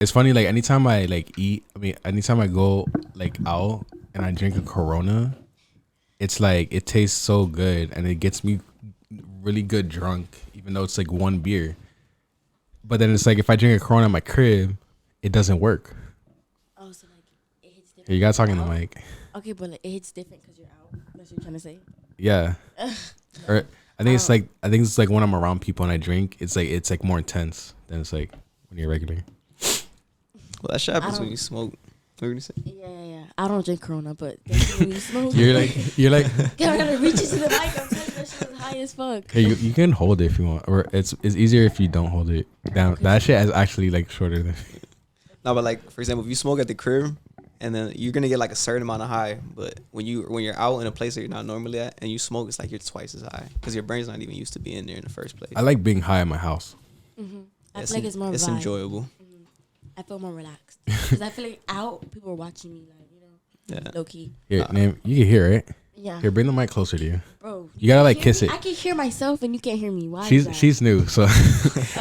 It's funny, like anytime I like eat, anytime I go like out and I drink a Corona, it's like it tastes so good and it gets me really good drunk, even though it's like one beer. But then it's like if I drink a Corona at my crib, it doesn't work. Oh, so like it hits different. Here, you gotta talk in the mic. Okay, but like, it hits different because you're out. That's what you're trying to say. Yeah. Or I think it's like when I'm around people and I drink, it's like more intense than it's like when you're regular. Well, that shit happens when you smoke. What were you gonna say? Yeah. I don't drink Corona, but when you smoke, You're like. Yeah, I gotta reach into the mic. I'm telling you, that shit is high as fuck. Hey, you can hold it if you want, or it's easier if you don't hold it down. That shit is actually like shorter than. No, but like for example, if you smoke at the crib, and then you're gonna get like a certain amount of high, but when you're out in a place that you're not normally at, and you smoke, it's like you're twice as high because your brain's not even used to being there in the first place. I like being high at my house. Mm-hmm. I feel like it's more. It's vibe. enjoyable. Mm-hmm. I feel more relaxed because I feel like out people are watching me, like low key. Here, name you can hear it. Yeah. Here, bring the mic closer to you. Bro, you gotta like kiss it. I can hear myself and you can't hear me. Why? She's new, so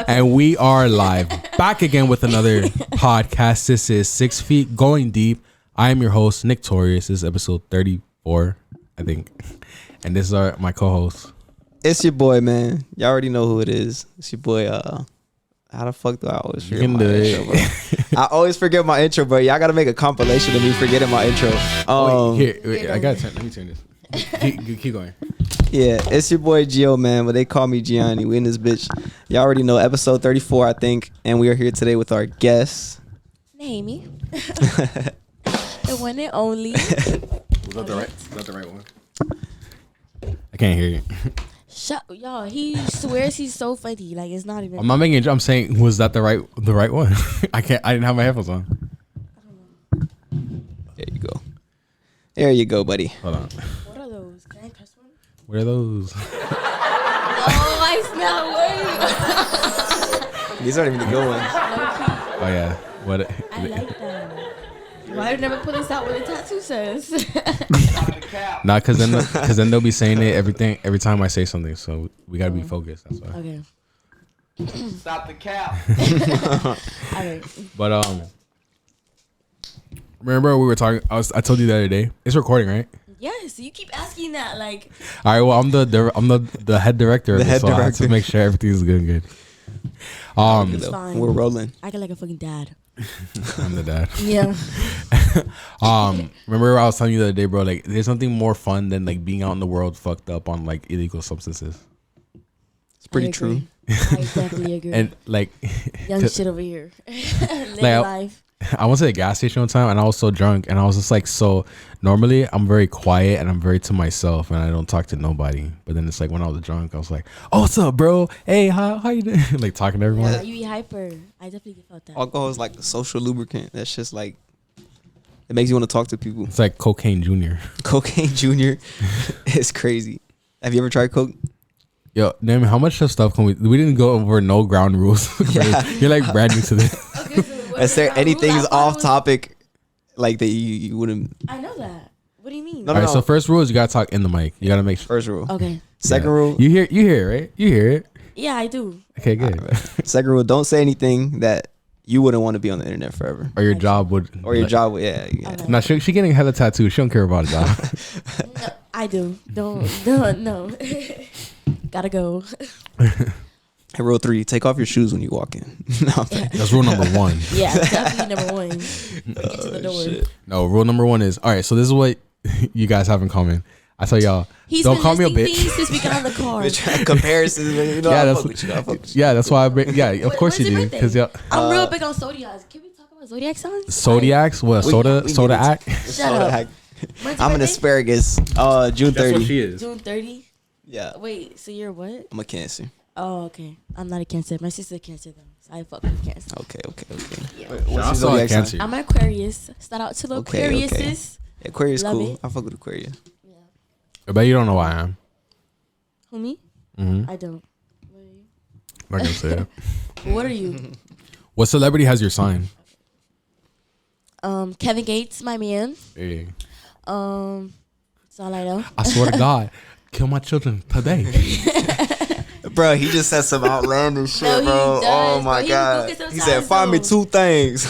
and we are live back again with another podcast. This is 6 Feet Going Deep. I am your host, Nick Torius. This is episode 34, I think, and this is my co-host. It's your boy, man. Y'all already know who it is. It's your boy. How the fuck do I always forget my intro, bro? I always forget my intro, bro. Y'all gotta make a compilation of me forgetting my intro. Wait, I gotta let me turn this. Keep going. Yeah, it's your boy Gio, man, but they call me Gianni. We in this bitch. Y'all already know episode 34, I think, and we are here today with our guest, Nehemie, the one and only. Was that the right one? I can't hear you. Shut, y'all. He swears he's so funny. Like it's not even. I'm not making. I'm saying, was that the right one? I didn't have my headphones on. There you go. There you go, buddy. Hold on. What are those? Can I press one? What are those? Oh, I smell weed. These aren't even the good ones. Oh yeah. What? I like that. Why did never put this out what the tattoo says? Nah, cause then they'll be saying it every time I say something. So we gotta be focused. That's why. Okay. Stop the cap. All right. But remember we were talking. I told you the other day. It's recording, right? Yes. You keep asking that. Like. All right. Well, I'm the head director. Of this, so I have to make sure everything's good. It's fine. We're rolling. I get like a fucking dad. I'm the dad. Yeah. Remember I was telling you the other day, bro, like there's something more fun than like being out in the world fucked up on like illegal substances. It's pretty true. I definitely agree. And like young shit over here. Live like, life. I went to the gas station one time and I was so drunk and I was just like, so normally I'm very quiet and I'm very to myself and I don't talk to nobody. But then it's like when I was drunk, I was like, oh, what's up, bro? Hey, how you doing? Like talking to everyone. Yeah, you be hyper. I definitely felt that. Alcohol is like the social lubricant. That's just like, it makes you want to talk to people. It's like cocaine junior. Cocaine junior is crazy. Have you ever tried coke? Yo, damn, how much of stuff can we didn't go over no ground rules. Yeah. You're like brand new to this. Okay, so Is there anything off topic like that you wouldn't? I know that. What do you mean? No, All right, so first rule is you gotta talk in the mic. You gotta make sure. First rule. Okay. Second rule. You hear it, right? You hear it. Yeah, I do. Okay, good. Second rule. Don't say anything that you wouldn't want to be on the internet forever. Or your job would. Or your job would. Yeah. Okay. Nah, she getting hella tattoos. She don't care about a job. No, I do. No. Gotta go. Hey, rule 3, take off your shoes when you walk in. No, That's rule number 1. Yeah, definitely number 1. Get to the door. Shit. No, rule number 1 is all right. So this is what you guys have in common. I tell y'all, He's don't been call me a listing bitch. things since we got on the car. Comparisons, you know. Yeah, I that's fuck with you. I fuck with you. yeah. That's why. Of course When's you your do. birthday? Because I'm real big on Zodiacs. Can we talk about Zodiac signs? Zodiacs, what soda We act. Shut up. When's your I'm an birthday? asparagus. June 30. is. June 30? Yeah, Wait, so you're what? I'm a Cancer. Oh, okay. I'm not a Cancer. My sister's a Cancer, though. So I fuck with Cancer. Okay. Yeah. I your saw zodiac a Cancer. I'm an Aquarius. Shout out to the Okay, okay. Aquariuses. Aquarius Love cool. it. I fuck with Aquarius. Yeah. I bet you don't know why I am. Who, me? Mm-hmm. I don't. I'm not gonna say it. What are you? What celebrity has your sign? Kevin Gates, my man. Hey. That's all I know. I swear to God, kill my children today. Bro, he just said some outlandish shit, No, he bro. does, Oh my bro. He god. be cooking He said, sometimes, "Find me though." 2 things."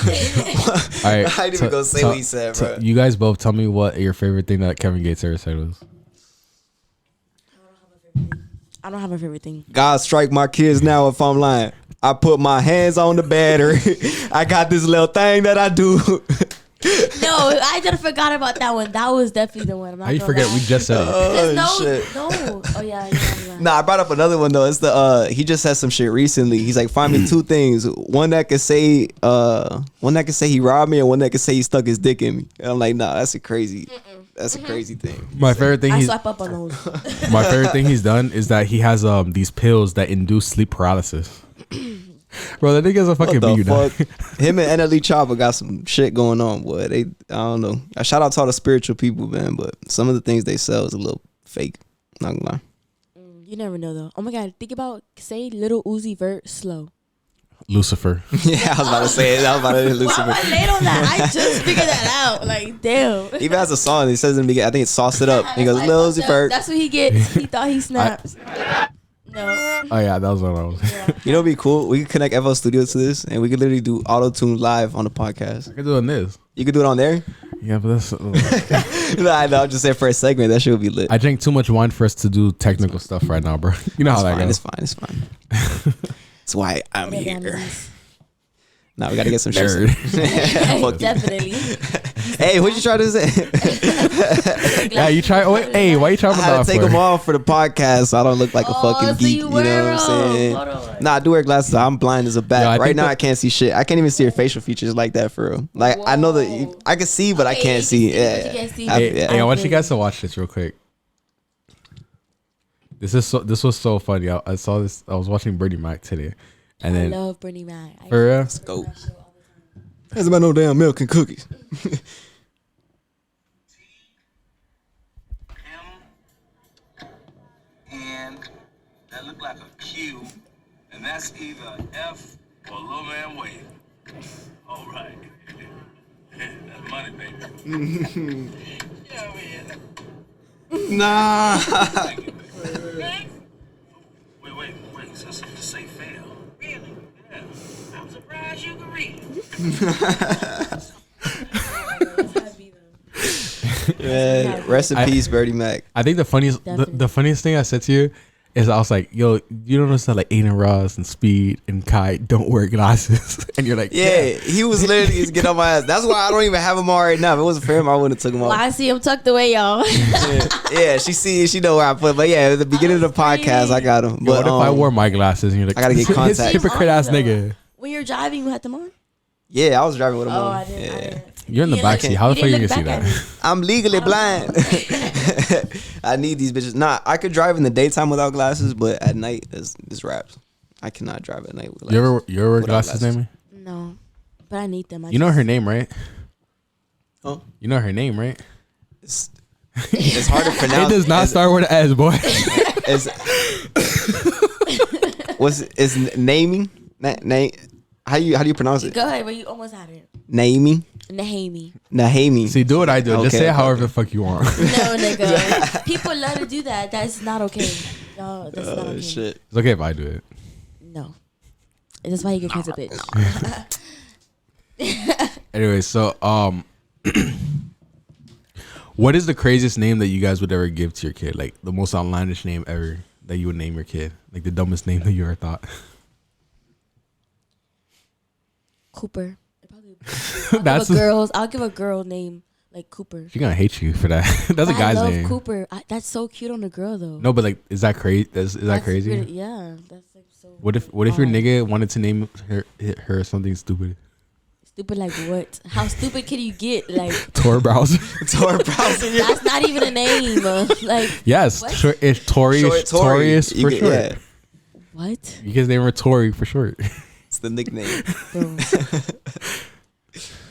All right, I didn't even go say what he said, bro. You guys both tell me what your favorite thing that Kevin Gates ever said was. I don't have a favorite thing. God strike my kids now if I'm lying. I put my hands on the battery. I got this little thing that I do. No, I just forgot about that one. That was definitely the one. I'm not How you gonna forget? lie. We just said it. Oh, shit. No. Oh yeah. Nah, I brought up another one though. It's the he just said some shit recently. He's like, find me 2 things. One that could say he robbed me, and one that could say he stuck his dick in me. And I'm like, nah, that's a crazy thing. My favorite thing I he's swipe up on those. my favorite thing he's done is that he has these pills that induce sleep paralysis. Bro, that nigga's a fucking What the beauty. fuck? Him and NLE Chopper got some shit going on, boy. I don't know. I shout out to all the spiritual people, man, but some of the things they sell is a little fake. Not gonna lie. You never know though. Oh my god, think about say Little Uzi Vert slow. Lucifer. Yeah, I was about to say it. I was about to Why Lucifer. am I late on that? I just figured that out. Like damn. Even has a song. He says in the beginning, I think it's Sauce It Up. He goes, Lil Uzi Vert. That's what he gets. He thought he snaps. No. Oh yeah, that was what I was. You know, what'd be cool. We could connect FL Studio to this, and we could literally do auto tune live on the podcast. I could do it on this. You could do it on there. Yeah, but that's. Nah, no, I'm just saying for a segment that shit would be lit. I drank too much wine for us to do technical stuff right now, bro. You know how that goes. It's fine. That's why I'm Whatever here. that means. Now we gotta get some shit. Nerd. Fuck you. Definitely. Hey, what'd you try to say? Yeah, you try. Oh, wait, hey, why you trying I to had to take them off for the podcast so I don't look like a fucking so geek. you You know what wear I'm saying? Hold on. Nah, I do wear glasses. I'm blind as a bat. Yo, I right think now, that- I can't see shit. I can't even see your facial features like that for real. Like I know that I can see, but I Okay, can't you see. can Yeah, but you can't see. Hey, I want you Okay. guys to watch this real quick. This was so funny. I saw this. I was watching Bernie Mac today, and I then love Bernie Mac. for real, Let's go. That's about no damn milk and cookies. And that look like a Q, and that's either F or Low Man Wave. All right. That's money, baby. Yeah, man. Nah. Wait. So something to say fail. Really? Yeah. I'm surprised you can read. Man, rest in peace, Bertie Mac. I think the funniest Definitely. the funniest thing I said to you is I was like, "Yo, you don't understand like Aiden Ross and Speed and Kai don't wear glasses," and you're like, Yeah, he was literally just getting on my ass. That's why I don't even have him on right now. If it wasn't for him, I wouldn't have took him Well, off. I see him tucked away, y'all. Yeah, she know where I put. But yeah, at the beginning of the podcast, I got him. Yo, But what if I wore my glasses and you're like, I gotta get "This contacts." hypocrite ass On, though. nigga." When you're driving, you had them on. yeah, I was driving with him Oh, on. I didn't. Yeah. I didn't. You're in the You back didn't seat. How the you fuck you didn't gonna look see back that? at me. I'm legally blind. I need these bitches. Nah, I could drive in the daytime without glasses, but at night, this raps. I cannot drive at night with glasses. You ever wear Without glasses, Nehemie? No, but I need them. You know her name, right? Huh? You know her name, right? It's hard to It pronounce. does not start with an S, boy. It's naming? Name? How do you pronounce it? Go ahead, but you almost had it. Naming? Nehemie. Nehemie. See, do what I do. Just Okay, say it okay, however the fuck you want. No, nigga. People love to do that. That's not okay. No, that's not Oh okay. shit. It's okay if I do it. No. That's why you get cancer, bitch. Anyway, so what is the craziest name that you guys would ever give to your kid? Like the most outlandish name ever that you would name your kid? Like the dumbest name that you ever thought? Cooper. That's I'll give a girl name like Cooper. she's gonna hate you for that. That's a I guy's love name. Cooper. That's so cute on a girl though. No, but like, is that crazy? Is that That's crazy? really- yeah, that's like so. What if your odd. nigga wanted to name her something stupid? Stupid like what? How stupid can you get? Like Tor browser. Tor browser. that's not even a name. Like Yes, What? short, it's Torius. Tory. Torius You for get- short. yeah, what? You guys name her Tori for short. it's the nickname. Bro.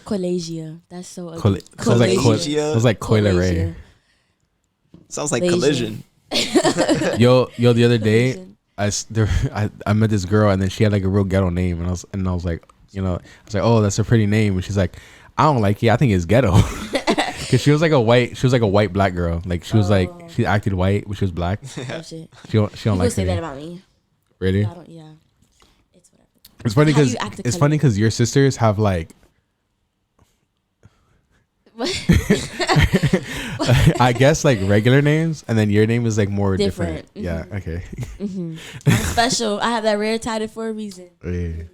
Collagia. That's so ugly. Sounds like Collagia. sounds like Coyle Ray. Collagia. Sounds like Collision. collision. Yo, the other day Collision. I met this girl and then she had like a real ghetto name and I was like, oh, that's a pretty name, and she's like, I don't like it. I think it's ghetto. Cause she was like a white black girl. Like she was like she acted white, but she was black. Oh shit. She don't People like say her that name. about me. Really? I don't. Yeah. It's whatever. It's funny How do because you act the it's color? funny because your sisters have like. What? I guess like regular names, and then your name is like more different. Different. Yeah. Okay. I'm special. I have that rare title for a reason. Yeah.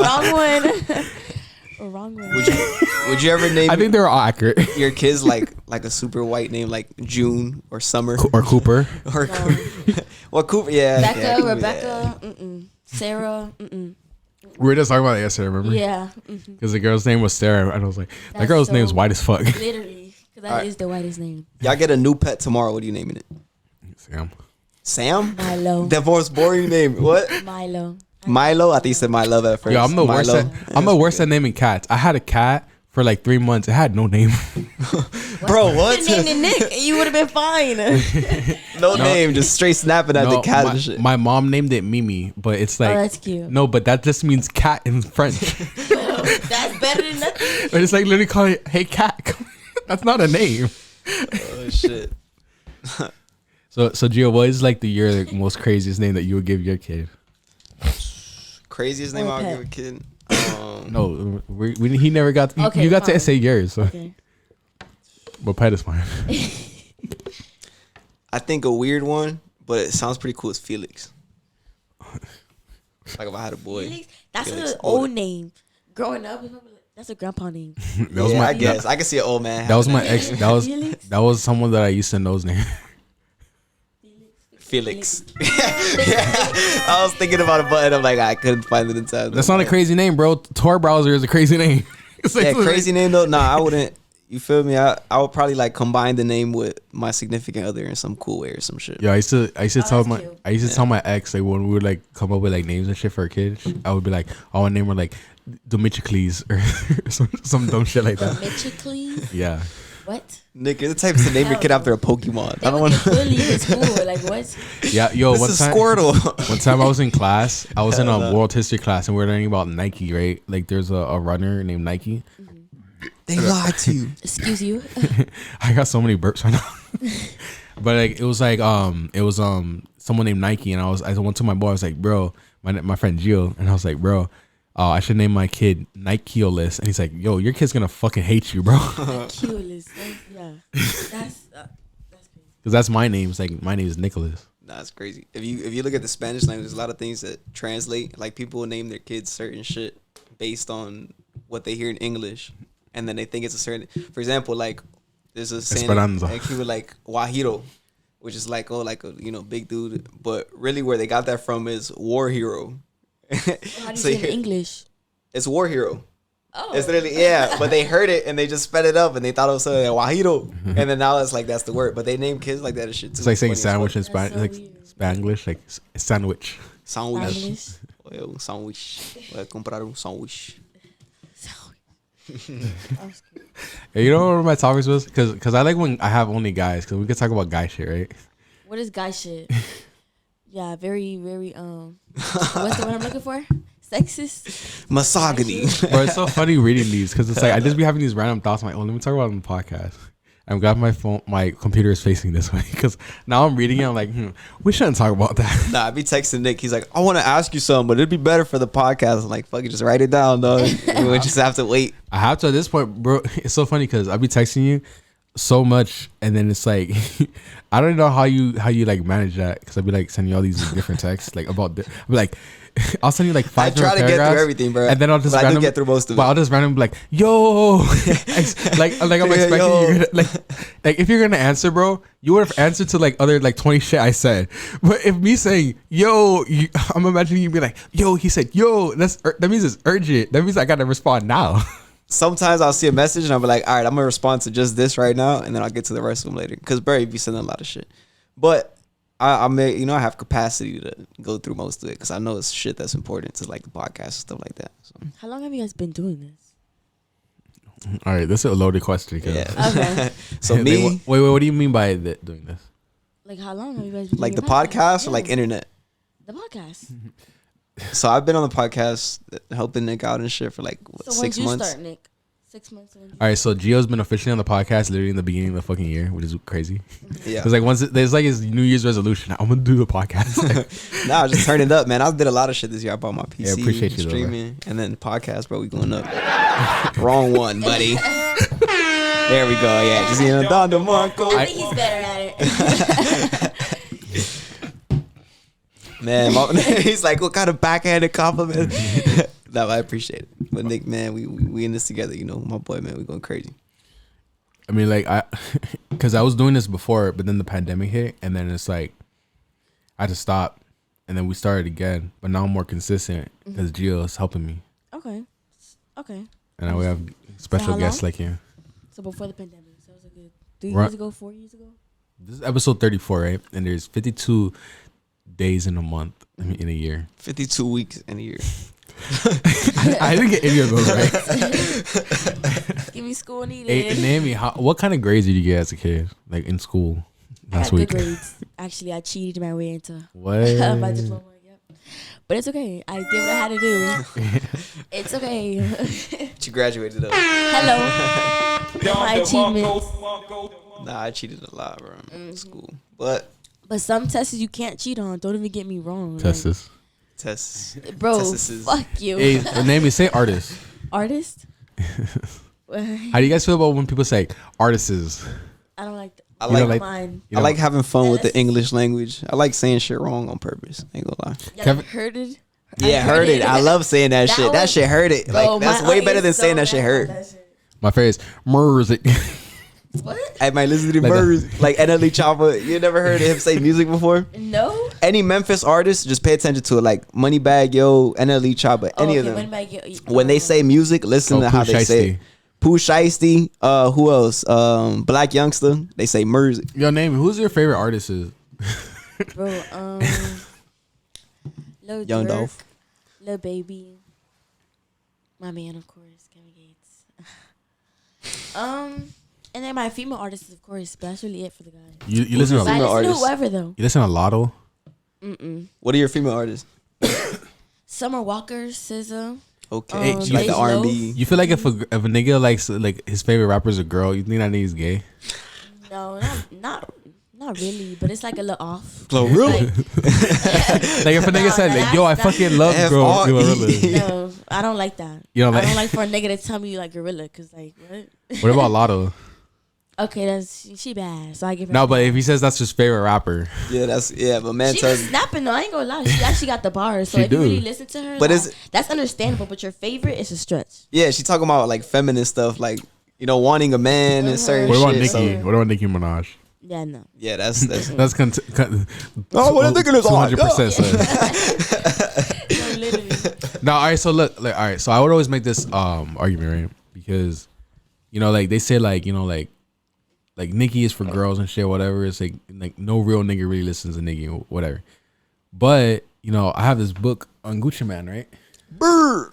Wrong one. Wrong one. Would you ever name I think they're all accurate. your kids like a super white name like June or Summer Or Cooper. or No. well Cooper? Yeah. Becca, yeah, Cooper, Rebecca, Sarah. We were just talking about it yesterday, remember? Yeah. Because the girl's name was Sarah, and I was like, that That's girl's so- name's white as fuck. Literally. Because that Alright. is the whitest name. Yeah. Y'all get a new pet tomorrow. What are you naming it? Sam. Sam? Milo. That most boring name. What? Milo. Milo? I think you said my love at first. Yo, I'm the worst. Milo. I'm the worst at naming cats. I had a cat for like 3 months. It had no name. Bro, what? You named it Nick, and you would have been fine. No name, just straight snapping at the cat and shit. my mom named it Mimi, but it's like that's cute. No, but that just means cat in French. That's better than nothing. But it's like literally calling it, "Hey cat." That's not a name. Oh shit. So Gio, what is like your most craziest name that you would give your kid? Craziest name Or I'll pet. give a kid. No, he never got. Okay, you got fine. to say yours. So. Okay. But pet is fine. I think a weird one, but it sounds pretty cool. Is Felix. Like if I had a boy. Felix? That's Felix. an old name. Growing up, that's a grandpa name. That was Yeah, my. I guess I can see an old man. That was having my ex. Felix? That was someone that I used to know's name. Felix. I was thinking about a button. I'm like, I couldn't find it in time. That's not a crazy name, bro. Tor browser is a crazy name. It's like- Yeah, crazy name though. Nah, I wouldn't. You feel me? I would probably like combine the name with my significant other in some cool way or some shit. Yeah, I used to tell that's my cute. I used to tell my ex, like when we would like come up with like names and shit for a kid, I would be like, I want to name her like Domicicles or some dumb shit like that. Mitchicles? Yeah. What? Nick, you're the type to name your kid after a Pokemon. They I don't would want get to. bullied in school. Like, what? Yeah, yo, This one is time Squirtle. one time I was in class. I was in a Hell no. world history class and we were learning about Nike, right? Like there's a runner named Nike. They lied to you. Excuse you. I got so many burps right now. But like it was someone named Nike, and I went to my boy. I was like, bro, my friend Gio, and I was like, bro, I should name my kid Nikeolus. And he's like, yo, your kid's gonna fucking hate you, bro, Cutest. Yeah. That's crazy. because that's my name. It's like my name is Nicholas. Nah, it's crazy. If you look at the Spanish language, there's a lot of things that translate. Like people will name their kids certain shit based on what they hear in English, and then they think it's a certain. For example, like there's a saying Esperanza. like people like Guajiro, which is like like a big dude, but really where they got that from is war hero. How do you say it in English? It's war hero. Oh. It's literally but they heard it and they just sped it up and they thought it was something like Guajiro, and then now it's like that's the word. But they name kids like that and shit too. It's like saying Funny as fuck. sandwich in That's Spanish, so like weird. Spanglish, like sandwich. Sandwich. English. Un sándwich. Voy a comprar un sándwich. Hey, you know what my topics was? Because I like when I have only guys, because we could talk about guy shit, right? What is guy shit? Yeah, very, very, what's the word I'm looking for? Sexist? Misogyny. Bro, it's so funny reading these because it's like I just be having these random thoughts. I'm like, oh, let me talk about it on the podcast. I'm glad my computer is facing this way because now I'm reading it. I'm like, we shouldn't talk about that. Nah, I be texting Nick. He's like, I want to ask you something, but it'd be better for the podcast. I'm like, fuck it, just write it down, dog. We just have to wait. I have to at this point, bro. It's so funny because I be texting you so much, and then it's like I don't know how you like manage that because I be like sending you all these different texts like about. I be like, I'll send you like 5 I try different to get through paragraphs, everything, bro. and then I'll just But I do random, get through most of but it. I'll just randomly be like, yo, like I'm expecting Yo. you like if you're gonna answer, bro, you would have answered to like other like 20 shit I said. But if me saying yo, I'm imagining you be like, yo, he said yo, that means it's urgent. That means I gotta respond now. Sometimes I'll see a message and I'll be like, all right, I'm gonna respond to just this right now, and then I'll get to the rest of them later. Cause bro, you be sending a lot of shit, but I may, I have capacity to go through most of it because I know it's shit that's important to like the podcast and stuff like that. So. How long have you guys been doing this? All right, this is a loaded question. Yeah. Okay. So me, wait, what do you mean by doing this? Like, how long have you guys been like the doing your podcast or Yeah. like internet. The podcast. So I've been on the podcast helping Nick out and shit for like So when 6 did you months. start, Nick? 6 months. All right, so Gio's been officially on the podcast literally in the beginning of the fucking year, which is crazy. Yeah. It's like there's like his New Year's resolution. I'm gonna do the podcast. Nah, just turn it up, man. I did a lot of shit this year. I bought my PC, Yeah, appreciate you, though, streaming, and then the podcast, bro. We going up. Wrong one, buddy. There we go. Yeah, just Don DeMarco. I think he's better at it. Man, he's like, what kind of backhanded compliment? No, I appreciate it. But Nick, man, we in this together. You know, my boy, man, we going crazy. I mean, like because I was doing this before, but then the pandemic hit, and then it's like I had to stop, and then we started again. But now I'm more consistent because Gio is helping me, Okay. and now we have special how guests long? like you. So before the pandemic, so it was a good 3 Right. years ago, 4 years ago. This is episode 34, right? And there's 52 days in a month. I mean, in a year. 52 weeks in a year. I didn't get any of those right. Give me school needed. Hey, Nehemie, what kind of grades did you get as a kid, like in school I last got week? good grades. Actually, I cheated my way into What? my diploma. Yep. But it's okay. I did what I had to do. It's okay. But you graduated though. Hello. My achievements. Nah, I cheated a lot, bro. In school. But But some tests you can't cheat on. Don't even get me wrong. Test this. tests. Bro, Testises. fuck you. Hey, Nehemie, say artist. Artist? How do you guys feel about when people say artists? I don't like that. I You don't like, like- mine. You I know, like having fun with the Yes. English language. I like saying shit wrong on purpose. Ain't gonna lie. Yeah, Kevin- heard it. Yeah, heard it. I love saying that, That shit. That was- shit hurt it. Bro, Like that's my way aunt better is than so saying that shit mad hurt. about that shit. my face. Music. What? I might listen to Like birds like NLE Chopper. You never heard of him say music before? No? Any Memphis artist, just pay attention to it. Like Moneybagg Yo, NLE Chopper, any of them. When they say music, listen to how they say it. Pooh Shiesty, who else? Black Youngster. They say music. Yo, Nehemie, who's your favorite artist? Bro, Lil Young Durk, Dolph. Lil Baby, my man, of course, Kevin Gates. And then my female artists, of course, but that's really it for the guys. You listen But I to female listen to artists? whoever though. you listen to Lotto. What are your female artists? Summer Walker, SZA. Okay, Hey, you like the Lady R&B. You feel like if a nigga likes like his favorite rapper is a girl, you think that nigga's gay? No, not really, but it's like a little off. Oh, really? Like, Like if a nigga No, said like, "Yo, I that's- fucking love girl," F-R-E. no, I don't like that. You don't I like- don't like for a nigga to tell me you like gorilla, cause like what? What about Lotto? Okay, that's she bad, so I give her. No, but if he says that's his favorite rapper, Yeah, but man she tells was snapping though. I ain't gonna lie. She actually got the bars. So She if you do. really listen to her, But like, is- that's understandable. But your favorite is a stretch. yeah, she talking about like feminine stuff, like wanting a man and certain what about shit. Nicki? So, What about Nicki Minaj? Yeah, no. yeah, that's That's Oh, what I'm thinking is on. 200%. No, literally. No, all right. So look, like, all right. So I would always make this argument, right? Because like they say, like like Nicki is for girls and shit, whatever. It's like no real nigga really listens to Nicki, whatever. But I have this book on Gucci Man, right? Brr.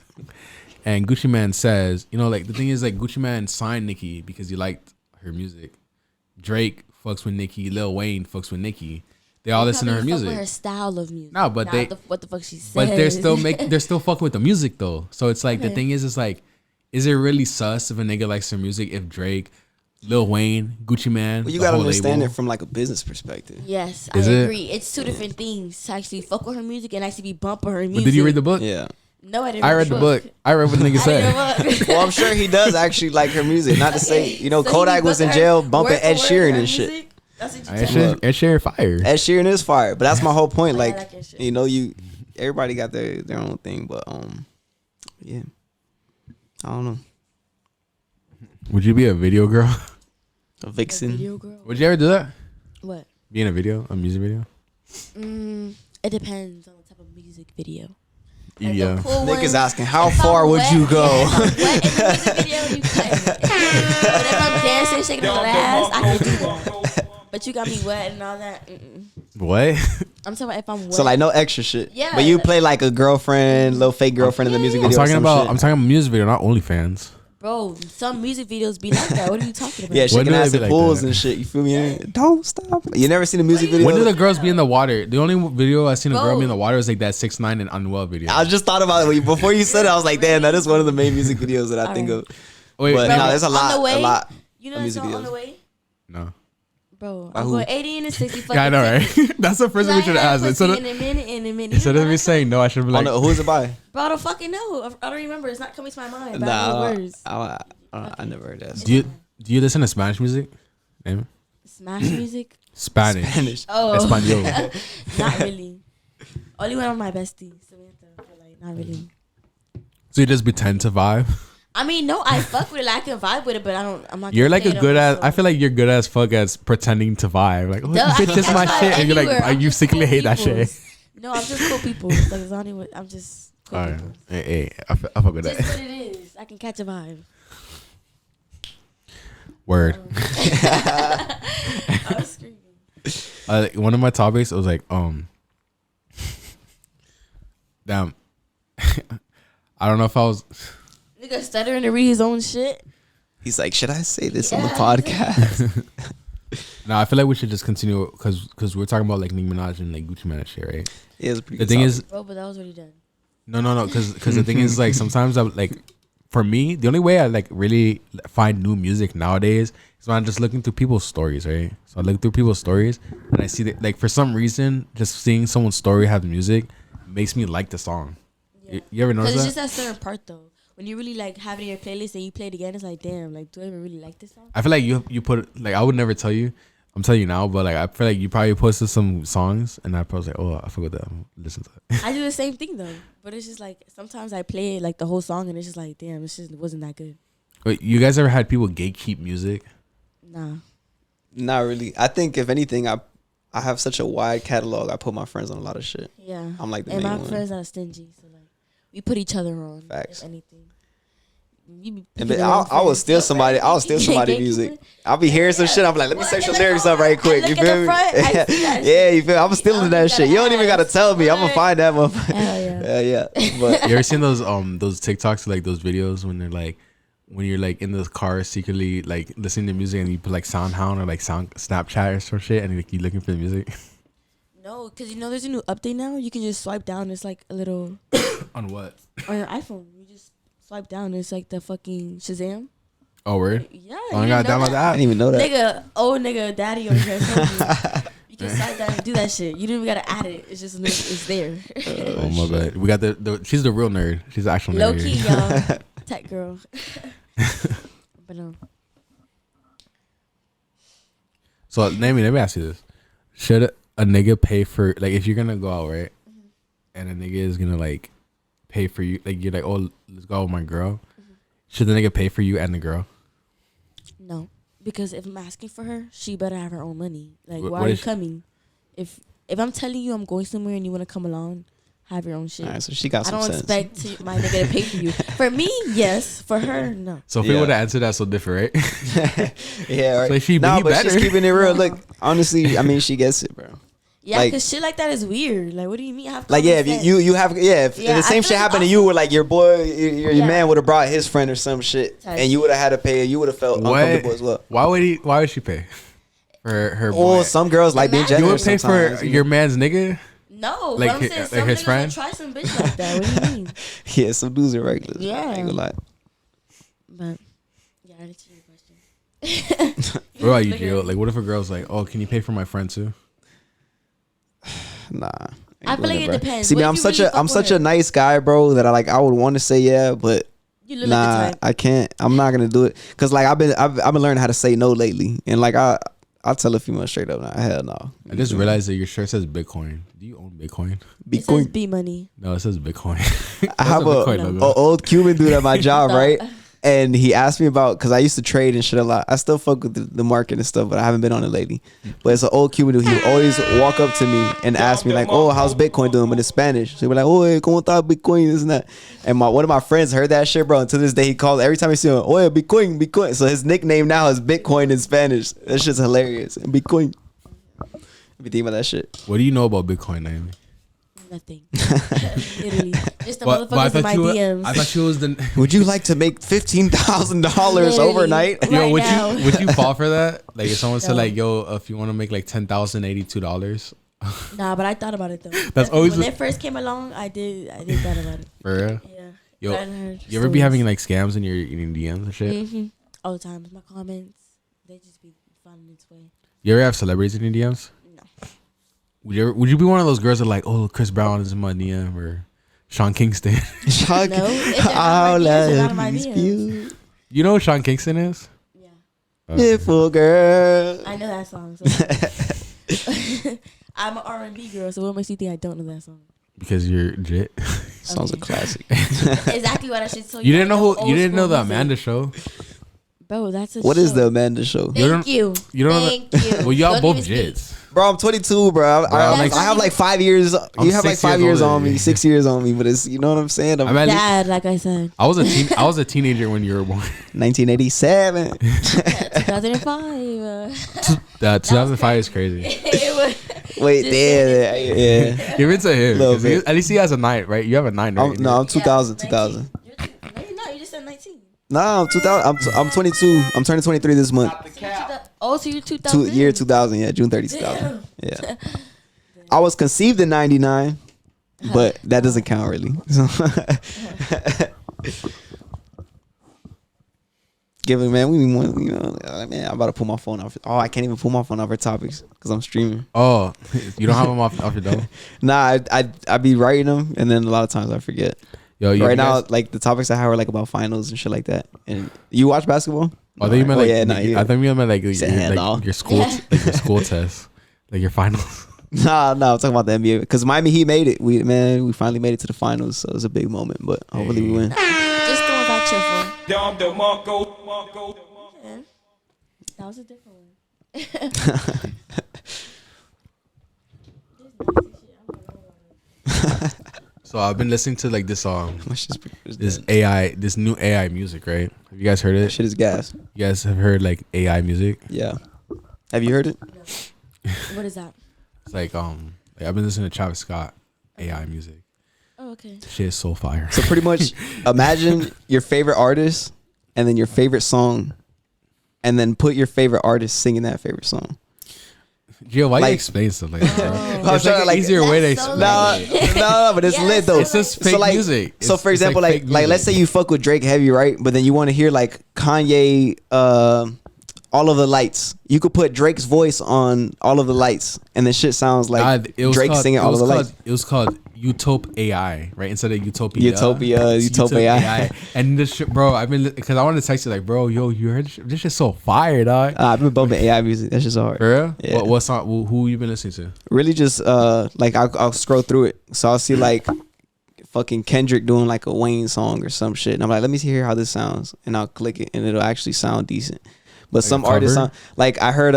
And Gucci Man says, like the thing is, like Gucci Man signed Nicki because he liked her music. Drake fucks with Nicki. Lil Wayne fucks with Nicki. They all listen to her Probably fuck with music. her style of music. No, but Not they- what the fuck she says. But they're still fucking with the music though. So it's like the thing is, it's like, is it really sus if a nigga likes her music if Drake, Lil Wayne, Gucci Man? Well, you the gotta whole understand label- it from like a business perspective. Yes, Is I it? agree. It's two different things to actually fuck with her music and actually be bumping her music. But did you read the book? Yeah. No, I didn't. I read the book. I read what the nigga I said. didn't read the book. Well, I'm sure he does actually like her music. Not to say, So he Kodak was in bumping jail her bumping word for Ed word Sheeran her and shit. music? That's what you Ed tell me. Sheeran fire. Ed Sheeran is fire, but that's my whole point. I Like, like Ed Sheeran. everybody got their own thing, but yeah, I don't know. Would you be a video girl? A A vixen. video girl. Would you ever do that? What? Be in a video, a music video? It depends on the type of music video. Like Yeah. the cool Nick ones, is asking, how if far I'm would wet- you go? Yeah, if I'm wet in the music video, you couldn't. But if I'm dancing, shaking my ass, I can do that. But you got me wet and all that. What? I'm talking about if I'm wet. So like no extra shit. Yeah. But you play like a girlfriend, little fake girlfriend in the music I'm video. or talking some about shit. music video, not OnlyFans. Bro, some music videos be like that. What are you talking about? Yeah, When shaking do they ass be at like pools that? and shit. You feel me? Don't stop. You never seen a music video? When do the girls be in the water? The only video I seen a girl Bro. be in the water is like that 6ix9ine and Unwell video. I just thought about it before you said it. I was like, damn, that is one of the main music videos that I think Alright. of. Wait, But Bro, no, there's a on lot, the way, a lot. You know of the music song On videos. the Way? no. Bro, By I'm who? going 80 and 60 fucking Yeah, I know, right? That's the first thing we should ask. Instead Instead in of, a minute, in a minute. instead You of know me that saying no, I should be Oh, like, no, who's it by? song? Bro, I don't fucking know. I don't remember. It's not coming to my mind. But I know Nah, the words. I never heard that. do you listen to Spanish music? Name it? Smash music? Spanish. Spanish. Oh. Espanol. Not really. Only one of my besties, Samantha. But like, not really. So you just pretend to vibe? I mean, no, I fuck with it. Like, I can vibe with it, but I'm not. You're gonna like play a it on good my ass. I song. feel like you're good as fuck as pretending to vibe. Like, oh, Duh, bitch, this is my I shit, and you're like, anywhere. I'm you just secretly cool hate that shit. peoples. No, I'm just cool people. Like, it's only what I'm just cool All right. people. Hey, I fuck with Just that. what it is. I can catch a vibe. Word. I was screaming. One of my topics, it was like, damn. I don't know if I was. Nigga stuttering to read his own shit. He's like, should I say this on the Yeah. podcast? No, I feel like we should just continue because we're talking about like Nicki Minaj and like Gucci Mane and shit, right? Yeah, it's a pretty The good thing topic. is, Bro, but that was already done. no, because the thing is like sometimes I like, for me, the only way I like really find new music nowadays is when I'm just looking through people's stories, right? So I look through people's stories and I see that like for some reason, just seeing someone's story have music makes me like the song. You ever notice Because that? it's just that certain part though. When you really like have it in your playlist and you play it again, it's like, damn, like, do I even really like this song? I feel like you put like I would never tell you. I'm telling you now, but like I feel like you probably posted some songs and I probably was like, oh, I forgot that. Listen to it. I do the same thing though. But it's just like, sometimes I play it like the whole song and it's just like, damn, it just wasn't that good. Wait, you guys ever had people gatekeep music? Nah. Not really. I think if anything, I have such a wide catalog. I put my friends on a lot of shit. Yeah. I'm like the and main my one. friends are stingy, so like we put each other on. Facts. If anything. You be And picking then the wrong I will friends. steal So, somebody. right? I'll steal somebody music. I'll be hearing some shit. I'm like, let me search your lyrics up right quick. You look at feel the me? front, I see that Yeah, shit. you feel? I'm stealing that shit. You don't even gotta tell me. I'm gonna find that motherfucker. Hell yeah. Yeah. But You ever seen those TikToks, like those videos when they're like, when you're like in the car secretly like listening to music and you put like SoundHound or like Snapchat or some shit and like, you looking for the music No, because you know there's a new update now. You can just swipe down. It's like a little on what? on your iPhone. You just swipe down. It's like the fucking Shazam. Oh, word. Yeah. Oh, I you gotta know download that? I that. didn't even know that. Nigga, old nigga, daddy over here. told me. You can swipe down and do that shit. You don't even gotta add it. It's just it's there. Oh my bad. We got the she's the real nerd. She's the actual Low nerd. key, here. y'all. Tech girl. But So let me ask you this: should a nigga pay for like if you're gonna go out, right? And a nigga is gonna like pay for you, like you're like, oh, let's go out with my girl. Should the nigga pay for you and the girl? no, because if I'm asking for her, she better have her own money. Like, What why are you is- coming? If I'm telling you I'm going somewhere and you want to come along, have your own shit. All right, so she got I some don't sense. expect my nigga to pay for you. For me, yes. For her, no. So if Yeah. we would have answered that so different, right? Yeah, right. So she- nah, he but she's better. keeping it real. Look, honestly, I mean, she gets it, bro. Yeah, Like- because shit like that is weird. Like, what do you mean? I have Like, common yeah, if sense? you have, yeah, if Yeah, the I same feel shit like happened to also- you, where like your boy, your Yeah. man would have brought his friend or some shit, Type and you would have had to pay, you would have felt What? uncomfortable as well. Why would she pay for her? Or boy? some girls like being You You would generous. pay sometimes, for you your know? man's nigga? No, Like but I'm hi- saying like some his niggas friend? will try some bitch like that. What do you mean? Yeah, some dudes are regulars. Yeah. I ain't gonna lie. But yeah, I answered your question. What about you, Look at Jill? me. Like, what if a girl's like, oh, can you pay for my friend too? Nah. I feel like it depends. See, What man, if you really I'm fuck such with a her? nice guy, bro, that I would want to say yeah, but You look nah, like the type. I can't. I'm not gonna do it because like I've been learning how to say no lately, and like I'll tell a female straight up, nah, hell no. I just realized that your shirt says Bitcoin. Do you own Bitcoin? Be It cool. says B money. No, it says Bitcoin. I have That's a, Bitcoin a logo. old Cuban dude at my job, right? And he asked me about because I used to trade and shit a lot. I still fuck with the market and stuff, but I haven't been on it lately. But it's an old Cuban dude. He would always walk up to me and ask me like, "Oh, how's Bitcoin doing?" But in Spanish. So he'd be like, "Oh, cómo está Bitcoin?" This and that. And one of my friends heard that shit, bro. And to this day, he calls every time he see him, "Oh, Bitcoin, Bitcoin." So his nickname now is Bitcoin in Spanish. That shit's hilarious. Bitcoin. Be thinking about that shit. What do you know about Bitcoin, Naomi? Nothing. Literally. Just the But I motherfuckers in my thought DMs. I thought you was the. Would you like to make $15,000 Literally. overnight? Right Yo, would now. you fall for that? Like if someone said No. like, yo, if you want to make like $10,082 Nah, but I thought about it though. That's always when the- it first came along. I did thought about it. for real. Yeah, Yo, But I heard you ever be stories. having like scams in your DMs and shit? Mm-hmm. All the time. My comments, they just be finding its way. You ever have celebrities in your DMs? No. Would you be one of those girls that like, oh, Chris Brown is in my DM or Sean Kingston? No, if they're not my DMs, they're not my DMs. You know who Sean Kingston is? Yeah. Beautiful girl. I know that song. So I'm an R&B girl, so what makes you think I don't know that song? Because you're Jit. Song's a classic. Exactly what I should tell you. You didn't know who? Old You didn't know the school music. Amanda Show? Bro, that's a What show. is the Amanda Show? Thank you. You don't know Thank you. Well, y'all Don't both even speak. Jits. Bro, I'm 22, bro. I'm I like- have like 5 years. You have like 6 5 years years older on than me, you. 6 years on me, but it's, you know what I'm saying? I'm I'm at least, Dad, like I said. I was a teenager when you were born. 1987. 2005. 2005 is crazy. It was- Wait, Just yeah. Give it to him. Little 'cause bit. At least he has a 9, right? You have a 9, right? No, I'm 2000, Yeah, 2000. 19. No, you're not. You just said 19. No, I'm 2000. I'm 22. I'm turning 23 this month. Stop the cap. Oh, so you're 2000. Year 2000. Yeah, June 30, 2000. Yeah. I was conceived in 99, but that doesn't count really. Give it, man. We need more, you know, man. I'm about to pull my phone off. Oh, I can't even pull my phone off for topics because I'm streaming. Oh, you don't have them off your dome? Nah, I be writing them, and then a lot of times I forget. Yo, Right now, like the topics I have are like about finals and shit like that. And you watch basketball? Oh, I thought you meant like. yeah, nah, yeah. I thought you meant like Saying no. your school, like your school test, like your finals. Nah, I'm talking about the NBA because Miami Heat made it. We finally made it to the finals, so it was a big moment. But hopefully we win. Just the ones I cheer for. Dom the Marco. Yeah. That was a different one. So I've been listening to like this Let's just this new AI music, right? Have you guys heard that it? shit is gas. You guys have heard like AI music? Yeah. Have you heard it? What is that? It's like I've been listening to Travis Scott AI music. Oh, okay. Shit is so fire. So pretty much, imagine your favorite artist and then your favorite song, and then put your favorite artist singing that favorite song. Gio, why like- you explain stuff like that? Bro? I'm It's trying like to, an easier way to That's so explain. No, but it's Yeah, lit though. It's just fake music. So It's- for it's example, like like fake let's say you fuck with Drake heavy, right? But then you want to hear like Kanye, All of the Lights. You could put Drake's voice on All of the Lights, and the shit sounds like God, it was Drake called, singing it All was of the called, Lights. It was called Utop AI, right? Instead of Utopia. Utopia, It's Utopia. AI. And this shit, bro, I've been because I wanted to text you like, bro, yo, you heard this shit's so fire, dog. I've been bumping AI music. That's just hard. For real? Yeah. What song? Who you been listening to? Really, just like I'll scroll through it, so I'll see like fucking Kendrick doing like a Wayne song or some shit, and I'm like, let me hear how this sounds, and I'll click it, and it'll actually sound decent. But Like some a artists cover? sound like I heard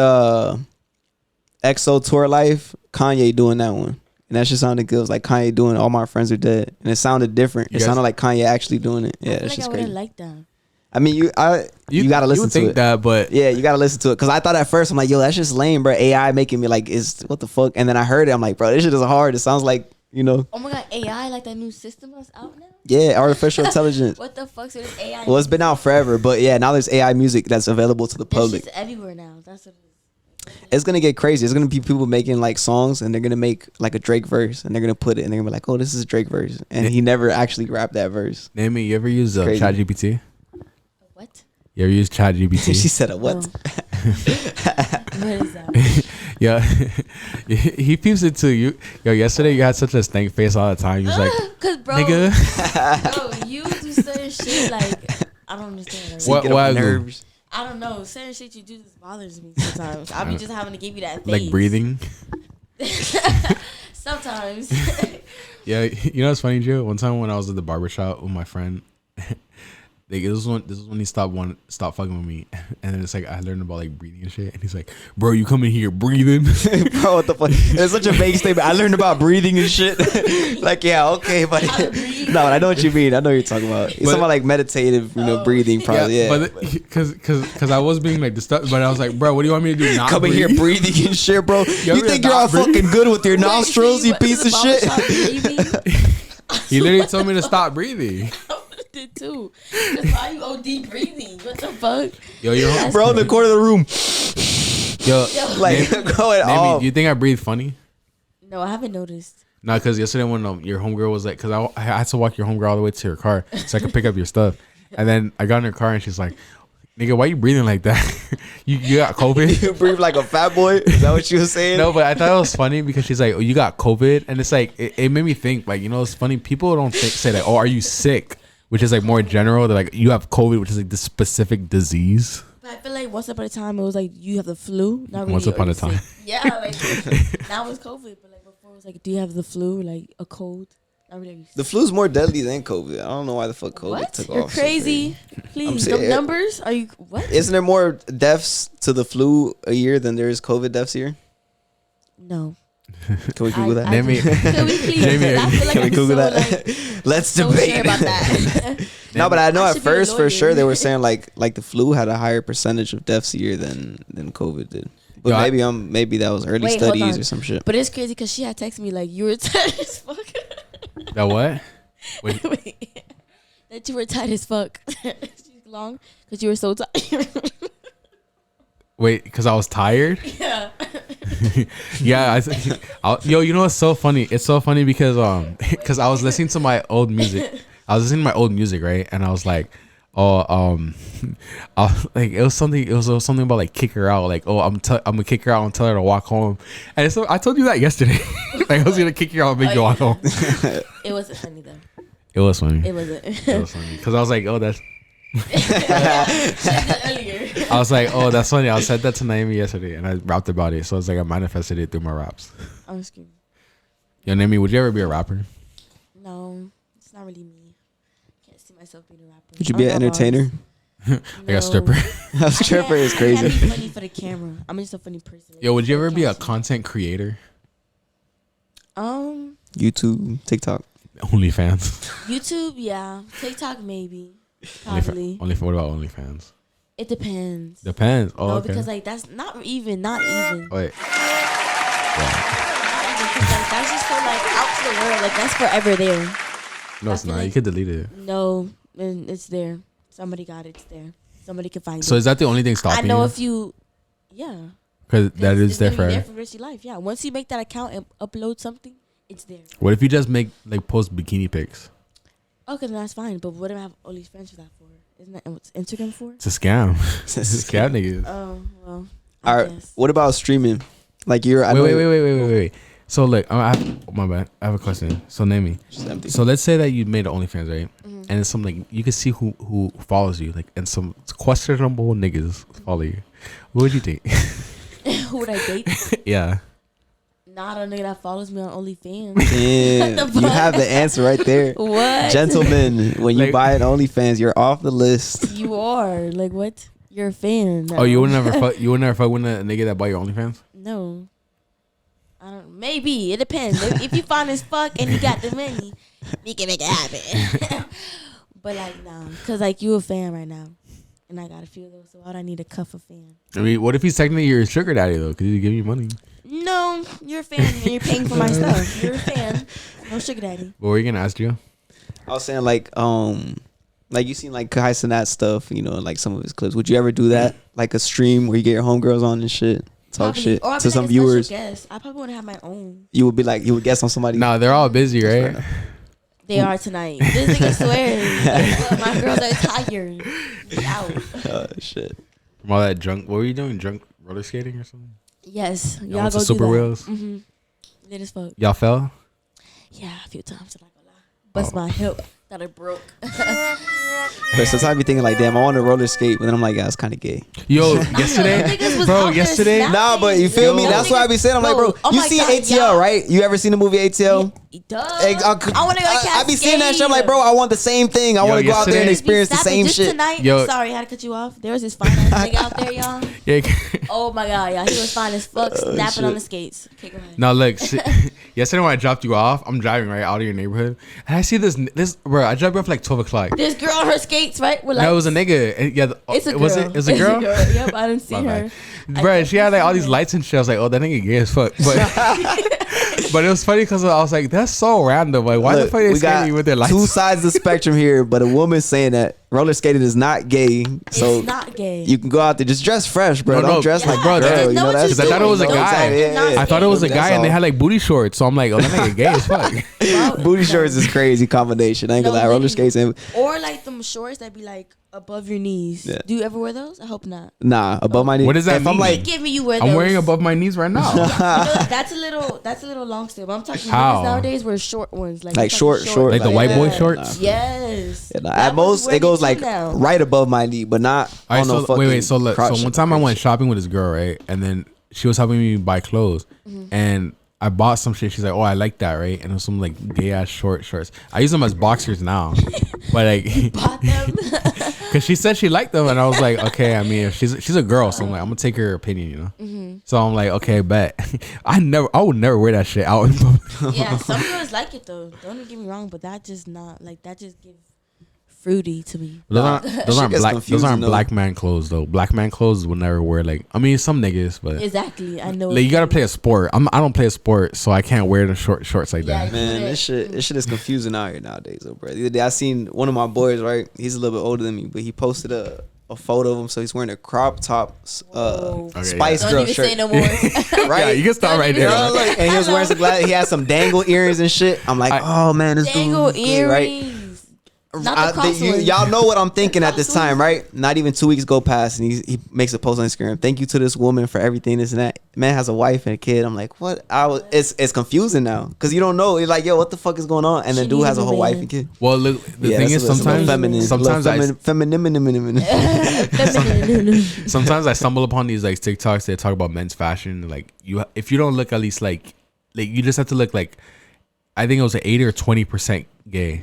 EXO Tour Life, Kanye doing that one. And that shit sounded good. It was like Kanye doing All My Friends Are Dead. And it sounded different. You It guys- sounded like Kanye actually doing it. Yeah, I that's feel like I just would have crazy. liked that. I mean, you gotta listen would to think it. that, but Yeah, you gotta listen to it. Cause I thought at first, I'm like, yo, that's just lame, bro. AI making me like, is what the fuck? And then I heard it, I'm like, bro, this shit is hard. It sounds like, you know, Oh my god, AI, like that new system that's out now? yeah, artificial intelligence. What the fuck's with this AI? Well, it's been out forever, but yeah, now there's AI music that's available to the It's public. just everywhere now. That's what it is. It's gonna get crazy. It's gonna be people making like songs, and they're gonna make like a Drake verse, and they're gonna put it, and they're gonna be like, oh, this is a Drake verse, and he never actually rapped that verse. Nehemie, you ever use Crazy. ChatGPT? What? You ever use ChatGPT? She said a what? What is that? Yeah, he peeps it too. Yo, yesterday you had such a stank face all the time. You was like, Cause bro, nigga. bro, you do certain shit like I don't understand. Like, What? Get on Why my I go? nerves. I don't know. Certain shit you do just bothers me sometimes. I be just having to give you that face. Like breathing. Sometimes. Yeah, you know what's funny, Joe? One time when I was at the barbershop with my friend, like this is when he stopped fucking with me, and then it's like I learned about like breathing and shit, and he's like, "Bro, you come in here breathing." Bro, what the fuck? It's such a vague statement. I learned about breathing and shit. Like, yeah, okay, but How to breathe. no, I know what you mean. I know what you're talking about. It's But- talking about like meditative, breathing, probably. Yeah. But because I was being like disturbed, but I was like, "Bro, what do you want me to do? Not Come in breathe? here breathing and shit, bro. You ever think you're all not breathe? fucking good with your Wait, so nostrils, you went to piece the of shit? barbershop breathing? He literally told me to stop breathing. I did too. That's why you OD breathing. What the fuck? Yo, you're Bro, in the corner of the room, yo, like Nehemie, going Nehemie, off. do you think I breathe funny? No, I haven't noticed. Nah, because yesterday when your homegirl was like, because I had to walk your homegirl all the way to her car so I could pick up your stuff. And then I got in her car and she's like, nigga, why you breathing like that? you got COVID? You breathe like a fat boy? Is that what you were saying? No, but I thought it was funny because she's like, oh, you got COVID? And it's like, it made me think, like, you know, it's funny. People don't say like, oh, are you sick? Which is like more general. They're like, you have COVID, which is like the specific disease. But I feel like once upon a time, it was like, you have the flu. Not really, Once upon a time. Yeah, like, now it's COVID. But like before, it was like, do you have the flu? Like a cold? Not really. The flu's more deadly than COVID. I don't know why the fuck COVID What? took You're off. so crazy. Please. saying- The numbers? Are you, what? Isn't there more deaths to the flu a year than there is COVID deaths a year? No. Can we Google that? Name me- Can we please? Name I feel like Can we I'm Google so, that? like, Let's so debate. sure about that. No, but I know I at should be a first for lawyer. sure they were saying like the flu had a higher percentage of deaths a year than COVID did. But Yo, maybe that was early Wait, hold studies on. or some shit. But it's crazy because she had texted me like, you were tight as fuck. That what? Wait, That you were tight as fuck. She's long because you were so tired. wait, because I was tired? Yeah. Yeah. Yo, you know what's so funny? It's so funny because I was listening to my old music. I was listening to my old music, right? And I was like, like it was something about like kick her out, like, oh, I'm gonna kick her out and tell her to walk home. And so I told you that yesterday. Like I was gonna kick you out and make you walk home. It wasn't funny though. It was funny. It wasn't. It was funny because I was like, oh, that's. Earlier. I was like, oh, that's funny. I said that to Nehemie yesterday, and I rapped about it. So it's like I manifested it through my raps. I'm just kidding. Yo, Nehemie, would you ever be a rapper? No, it's not really me. Can't see myself being a rapper. Would you be I'm an not entertainer? Like a stripper? A stripper is I can't crazy. be funny for the camera. I'm just a funny person. Yo, would you ever So be a catchy. content creator? YouTube, TikTok. OnlyFans. YouTube, yeah. TikTok, maybe. Probably. What about OnlyFans? It depends. Depends. Oh, No, okay. because like that's not even. Wait. Not even, 'cause, like, that's just so like out to the world. Like that's forever there. No, it's I feel not. like- You could delete it. No, and it's there. Somebody got it. It's there. Somebody can find So it. is that the only thing I stopping know you? if you, yeah. Because that is It's there gonna be forever. there for the rest of your life. Yeah. Once you make that account and upload something, it's there. What if you just make like post bikini pics? Okay, then that's fine. But what do I have OnlyFans for that for? Isn't that what's Instagram for? It's a scam. It's a scam, niggas. Oh well. All I right. guess. What about streaming? Like you're. I know Wait. So look, my bad. I have a question. So name me. Just empty. So let's say that you made an OnlyFans, right? Mm-hmm. And it's some like you can see who follows you, like, and some questionable niggas follow you. What would you think? Who would I date? Yeah. Not a nigga that follows me on OnlyFans. Damn, What the you fuck? have the answer right there. What? Gentlemen, when you Like- buy an OnlyFans, you're off the list. You are like what? You're a fan. Oh, you now. would never fuck. You would never fuck with a nigga that bought your OnlyFans. No. I don't. Maybe it depends. If you fine as fuck and you got the money, we can make it happen. But like, nah, cause like you a fan right now, and I gotta feel those. So why would I need a cuff a fan? I mean, what if he's technically your sugar daddy though? Because he's giving you money. No, you're a fan and you're paying for my stuff. You're a fan. No sugar daddy. What were you gonna ask you? I was saying like you seen like Kai Cenat stuff, you know, like some of his clips. Would you ever do that? Like a stream where you get your homegirls on and shit, talk Probably. shit Or I'd to be some like a special viewers. guest. I probably want to have my own. You would be like, you would guess on somebody. Nah, they're all busy, fair right? enough. They are tonight. This nigga swears. My girls are tired. Be out. Shit. From all that drunk. What were you doing? Drunk roller skating or something? Yes, Y'all y'all went go to do Super that. Wheels? Mm-hmm. Lit as fuck. Y'all fell? Yeah, a few times. I'm not gonna lie. Bust my hip. Thought it broke. But sometimes I be thinking like, damn, I want to roller skate, but then I'm like, yeah, it's kind of gay. Yo, Niggas yesterday, was bro, out there yesterday. snapping. Nah, but you feel me? Yo. That's why I be saying, I'm like, bro, Oh you my seen God, ATL, y'all. right? You ever seen the movie ATL? Duh. I want to go I be seeing that shit. I'm like, bro, I want the same thing. I Yo, want to go out there and yesterday- experience the same just shit. Tonight, Yo. sorry, I had to cut you off. There was this fine ass nigga out there, y'all. Yeah. Oh my god, y'all. He was fine as fuck, snapping on the skates. Okay, go ahead. Now look, yesterday when I dropped you off, I'm driving right out of your neighborhood, and I see this bro. I dropped you off like 12 o'clock. This girl on her skates, right? With like, No, it was a nigga. Yeah, It's a girl. Was it? It was a girl. Yep, I didn't see My her. bad. Bro, she had like all these lights and shit. I was like, oh, that nigga gay as fuck. But But it was funny because I was like, that's so random. Like, why Look, the fuck they we got skating with their lights? two sides of the spectrum here, but a woman saying that roller skating is not gay. So It's not gay. you can go out there, just dress fresh, bro. No, Don't no, dress like bro, a girl. that's- You know, what that's you Because I thought it was a doing. guy. Yeah. I thought it was a That's guy, and they all. had like booty shorts. So I'm like, oh, that nigga gay as fuck. Booty shorts is crazy combination. I ain't gonna lie. Roller skates and or like them shorts that be like above your knees. Yeah. Do you ever wear those? I hope not. nah above my knee. What does that If I'm mean? like, Give me you wear those. I'm wearing above my knees right now. You know, that's a little long sleeve. I'm talking How? niggas nowadays wear short ones, like Like fucking short, Like the white boy Yeah. shorts? Yes. yeah, nah, That at was most wearing it goes too like now. right above my knee, but not All right, on no so fucking. wait. So look, crotch so one shit. time I went shopping with this girl, right? And then she was helping me buy clothes, and I bought some shit. She's like, "Oh, I like that, right?" And it was some like gay ass short shorts. I use them as boxers now, but like, Bought them. cause she said she liked them, and I was like, okay. I mean, if she's a girl, so I'm like, I'm gonna take her opinion, you know. So I'm like, okay, bet. I would never wear that shit out in public. Yeah, some girls like it though. Don't get me wrong, but that just not like that just gives fruity to me. Those aren't Shit black. gets Those confusing, aren't though. black man clothes though. Black man clothes will never wear like. I mean, some niggas, but Exactly, I know. like you gotta play a sport. I don't play a sport, so I can't wear the shorts like Yeah, that. Man, this shit is confusing out here nowadays, though, bro. The other day I seen one of my boys, right? He's a little bit older than me, but he posted a photo of him. So he's wearing a crop top, Whoa. Okay, Spice Don't Girl even shirt, say no more. right? Yeah, you can stop right there. Yo, look, and he was wearing some glasses. He had some dangle earrings and shit. I'm like, oh man, this Dangle dude, good, right? earrings. Not the cross ones. Y'all know what I'm thinking at this cross time, ones. right? Not even 2 weeks go past, and he makes a post on Instagram. Thank you to this woman for everything, this and that. Man has a wife and a kid. I'm like, what? It's confusing now because you don't know. You're like, yo, what the fuck is going on? And the She dude needs has a a whole wife man. and kid. Well, look, the Yeah, thing that's is a little sometimes, sometimes I stumble upon these like TikToks that talk about men's fashion. Like if you don't look at least like you just have to look like, I think it was 80 or 20% gay,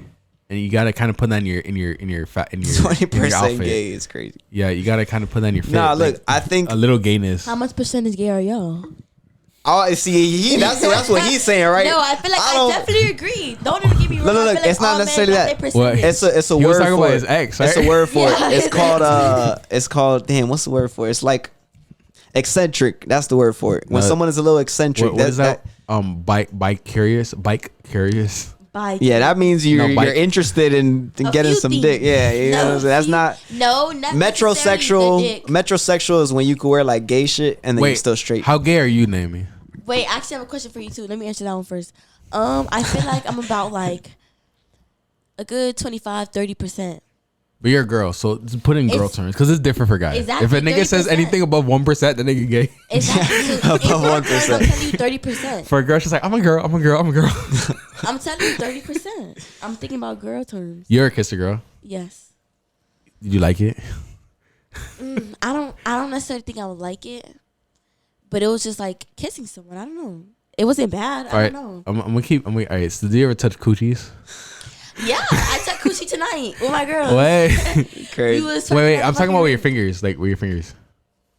and you gotta kind of put that in your 20% outfit. gay is crazy. Yeah, you gotta kind of put that in your fit. Nah, like, look, I think a little gayness. How much percentage gay are y'all? oh, see, that's what he's saying, right? No, I feel like I don't- definitely agree. Don't even get me wrong. Look, I feel like it's not all men necessarily got that. their What? percentage. It's a He was word talking for about it. his ex, It's a right? word for Yeah, it. It's his called damn. What's the word for it? It's like eccentric. That's the word for it. When No. someone is a little eccentric, What is that? Bike curious. Bye. Yeah, that means you're No, bike. you're interested in A getting few some things. dick. Yeah, you know what I'm saying? That's see, not no, not necessarily the metrosexual. dick. Metrosexual is when you can wear like gay shit and then you're Wait, still straight. How gay are you, Nehemie? Wait, I actually have a question for you too. Let me answer that one first. I feel like I'm about like a good 25-30%. But you're a girl, so just put in girl It's- terms because it's different for guys. Exactly, If a nigga says 30%. anything above 1%, then nigga gay. Exactly. So if you're a girl, I'm 1%. telling you 30%. For a girl, she's like, I'm a girl. I'm telling you 30%. I'm thinking about girl terms. You're a kisser girl. Yes. Did you like it? I don't necessarily think I would like it, but it was just like kissing someone. I don't know. It wasn't bad. All I right, don't know. I'm gonna keep. All right. So, did you ever touch coochies? Yeah, I took coochie tonight with my girl. Wait, Crazy. We was wait. twerking I'm talking about with your motherfucker- fingers, like with your fingers.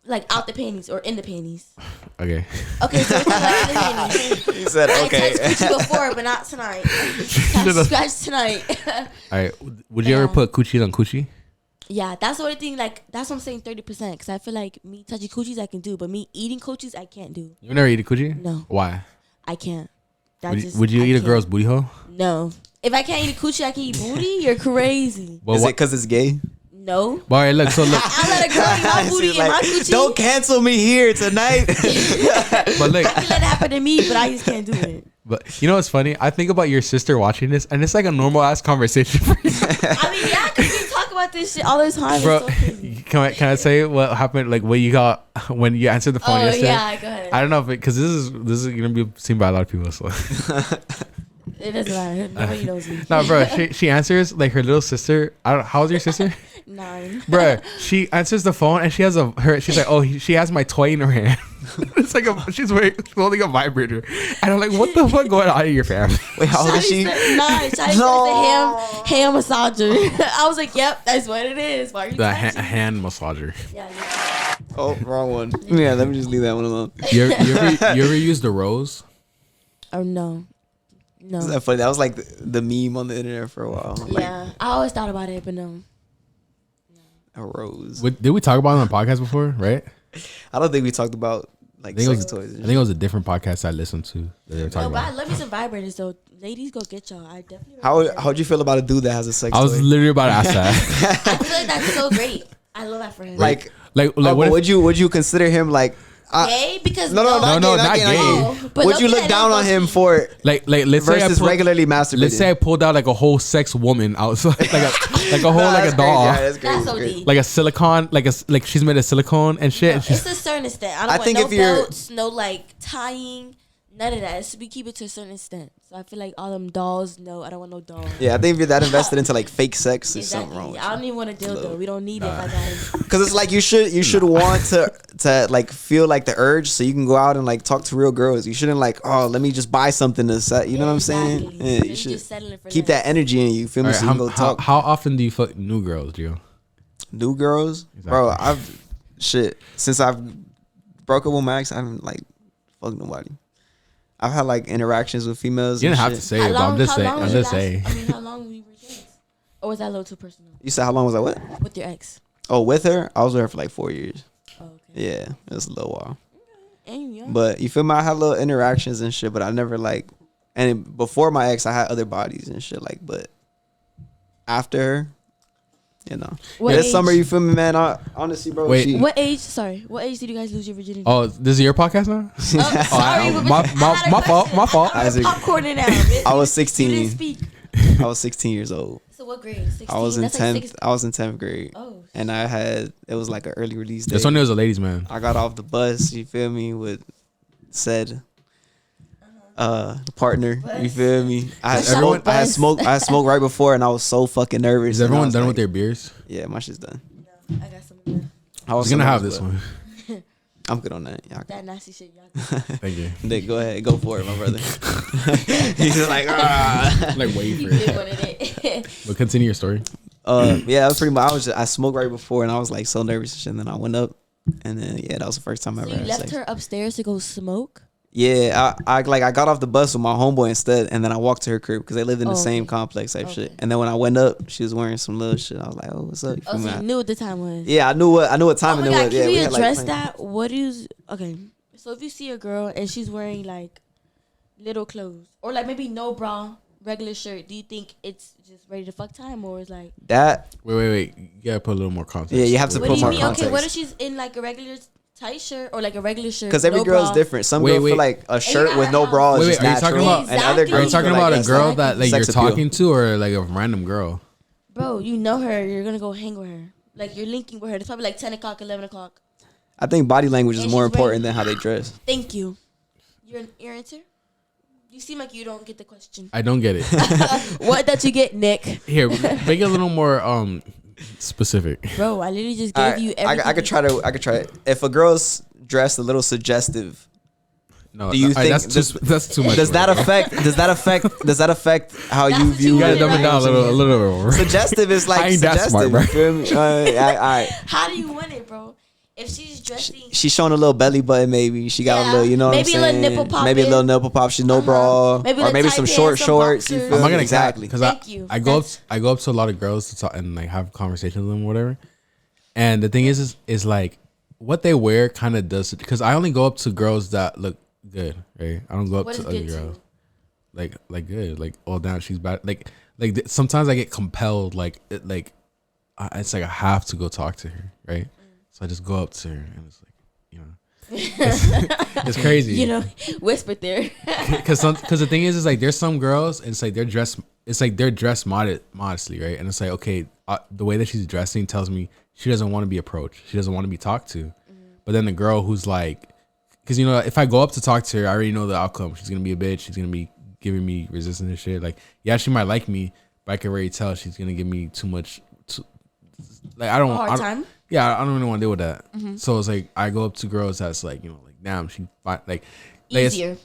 like out the panties or in the panties. Okay. Okay, so we're talking about in the panties. He said I okay. touched coochie before, but not tonight. Touched scratch tonight. All right. Would you ever Yeah. put coochies on coochie? Yeah, that's the only thing. Like that's what I'm saying, 30%. Because I feel like me touching coochies I can do, but me eating coochies I can't do. You never eat a coochie? No. Why? I can't. That Would you, just- would you I eat a can't. girl's booty hole? No. If I can't eat a coochie, I can eat booty. You're crazy. Well, Is it because it's gay? No. All right. Look. So look. I let a girl eat my booty She's and my like, coochie. don't cancel me here tonight. But look. I can let it happen to me, but I just can't do it. But you know what's funny? I think about your sister watching this, and it's like a normal ass conversation for you. I mean, yeah, because we talk about this shit all the time. Bro, It's so crazy. can I say what happened? Like what you got when you answered the phone Oh, yesterday? yeah, go ahead. I don't know if because this is gonna be seen by a lot of people. So It doesn't matter. Nobody knows me. no, bro. She answers like her little sister. I don't. How old's your sister? 9. Bro, she answers the phone and she has she's like, oh, she has my toy in her hand. It's like she's holding a vibrator, and I'm like, what the fuck going on in your family? Wait, how old is she? 9. Shawty No. said it's a ham massager. I was like, yep, that's what it is. Why are you The touching? hand massager. Yeah, yeah. Oh, wrong one. Yeah, let me just leave that one alone. You ever use the rose? Oh no, no. Isn't that funny? That was like the meme on the internet for a while. Like, Yeah, I always thought about it, but no. a rose. Did we talk about it on the podcast before? Right? I don't think we talked about like I think, sex it was, toys. I And think it was a different podcast I listened to that they were No, talking but I about. love me some vibrators though. Ladies, go get y'all. I definitely. how'd you feel about a dude that has a sex I was toy? literally about to ask that. I feel like that's so great. I love that for him. Like, like oh, what but if, would you consider him like? gay because No, No, not gay. Oh, but Would you low-key, look I down love on him low-key. for like let's say I versus pulled, regularly masturbating? let's say I pulled out like a whole sex woman outside, like a whole Nah, like that's a doll, crazy. Yeah, that's That's so crazy. deep. like a silicone, like she's made of silicone and shit, No, and she's it's a certain extent. I I don't want think no if you're- belts, no like tying, none of that. We keep it to a certain extent. So I feel like all them dolls. No, I don't want no dolls. Yeah, I think if you're that invested into like fake sex, there's Exactly. something wrong. With I don't even want a dildo. We don't need it. If I got it. Because it's like you should want to like feel like the urge so you can go out and like talk to real girls. You shouldn't like, oh, let me just buy something to set. You know what I'm saying? Exactly. Yeah, Instead you of should just settling for keep less. that energy in you. Feel me? Alright, So you can go talk. how often do you fuck new girls, Gio? New girls, bro. Since I've broke up with my ex, I haven't like fucked nobody. I've had like interactions with females. You didn't and have shit. to say it, but I'm just saying. I'm was just your saying. last- I mean, how long were you with your ex? Or was that a little too personal? You said how long was I with? With your ex? Oh, with her, I was with her for like 4 years. Oh, okay. Yeah, it was a little while. And you young. But you feel me? I had little interactions and shit, but I never like. And before my ex, I had other bodies and shit. Like, but after her, you know, What this age? summer, you feel me, man? Honestly, bro. Wait. she- What age? Sorry. What age did you guys lose your virginity? Oh, this is your podcast now? Oh, sorry. but my- I had a my fault, question. my fault. I Isaac. popcorn it out. bitch. I was You didn't 16. speak. I was 16 years old. So what grade? 16? I was in That's like 10th. six- I was in 10th grade, Oh. and it was like an early release day. This one was a ladies' man. I got off the bus. You feel me? With said partner. You feel me? I had Everyone- smoke. I had smoke. I had smoke right before, and I was so fucking nervous. Is and I everyone was done like, with their beers? Yeah, my shit's done. No, I got some of that. I I was was gonna so have nervous, this but one. I'm good on that. Y'all That nasty shit, y'all. Thank you. Nick, go ahead, go for it, my brother. He's just like, ah. Like wait You for it. did what it is. But continue your story. Yeah, that was pretty much. I smoked right before, and I was like so nervous and shit. And then I went up, and then yeah, that was the first time I So ever you had left sex. her upstairs to go smoke? Yeah, I got off the bus with my homeboy instead, and then I walked to her crib because they lived in the Oh, same okay. complex type shit. Okay. And then when I went up, she was wearing some little shit. I was like, oh, what's up? You Oh, feel so me? you knew what the time was. Yeah, I knew what time Oh it my God, was. can Yeah, we had, like, address plenty- that? What is okay? So if you see a girl and she's wearing like little clothes or like maybe no bra, regular shirt, do you think it's just ready to fuck time or is like? That Wait. You gotta put a little more context. Yeah, you have to What put do you more mean? context. Okay, what if she's in like a regular tight shirt or like a regular shirt? because every no girl's bra? different. Some Wait, girls wait. feel like a shirt gotta with no have- bra is Wait, just are you natural, talking about- and other Exactly. Are you girls talking feel about like a girl Exactly. that like Sex you're appeal. talking to, or like a random girl? Bro, you know her. You're gonna go hang with her. Like you're linking with her. It's probably like 10 o'clock, 11 o'clock. I think body language is And more she's wearing- important than how they dress. Thank you. You're an answer. You seem like you don't get the question. I don't get it. What did you get, Nick? Here, make it a little more specific. Bro, I literally just gave Alright, you everything. I could try it. If a girl's dressed a little suggestive, No, Do you alright, think that's too much? does that bro. affect how That's you what view? you You gotta wanted, dumb it right? down a little. Suggestive is like I ain't that suggestive. smart, bro. You feel me? All right. How do you want it, bro? If she's dressing, She's showing a little belly button, maybe. She got a Yeah. little, you know what I'm Maybe a saying? little nipple pop Maybe a in. little nipple pop. She's no bra. Maybe or the maybe tight some pants, short some shorts. You boxers. feel I'm not me? gonna Exactly. because Thank you. I go up to a lot of girls to talk and like have conversations with them, or whatever. And the thing is like what they wear kind of does, because I only go up to girls that look good, right? I don't go up What to is other good to girls you? like good, like oh damn she's bad, sometimes I get compelled, it's like I have to go talk to her, right? So I just go up to her and it's like, you know, it's crazy. You know, whispered there. Because the thing is like there's some girls and they're dressed modestly, right? And it's like, okay, the way that she's dressing tells me she doesn't want to be approached, she doesn't want to be talked to. But then the girl who's like, because you know, if I go up to talk to her, I already know the outcome. She's gonna be a bitch, she's gonna be giving me resistance and shit. Like, yeah, she might like me, but I can already tell she's gonna give me too much like I don't Hard time? yeah, I don't really want to deal with that. So it's like I go up to girls that's like, you know, like damn, she like it's- Easier.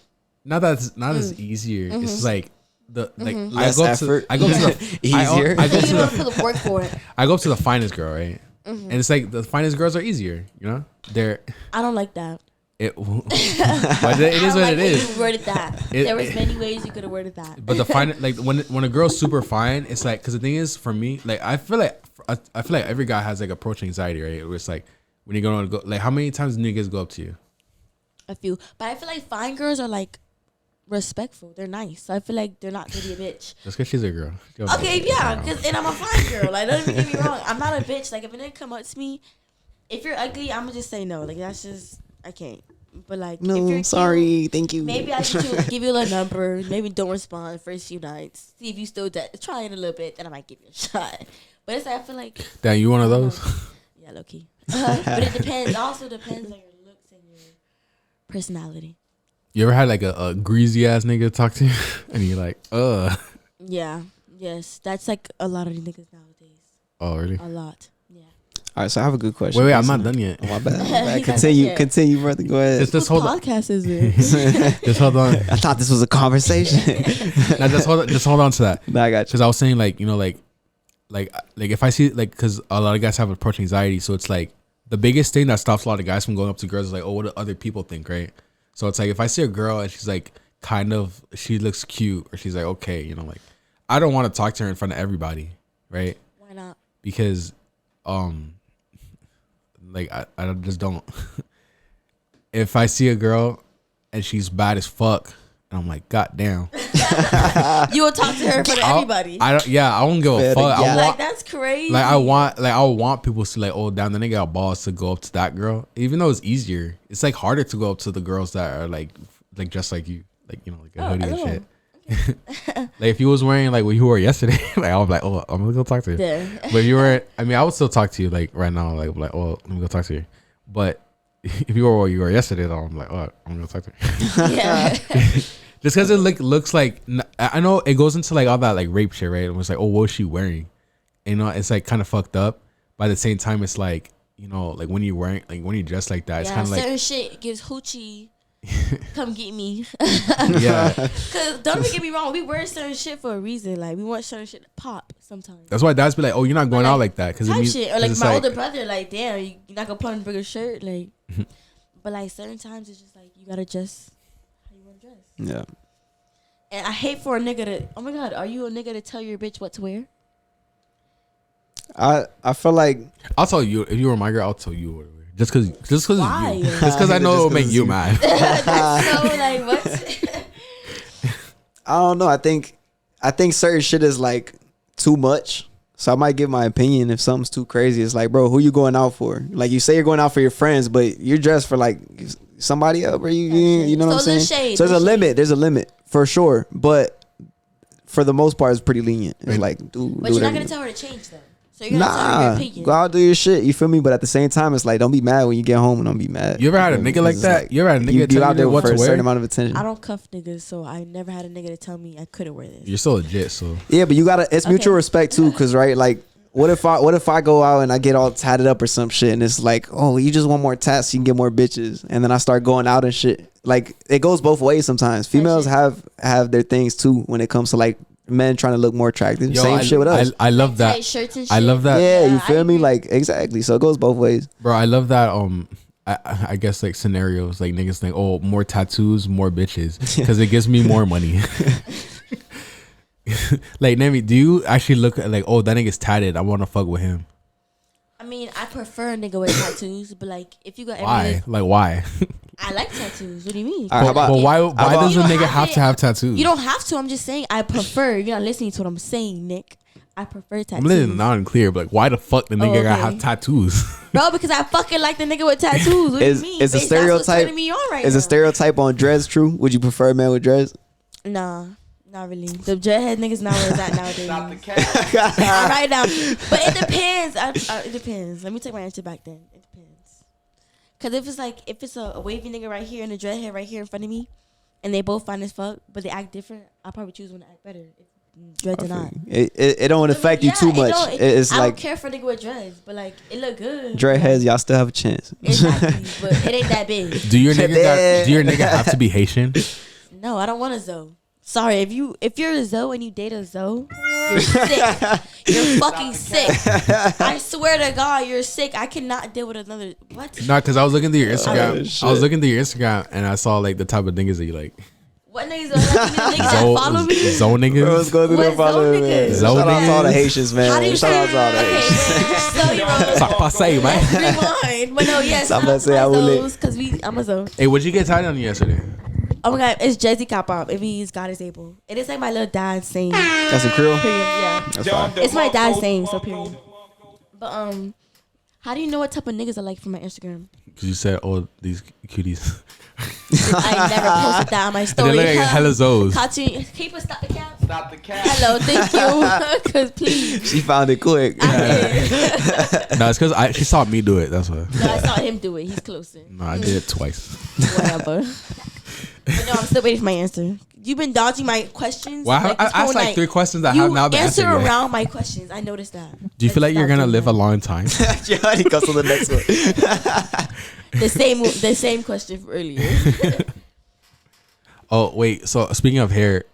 not that it's not as easier. It's just like I Less go up effort. to the Easier. I go You to don't the put the work for it. I go up to the finest girl, right? And it's like the finest girls are easier, you know. They're I don't like that. but it is what it is. You worded that. There was many ways you could have worded that. But the fine, like when a girl's super fine, it's like, because the thing is for me, like I feel like every guy has like approach anxiety, right? Where it's like when you're gonna go, like how many times niggas go up to you? a few. But I feel like fine girls are like respectful. They're nice. So I feel like they're not gonna be a bitch. Just because she's a girl. Okay, yeah, and I'm a fine girl. Like, don't even get me wrong. I'm not a bitch. Like, if a nigga come up to me, if you're ugly, I'm gonna just say no. Like, that's just, I can't. But like, if No, you're sorry, cute, thank you. maybe I should give you a little number. Maybe don't respond the first few nights. See if you still try it a little bit, then I might give you a shot. But it's like, I feel like, Damn, you one of those? yeah, low key. But it depends. Also depends on your looks and your personality. You ever had like a greasy ass nigga talk to you, and you're like, Yeah. Yes. That's like a lot of niggas nowadays. Oh, really? A lot. Yeah. All right, so I have a good question. Wait, I'm not done yet. Oh, my bad. My bad. He's Continue, not done continue, brother. Go ahead. Just hold on. podcast is it? Just hold on. I thought this was a conversation. Now, just hold on to that. Nah, I got you. Because I was saying, like, you know, like if I see, like, because a lot of guys have approach anxiety, so it's like the biggest thing that stops a lot of guys from going up to girls is like, oh, what do other people think, right? So it's like, if I see a girl and she's like, she looks cute, or she's like, okay, you know, like, I don't want to talk to her in front of everybody, right? Why not? Because, like, I just don't. If I see a girl and she's bad as fuck, and I'm like, God damn. You will talk to her in front of everybody. I don't give a Better fuck. get- Like, that's crazy. I want people to like, oh damn, the nigga got balls to go up to that girl. Even though it's easier, it's like harder to go up to the girls that are like just like you, like, you know, like a hoodie and shit. Like if you was wearing like what you wore yesterday, like I was like, oh, I'm gonna go talk to you. Yeah. But if you were, I mean, I would still talk to you like right now, like oh, let me go talk to you. But if you were what you were yesterday, though, I'm like, oh, I'm gonna talk to you. Yeah. Just because it looks like, I know it goes into like all that like rape shit, right? It was like, oh, what was she wearing? And, you know, it's like kind of fucked up. But at the same time, it's like, you know, like when you dress like that, it's kind of like certain shit gives hoochie. Come get me. yeah. Cause don't even get me wrong, we wear certain shit for a reason. Like we want certain shit to pop sometimes. That's why dads be like, oh, you're not going out like that, because Type shit. Or like my older like, brother, like damn, you're not gonna put on a bigger shirt, like. But like certain times, it's just like you gotta dress how you want to dress. Yeah. And I hate for a nigga to. Oh my god, are you a nigga to tell your bitch what to wear? I feel like I'll tell you, if you were my girl, I'll tell you what to wear. Just because Why? you. Just because I know it'll make you mad. That's so like what? I don't know. I think certain shit is like too much. So I might give my opinion if something's too crazy. It's like, bro, who you going out for? Like you say you're going out for your friends, but you're dressed for like somebody else, or you know what I'm saying? Shade, so there's a shade. limit. There's a limit for sure, but for the most part, it's pretty lenient. It's like, dude, But you're not gonna tell her to change though. So you're gonna tell her your opinion. go out do your shit. You feel me? But at the same time, it's like, don't be mad when you get home and don't be mad. You ever had a nigga like that? You ever had a nigga tell out you there what for to a wear? certain amount of attention. I don't cuff niggas, so I never had a nigga to tell me I couldn't wear this. You're so legit, so. Yeah, but you gotta. It's mutual Okay. respect too, cause right, like, what if I go out and I get all tatted up or some shit, and it's like, oh, you just want more tats, so you can get more bitches, and then I start going out and shit. Like it goes both ways sometimes. Females have their things too when it comes to like men trying to look more attractive. Yo, Same shit with us. I love that. Tight shirts and shit. I love that. Yeah, you I feel me? agree. Like exactly. So it goes both ways. Bro, I love that. I guess like scenarios, like niggas think, oh, more tattoos, more bitches, because it gives me more money. Like, Nehemie, do you actually look at like, oh, that nigga's tatted, I want to fuck with him? I mean, I prefer a nigga with tattoos, but like if you got Why? Like, why? I like tattoos. What do you mean? All right, how about- But why about- does You a don't nigga have have it. to have tattoos? You don't have to. I'm just saying I prefer. You're not listening to what I'm saying, Nick. I prefer tattoos. I'm listening loud and clear, but like, why the fuck the nigga gotta okay. have tattoos? Bro, because I fucking like the nigga with tattoos. What Is do you mean? is a Bitch, that's what's stereotype? turning me on right Is now. a stereotype on dreads true? Would you prefer a man with dreads? Nah, not really. The dreadhead niggas not where it's at nowadays. Not right now. But it depends. It depends. Let me take my answer back then. It depends. Because if it's a wavy nigga right here and a dreadhead right here in front of me, and they both fine as fuck, but they act different, I'll probably choose one to act better. If dreads or not. It don't affect you too much. It's I like don't care for a nigga with dreads, but like it look good. dreadheads. Y'all still have a chance. Exactly, but it ain't that big. Do your nigga have to be Haitian? No, I don't want a Zoe. Sorry, if you're a Zoe and you date a Zoe, you're sick. You're fucking sick. I swear to God, you're sick. I cannot deal with another. What? No, because I was looking through your Instagram. shit. I was looking through your Instagram and I saw like the type of niggas that you like. What niggas? Niggas that follow me? Zone niggas. Bro, let's go through What the following, zone man. niggas? Shout out to all the Zone Haitians, How do man. you Shout out to all the Haitians. Slow your roll. Ça passe, man. Rewind. But no, yes, Ça I'm passe, I will those because I'm a zone. Hey, what'd you get tied on yesterday? Oh my god, it's Jay-Z Cop Up if he's God is able. It is like my little dad's saying. That's a Creole. Period. Yeah. That's fine. It's my dad's saying, so period. But how do you know what type of niggas I like from my Instagram? Because you said, oh, these cuties. I never posted that on my And story. they look like hella Zoes. Cartoon, can you put stop the cap? Stop the cat. Hello, thank you. Because please. She found it quick. No, it's because she saw me do it. That's why. No, I saw him do it. He's closer. No, I did it twice. Whatever. But no, I'm still waiting for my answer. You've been dodging my questions. Well, I this whole asked like night. 3 questions that You have now been answer answered. Yet. around my questions. I noticed that. Do you feel like you're gonna live a long time? Yeah, he goes to the next one. The same question from earlier. Oh wait, so speaking of hair,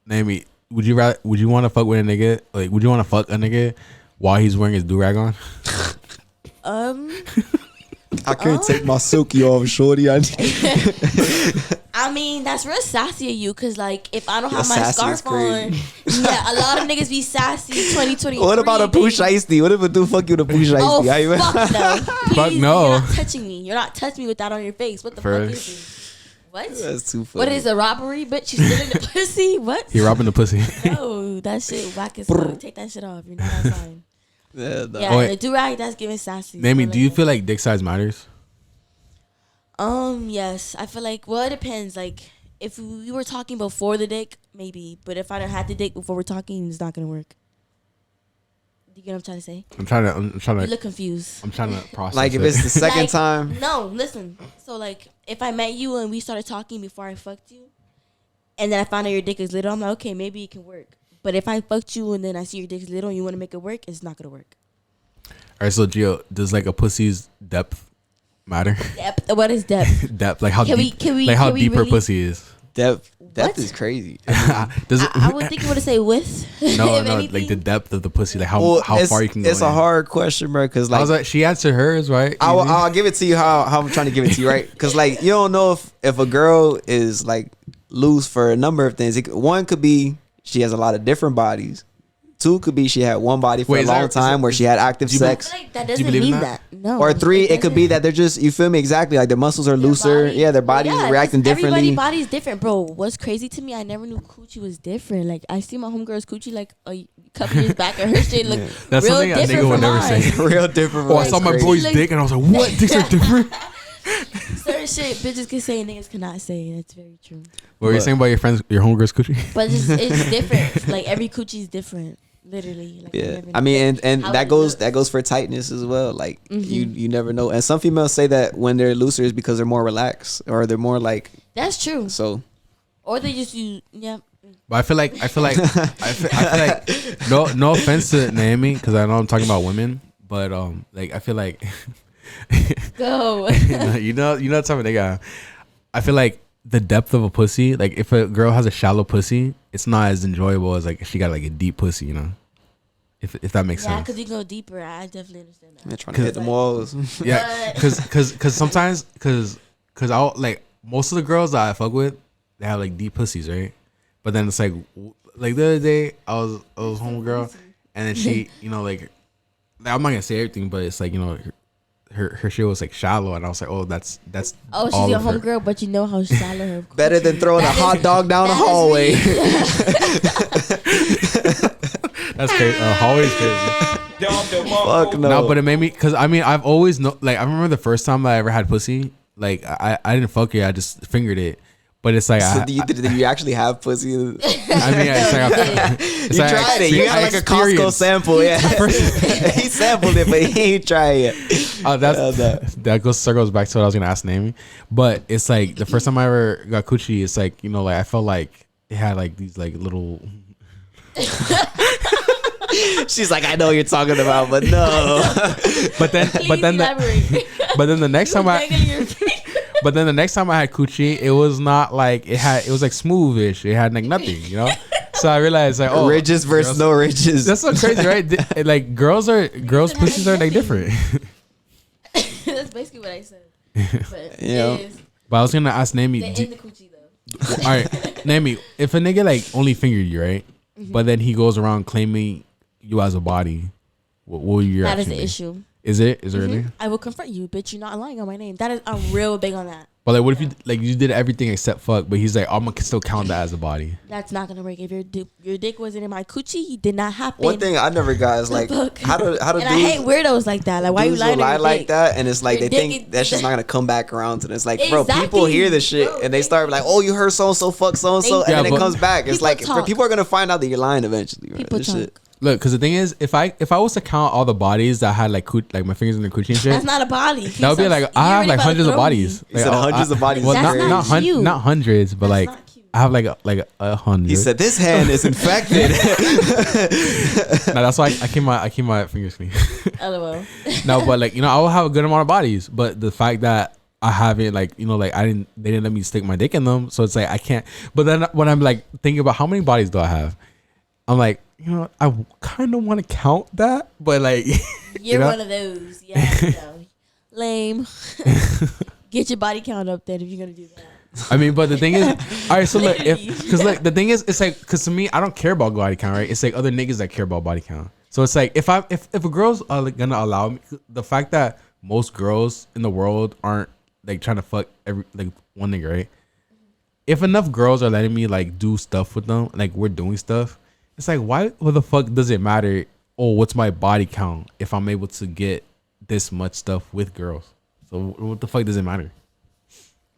Nehemie, would you want to fuck with a nigga? Like, would you want to fuck a nigga while he's wearing his do-rag on? I can't take my silky off, shorty. I mean, that's real sassy of you, cause like if I don't have my sassy is scarf on, yeah, a lot of niggas be sassy. 2023. What about a pooh shiesty? What if a dude fuck you with a pooh shiesty? Oh How you- fuck no! Fuck Please, no. You're not touching me. You're not touching me with that on your face. What the fuck is it? What? That's too funny. What is a robbery, bitch? You still in the pussy? What? He robbing the pussy. No, that shit whack as fuck. Take that shit off. You're not outside. Yeah, no. Yeah, Oh, wait. the do rag that's giving sassy. Nehemie, do you feel like dick size matters? Yes, I feel like, well, it depends. Like, if we were talking before the dick, maybe. But if I don't have the dick before we're talking, it's not gonna work. Do you get what I'm trying to say? I'm trying You to look confused. process. Like if it. it's the second Like, time. No, listen. So like, if I met you and we started talking before I fucked you, and then I found out your dick is little, I'm like, okay, maybe it can work. But if I fucked you and then I see your dick's little and you want to make it work, it's not gonna work. All right, so Gio, does like a pussy's depth matter? Depth. What is depth? Depth, like how Can we- deep, can we- like how can we deep her really- pussy is. Depth What? is crazy. Does it? I would think you would say width. No, if no, anything. like the depth of the pussy, like how Well, far you can go. It's a hard question, bro. Because I was like, like, she answered hers, right? I'll give it to you how I'm trying to give it to you, right? Because like you don't know if a girl is like loose for a number of things. One could be she has a lot of different bodies. 2 could be she had one body for Wait, a is long there- time where she had active do you sex. Like, that Do you doesn't believe in mean that? that. No. Or 3, it could be doesn't. that they're just, you feel me, exactly, like their muscles are Their looser. body- Yeah, their bodies Yeah, reacting differently. Everybody's body's different, bro. What's crazy to me, I never knew coochie was different. Like, I see my homegirl's coochie like a couple years back, and her shit look That's real something a different nigga would from never mine. say. Real different. Oh, I bro. saw my It's boy's Like- dick, and I was like, what? Dicks are different. Certain shit bitches can say, niggas cannot say. That's very true. What were you saying about your homegirl's coochie? But it's different. Like, every coochie is different. Literally. Like, Yeah, never I mean, and how that it goes looks. for tightness as well. Like Mhm. you never know. And some females say that when they're looser is because they're more relaxed or they're more like That's true. so. Or they just use, yeah. But I feel like I feel like no offense to Nehemie, because I know I'm talking about women, but like I feel like Go. you know the type of nigga. I feel like the depth of a pussy, like if a girl has a shallow pussy, it's not as enjoyable as like if she got like a deep pussy, you know. If that makes Yeah, sense. because you go deeper. I definitely understand that. They're trying to hit them walls. Yeah, because sometimes because I'll like most of the girls that I fuck with, they have like deep pussies, right? But then it's like the other day I was home with a girl, and then she, you know, like I'm not gonna say everything, but it's like, you know, her shit was like shallow, and I was like, oh, that's Oh, she's all your of her. homegirl, but you know how shallow her. Better than throwing a hot dog down the That is hallway. That's crazy. Hallway's crazy. Fuck no. No, but it made me, because I mean, I've always like I remember the first time I ever had pussy, like I didn't fuck it, I just fingered it. But it's like So did you actually have pussy? You I mean, it's like it's like tried it. You got like a Costco experience. sample. Yeah, he sampled it, but he ain't tried it yet. That circles back to what I was gonna ask Nehemie. But it's like the first time I ever got coochie, it's like, you know, like I felt like it had like these like little. She's like, I know what you're talking about, but no. But then the next time But then the next time I had coochie, it was not like it was like smoothish. It had like nothing, you know. So I realized like, oh, ridges versus girls, no ridges. that's so crazy, right? Like girls pussies are like different. That's basically what I said. But Yeah. it is. But I was gonna ask They Nehemie, in the coochie though. All right, Nehemie, if a nigga like only fingered you, right? But then he goes around claiming you as a body, what will your That is reaction the be? issue. Is it? Is it really? I will confront you, bitch. You're not lying on my name. That is, I'm real big on that. But like, what if you like you did everything except fuck? But he's like, I'm gonna still count that as a body. That's not gonna work. If your dick wasn't in my coochie, it did not happen. One thing I never got is like Fuck. how to and I hate weirdos like that. Like, why you dudes lying will lie on your like dick? that, and it's like Your they dick think is- that's just not gonna come back around to this. Like, bro, people Exactly. hear this shit Bro, and they start like, oh, you heard so and so fuck so and so, They- and then Yeah, it comes back. It's people like talk. people are gonna find out that you're lying eventually. Bro. People This talk. shit. Look, because the thing is, if I was to count all the bodies that had like my fingers in the coochie and shit, That's not a body. that would be like I have like hundreds of bodies. He said hundreds of bodies. Well, That's not not cute. not hundreds, but That's like not cute. I have like a hundred. He said this hand is infected. No, that's why I keep my fingers clean. LOL. No, but like I will have a good amount of bodies, but the fact that I haven't like like they didn't let me stick my dick in them, so it's like I can't. But then when I'm like thinking about how many bodies do I have, I'm like I kind of want to count that, but like You're know? one of those. Yeah. No. Lame. Get your body count up then if you're gonna do that. I mean, but the thing is, all right. So look, Literally. because like the thing is, it's like because to me, I don't care about body count, right? It's like other niggas that care about body count. So it's like if a girl's like, gonna allow me, the fact that most girls in the world aren't like trying to fuck every like one nigga, right? If enough girls are letting me like do stuff with them, like we're doing stuff, it's like why the fuck does it matter? Oh, what's my body count if I'm able to get this much stuff with girls? So what the fuck does it matter?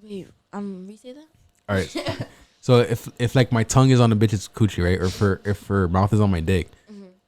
Wait, re-say that? All right. So if like my tongue is on a bitch's coochie, right, or if her mouth is on my dick,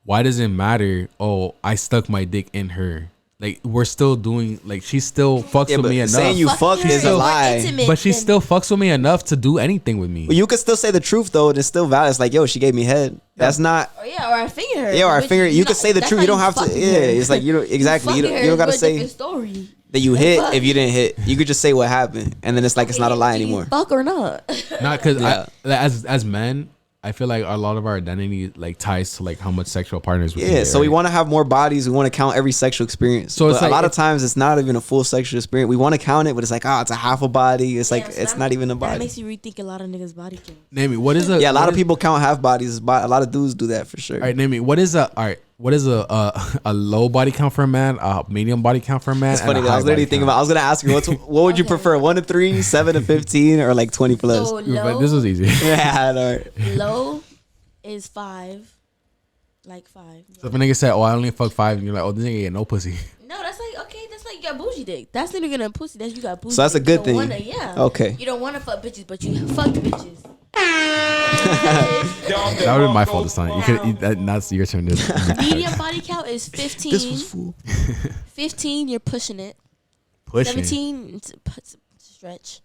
why does it matter? Oh, I stuck my dick in her. Like we're still doing like she still fucks Yeah, with but me enough. saying you fucked her is a more lie. intimate But she than- still fucks with me enough to do anything with me. But you could still say the truth though, and it's still valid. It's like, yo, she gave me head. That's not. Or I fingered her. Yeah, or I Bitch, figure you not- could say the that's truth. how You don't have to. fucking Yeah, her. it's like you don't exactly. You Fucking don't, you don't her gotta is a say different story. that you hit fuck? if you didn't hit. You could just say what happened, and then it's like it's not a lie Do you anymore. Fuck or not? Not because Yeah. as men, I feel like a lot of our identity like ties to like how much sexual partners we can Yeah, get, so we right? want to have more bodies. We want to count every sexual experience. So So it's but a like lot of if- times it's not even a full sexual experience. We want to count it, but it's like, it's a half a body. It's like Damn, so it's that not makes- even a That body. makes you rethink a lot of niggas' body count. Name me what is a Yeah, a lot what of is- people count half bodies. A lot of dudes do that for sure. All right, name me what is a low body count for a man, a medium body count for a man. It's and funny. a I high was literally body thinking count? about. I was gonna ask you what would you Okay. prefer, 1 to 3, 7 to 15, or like 20 plus? So But this was easy. Yeah, I know. low is 5, like 5. So if a nigga said, "Oh, I only fuck 5," and you're like, "Oh, this nigga get no pussy." No, that's like okay. That's like you got bougie dick. That's not even a pussy. That's you got bougie. So that's a dick. good You don't thing. Wanna, yeah. Okay. You don't want to fuck bitches, but you fuck bitches. That would be my fault this time. You could. That's your turn. This. Medium body count is 15. This was fool. 15, you're pushing it. Pushing. 17, it's stretch.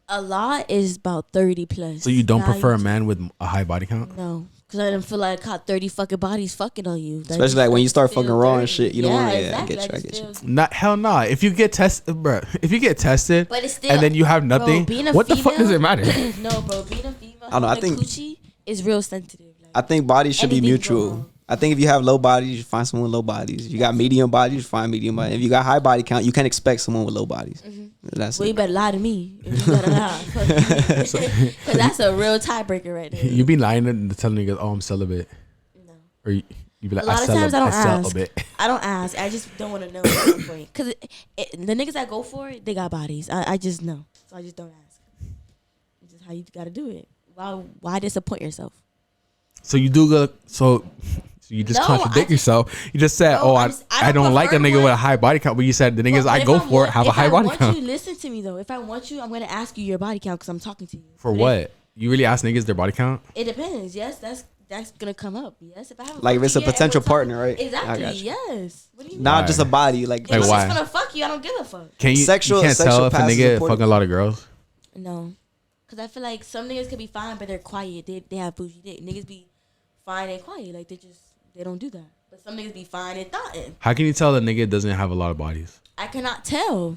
A lot is about 30 plus. So you don't Now prefer a man with a high body count? No, because I didn't feel like I caught 30 fucking bodies fucking on you. That Especially just like when you start feel fucking raw and dirty. shit. You don't want to. Yeah, exactly. I That get just you. feels- Not hell nah. If you get tested, bro. If you get tested, But it's still, and then you have nothing, Bro, being a what the fuck does it female- matter? No, bro, being a female, I don't know, I having a think- coochie is real sensitive. Like, I think bodies should be Anything mutual. wrong. I think if you have low bodies, you find someone with low bodies. If you got medium bodies, you find medium bodies. If you got high body count, you can expect someone with low bodies. That's well, you it. better lie to me. If you gotta lie, because that's a real tiebreaker right there. You be lying and telling niggas, "Oh, I'm celibate," No. or you be like, A lot of sell times I don't sell ask. a bit. I don't ask. I just don't want to know at some point. Because the niggas that go for it, they got bodies. I just know. So I just don't ask. It's just how you got to do it. Why disappoint yourself? So you do good. So you just No, contradict I- yourself. You just said, No, "Oh, I I don't like a prefer nigga one- with a high body count," but you said the niggas But I if go I for want- it have a if high I body want count. you, listen to me though. If I want you, I'm gonna ask you your body count because I'm talking to you. For But what? You really ask niggas their body count? It depends. Yes, that's gonna come up. Yes, if I have Like if it's a potential partner, right? I Exactly. got you. Yes. What do you mean? Not Why? just a body. Like If Like I'm why? just gonna fuck you, I don't give a fuck. Can you? Sexual- you can't sexual tell if a pass is nigga important. fucking a lot of girls. No, because I feel like some niggas could be fine, but they're quiet. They have bougie dick. Niggas be fine and quiet. Like they don't do that. But some niggas be fine and thoughtin'. How can you tell a nigga doesn't have a lot of bodies? I cannot tell.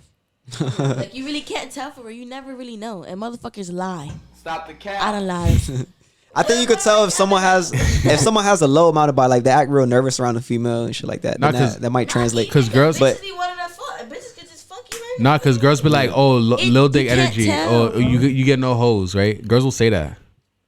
Like you really can't tell for real. You never really know. And motherfuckers lie. Stop the I cap. don't lie. I think you could tell if someone has a low amount of body, like they act real nervous around a female and shit like that. Not Then 'cause- that might translate. 'Cause girls- bitches but- be wanting to fuck. Bitches could just fuck fuck you right Nah, cause girls be like, oh, little dick you can't energy. tell. Oh, you get no hoes, right? Girls will say that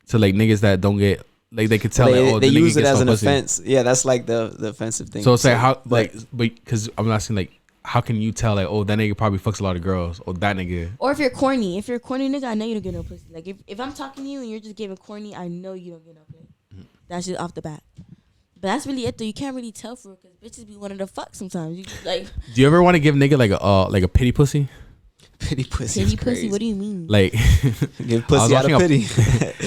to like niggas that don't get like they could tell like, oh, they the nigga use it gets as no an pussy. offense. Yeah, that's like the offensive thing. So it's like how but like but because I'm not saying like how can you tell like, oh, that nigga probably fucks a lot of girls or that nigga. Or if you're corny nigga, I know you don't get no pussy. Like if I'm talking to you and you're just giving corny, I know you don't get no pussy. That's just off the bat. But that's really it though. You can't really tell for it because bitches be wanting to fuck sometimes. You just like Do you ever want to give nigga like a pity pussy? pity pussy. pity Is crazy. pussy. What do you mean? Like Give pussy out of pity.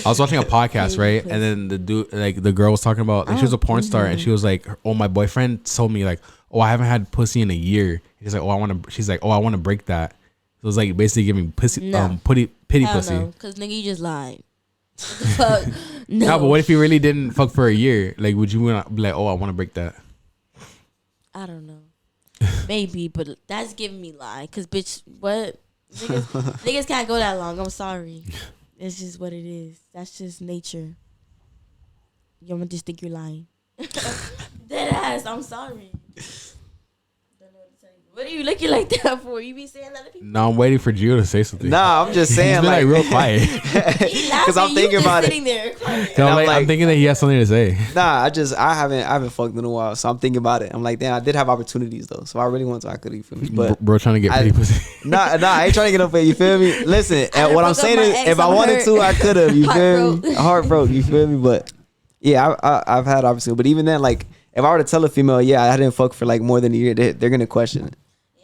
I was watching a podcast, right? And then the dude, like the girl was talking about, like she was a porn star, and she was like, "Oh, my boyfriend told me like, oh, I haven't had pussy in a year." He's like, "Oh, I want to." She's like, "Oh, I want to break that." So it was like basically giving pussy, No. pity Hell pussy. no, because nigga, you just lied. What the fuck? No. No, but what if you really didn't fuck for a year? Like, would you wanna be like, "Oh, I want to break that"? I don't know. Maybe, but that's giving me lie. Cause bitch, what niggas can't go that long. I'm sorry. It's just what it is. That's just nature. You gonna just think you're lying. Dead ass. I'm sorry. Don't know what to tell you. What are you looking like that for? You be saying that to people? No, I'm waiting for Gio to say something. Nah, I'm just He's saying been like real quiet. Because I'm thinking about it. Sitting there quiet. I'm, I'm like, I'm like- thinking that he has something to say. Nah, I haven't fucked in a while, so I'm thinking about it. I'm like, damn, I did have opportunities though, so if I really want to, I could. You feel me? But Bro, trying to get I- pity pussy. nah, I ain't trying to get up there. You feel me? Listen, I and what done I'm broke up saying my is, ex, if I I'm wanted hurt. to, I could have. You feel me? Heart broke. Heart broke. You feel me? But yeah, I've had opportunities. But even then, like, if I were to tell a female, yeah, I didn't fuck for like more than a year, they're gonna question it.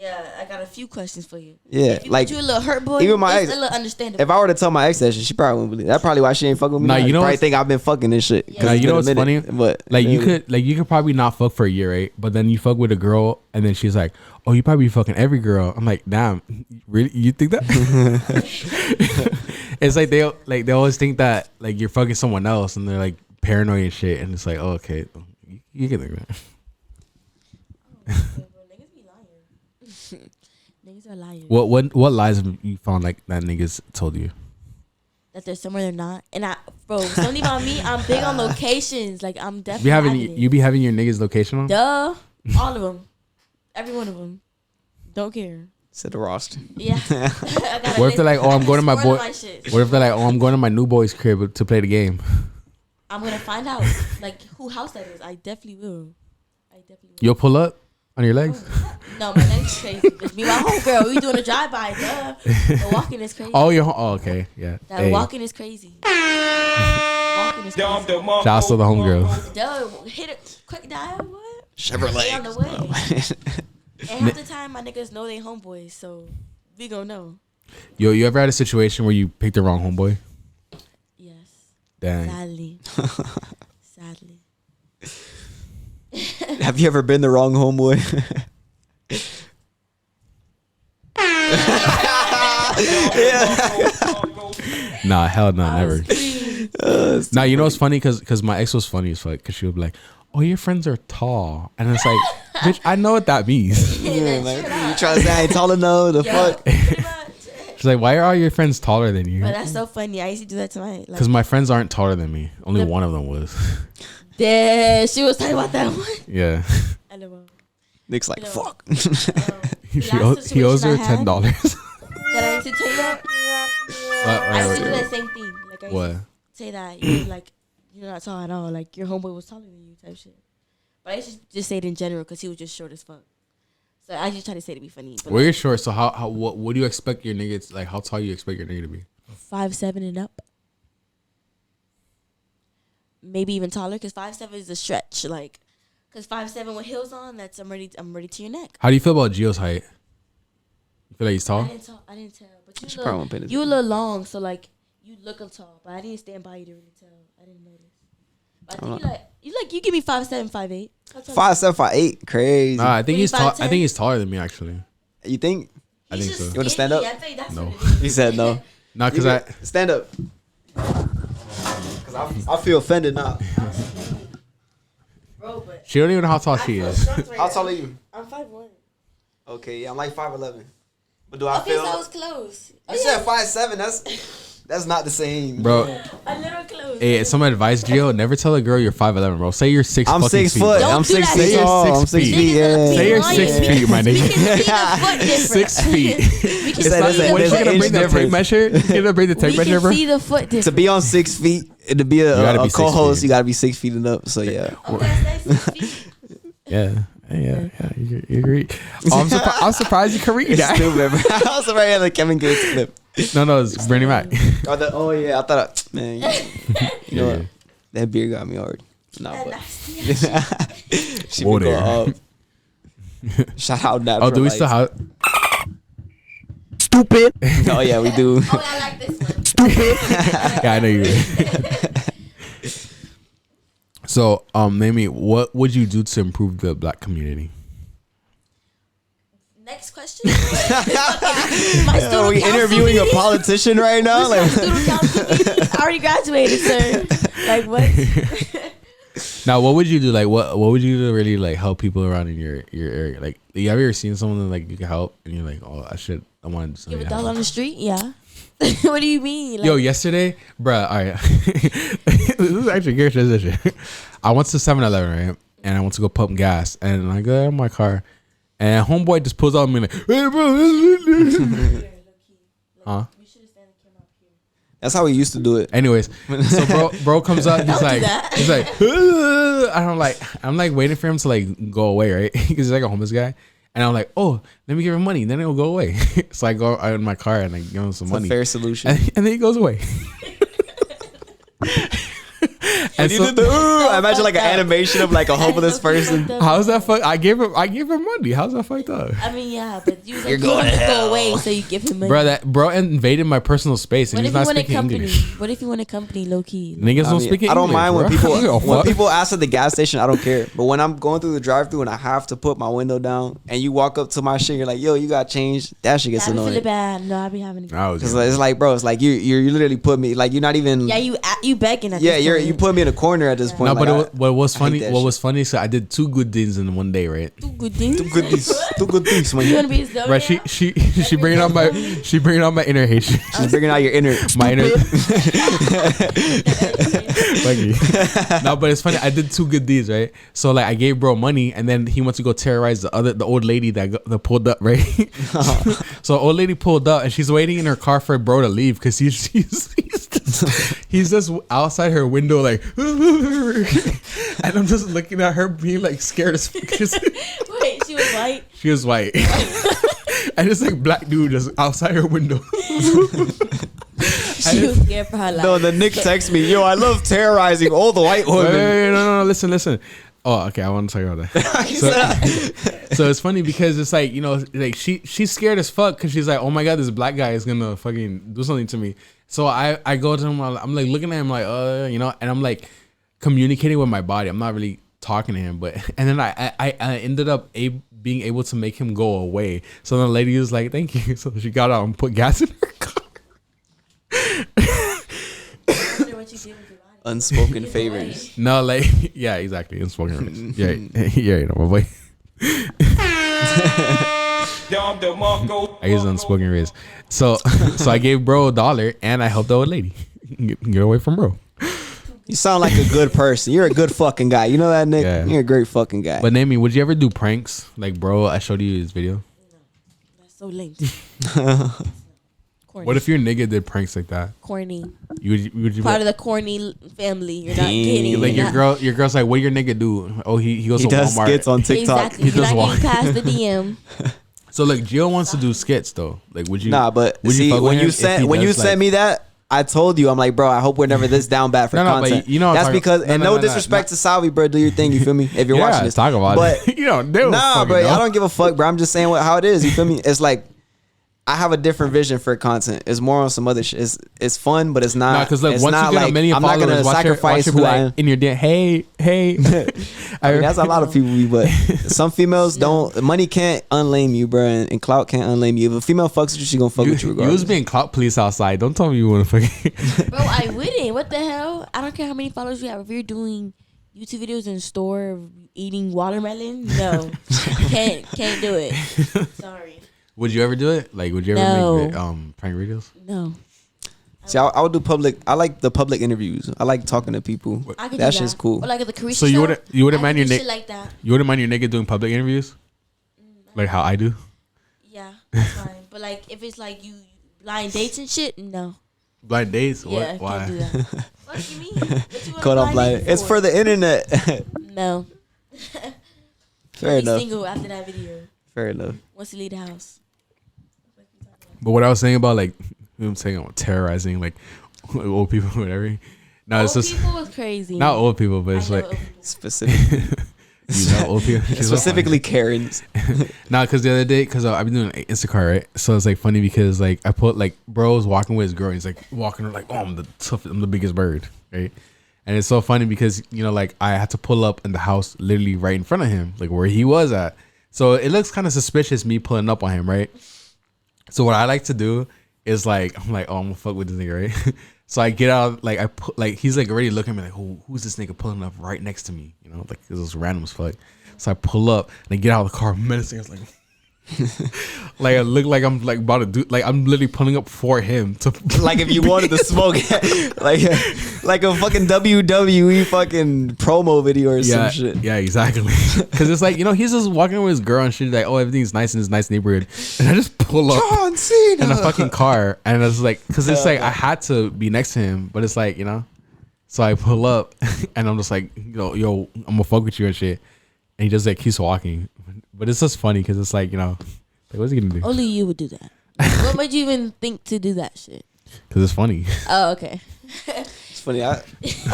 Yeah, I got a few questions for you. Yeah, If you, like, you a little hurt boy, even my it's ex- a little understandable. If I were to tell my ex that shit, she probably wouldn't believe it. That's probably why she ain't fucking with me. Nah, now. you know probably what's- think I've been fucking this shit. 'cause Nah, it's you know been a what's minute, funny? But Like you could probably not fuck for a year, right? But then you fuck with a girl, and then she's like, "Oh, you probably fucking every girl." I'm like, "Damn, really? You think that?" It's like they always think that like you're fucking someone else, and they're like paranoid and shit. And it's like, oh, okay, you can think that. Niggas be lying. Niggas are liars. What lies have you found like that niggas told you? That they're somewhere they're not. And something about me, I'm big on locations. Like I'm definitely You be having your niggas location on? Duh. All of them. Every one of them. Don't care. said the roster. Yeah. I got a What if they're like, oh, I'm going to my score boy? my shit. What if they're like, oh, I'm going to my new boy's crib to play the game? I'm gonna find out like who house that is. I definitely will. You'll pull up on your legs? No, my legs crazy. Just me and my homegirl. We doing a drive by. Duh. The walking is crazy. Oh, okay, yeah. That Hey, walking is crazy. Walking is Dom crazy. DeMarco. shouts to the homegirl. Duh, hit it quick dial. What? Stay Chevrolet. on the way. And half the time my niggas know they homeboys, so we gonna know. Yo, you ever had a situation where you picked the wrong homeboy? Yes. Dang. Sadly. Sadly. Have you ever been the wrong homeboy? Nah, hell no, never. Please. Nah, you know what's funny? Cause my ex was funny as fuck. Cause she would be like, "Oh, your friends are tall," and it's like, "Bitch, I know what that means." Yeah, like, you trying to say I ain't tall enough? The Yeah, fuck? pretty much. She's like, "Why are all your friends taller than you?" But that's so funny. I used to do that to my like. Because my friends aren't taller than me. Only one of them was. Yeah, she was talking about that one. Yeah. LOL. Nick's like, You know, fuck. He owes her $10. That I used to tell you that. I used to do that same thing. Like I used What? to say that you're like you're not tall at all. Like your homeboy was taller than you type shit. But I used to just say it in general because he was just short as fuck. So I just try to say it to be funny. But Well, you're short, so what do you expect your nigga to, like, how tall you expect your nigga to be? 5'7" and up. Maybe even taller because 5'7" is a stretch. Like, because 5'7" with heels on, that's I'm ready to your neck. How do you feel about Gio's height? You feel like he's I tall? didn't tell. But She probably won't pay attention. you a little long, so like you look up tall. But I didn't stand by you to really tell. I didn't notice. But I think you give me 5'7", 5'8". 5'7", 5'8". Crazy. Nah, I think he's tall. 5'10"? I think he's taller than me, actually. You think? I think so. You wanna stand up? I think that's No. what it is. He said no. Nah, because I Stand up. Cause I feel offended now. Bro, but she don't even know how tall she is. How tall are you? I'm 5'1". Okay, yeah, I'm like 5'11". But do I Okay, feel? so I was close. You said 5'7". That's That's not the same, bro. A little close. Hey, some advice, Gio. Never tell a girl you're 5'11", bro. Say you're 6 I'm fucking 6 feet, foot. bro. Don't I'm do 6 that feet shit. tall. I'm 6 Niggas feet. Yeah. Say you're lying. 6 feet, my We nigga. can see the foot difference. 6 feet. We can It's see like- the What, there's you an gonna inch bring the tape difference. measure? You gonna bring the tape We measure, can bro? see the foot difference. To be on 6 feet, to be gotta a be 6 co-host, feet. you gotta be 6 feet and up. So yeah. Okay, say 6 feet. Yeah. You agree. Oh, I'm surprised you can read It's that. stupid, bro. I was right here, the Kevin Gates clip. No, it's Bernie Mac. Oh yeah, I thought, man, you know Yeah. what? That beer got me hard. Nah, And but that's- she Whoa be going there. up. Shout out that. Oh, do we still have? Stupid. Oh yeah, we do. Oh, I like this one. Yeah, I know you. So, Nehemie, what would you do to improve the black community? Next question. My Are student we council interviewing a meeting? politician right now? My Like, student council meeting? I already graduated, sir. Like what? Now, what would you do? Like, what would you do to really like help people around in your area? Like, you have you ever seen someone that like you can help, and you're like, oh, I want to do Give something. a to dog help. on the street? Yeah. What do you mean? Like, Yo, yesterday, bruh, all right. This is actually a good transition. I went to 7-Eleven, right? And I went to go pump gas. And I go in my car. And homeboy just pulls out me like, hey, bro. Huh? that's how we used to do it. Anyways, so bro comes up. He's like, that. I'm like waiting for him to like go away, right? Because he's like a homeless guy. And I'm like, oh, let me give him money. Then it'll go away. So I go out in my car and I give him some It's money. a fair solution. And then he goes away. And you did the I imagine like an animation of like a homeless person. How's that fuck? I gave him money. How's that fucked up? I mean, yeah, but you was like, You're you going want to to hell. go away, so you give him money. Bro invaded my personal space and What he's if you not want a speaking company? English. What if you want a company low key? Niggas don't mean, speak English. I don't mind when bro. people I don't give a when fuck. people ask at the gas station. I don't care. But when I'm going through the drive-through and I have to put my window down, and you walk up to my shit, you're like, "Yo, you got change." That shit gets I be feeling annoying. bad. No, I be having. I was Cause it's like, bro, it's like you literally put me like you're not even. Yeah, you begging at Yeah, this you point. put me in a corner at this point. no, like, but what was I hate funny? that What shit. was funny? So I did 2 good things in one day, right? Two good things. Two good things, man. You wanna be his double? Right? She bringing out my inner Haitian. She's bringing out your inner. My inner. No, but it's funny. I did 2 good deeds, right? So like I gave bro money, and then he went to go terrorize the old lady that pulled up, right? So old lady pulled up, and she's waiting in her car for bro to leave because he's just outside her window like, and I'm just looking at her being like scared as fuck. Wait, she was white. She was white. And it's like black dude just outside her window. She was scared for her life. No, the Nick texts me, "Yo, I love terrorizing all the white Wait, women." no, listen. Oh, okay, I want to talk about that. So it's funny because it's like, you know, like she's scared as fuck because she's like, oh my god, this black guy is gonna fucking do something to me. So I go to him, I'm like looking at him like, you know, and I'm like communicating with my body. I'm not really talking to him, but and then I ended up being able to make him go away. So the lady was like, thank you. So she got out and put gas in her car. Unspoken favors. No, like, yeah, exactly. Unspoken. Yeah, you know, my boy. I use unspoken race. So I gave bro $1 and I helped the old lady get away from bro. You sound like a good person. You're a good fucking guy. You know that, Nick? Yeah. You're a great fucking guy. But Nehemie, would you ever do pranks? Like, bro, I showed you his video. That's so lame. Corny. What if your nigga did pranks like that? corny? Would you Part of the corny family. You're not getting. like you're your girl's like, what your nigga do? Oh, he goes he to does Walmart. skits on TikTok. Exactly. He You're does not walk. getting past the DM. So like, Gio wants to do skits though. Like, would you? Nah, but would see, fuck with when him you if sent he when you does, sent like- me that, I told you, I'm like, bro, I hope we're never this down bad for No, but content. you know what I'm that's talking- because, no, and no, no no, disrespect no. to Salvi, bro. Do your thing. You feel me? If you're Yeah, watching this, talk about but it. You know, they don't nah, fucking bro, know. I don't give a fuck, bro. I'm just saying how it is. You feel me? It's like I have a different vision for content. It's more on some other shit. It's fun, but it's not. Nah, because like it's once not you get a like, million I'm not followers, gonna watch sacrifice your who I like, am. in your DM. Hey. I mean, that's a lot of people, but some females don't. Money can't unlame you, bro, and clout can't unlame you. If a female fucks with you, she gonna fuck with you You regardless. was being clout police outside. Don't tell me you want to fucking. Bro, I wouldn't. What the hell? I don't care how many followers you have. If you're doing YouTube videos in store of eating watermelon, no, can't do it. Sorry, Would you ever do it? Like, would you ever No. make prank videos? no. See, I would do public. I like the public interviews. I like talking to people. I could That do shit's that. cool. Or like at the Carisha So you show, wouldn't I mind could your do nigga shit like that. You wouldn't mind your nigga doing public interviews, like how I do. Yeah, that's fine. But like if it's like you blind dates and shit, no. Blind dates? Yeah, What? Why? can't do that. What you mean? What you want Caught a off blind like date it's for the internet. No. Fair He'll be enough. single after that video. Fair enough. Once he leave the house. But what I was saying about like, I'm saying about terrorizing like old people, whatever. No, it's Old just people was crazy. not old people, but I it's know like old people. Specific, you know old people. She's so specifically Karens. nah, because the other day, because I've been doing Instacart, right? So it's like funny because like I put like bro was walking with his girl. He's like walking like, oh, I'm the biggest bird, right? And it's so funny because like I had to pull up in the house literally right in front of him, like where he was at. So it looks kind of suspicious me pulling up on him, right? So what I like to do is like I'm like, oh, I'm gonna fuck with this nigga, right? So I get out, like I put, like he's like already looking at me like, who's this nigga pulling up right next to me? Like it was random as fuck. So I pull up and I get out of the car menacing. I was like, like I look like I'm like about to do, like I'm literally pulling up for him to Like if you wanted to smoke, like a fucking WWE fucking promo video or some shit. Yeah, exactly. Because it's like he's just walking with his girl and shit. Like, oh, everything's nice in this nice neighborhood, and I just pull up John Cena in a fucking car, and I was like, because it's like I had to be next to him, but it's like so I pull up and I'm just like, yo, I'm gonna fuck with you and shit, and he just like keeps walking, but it's just funny because it's like like what's he gonna do? Only you would do that. What made you even think to do that shit? Because it's funny. Oh, okay. It's funny. I'm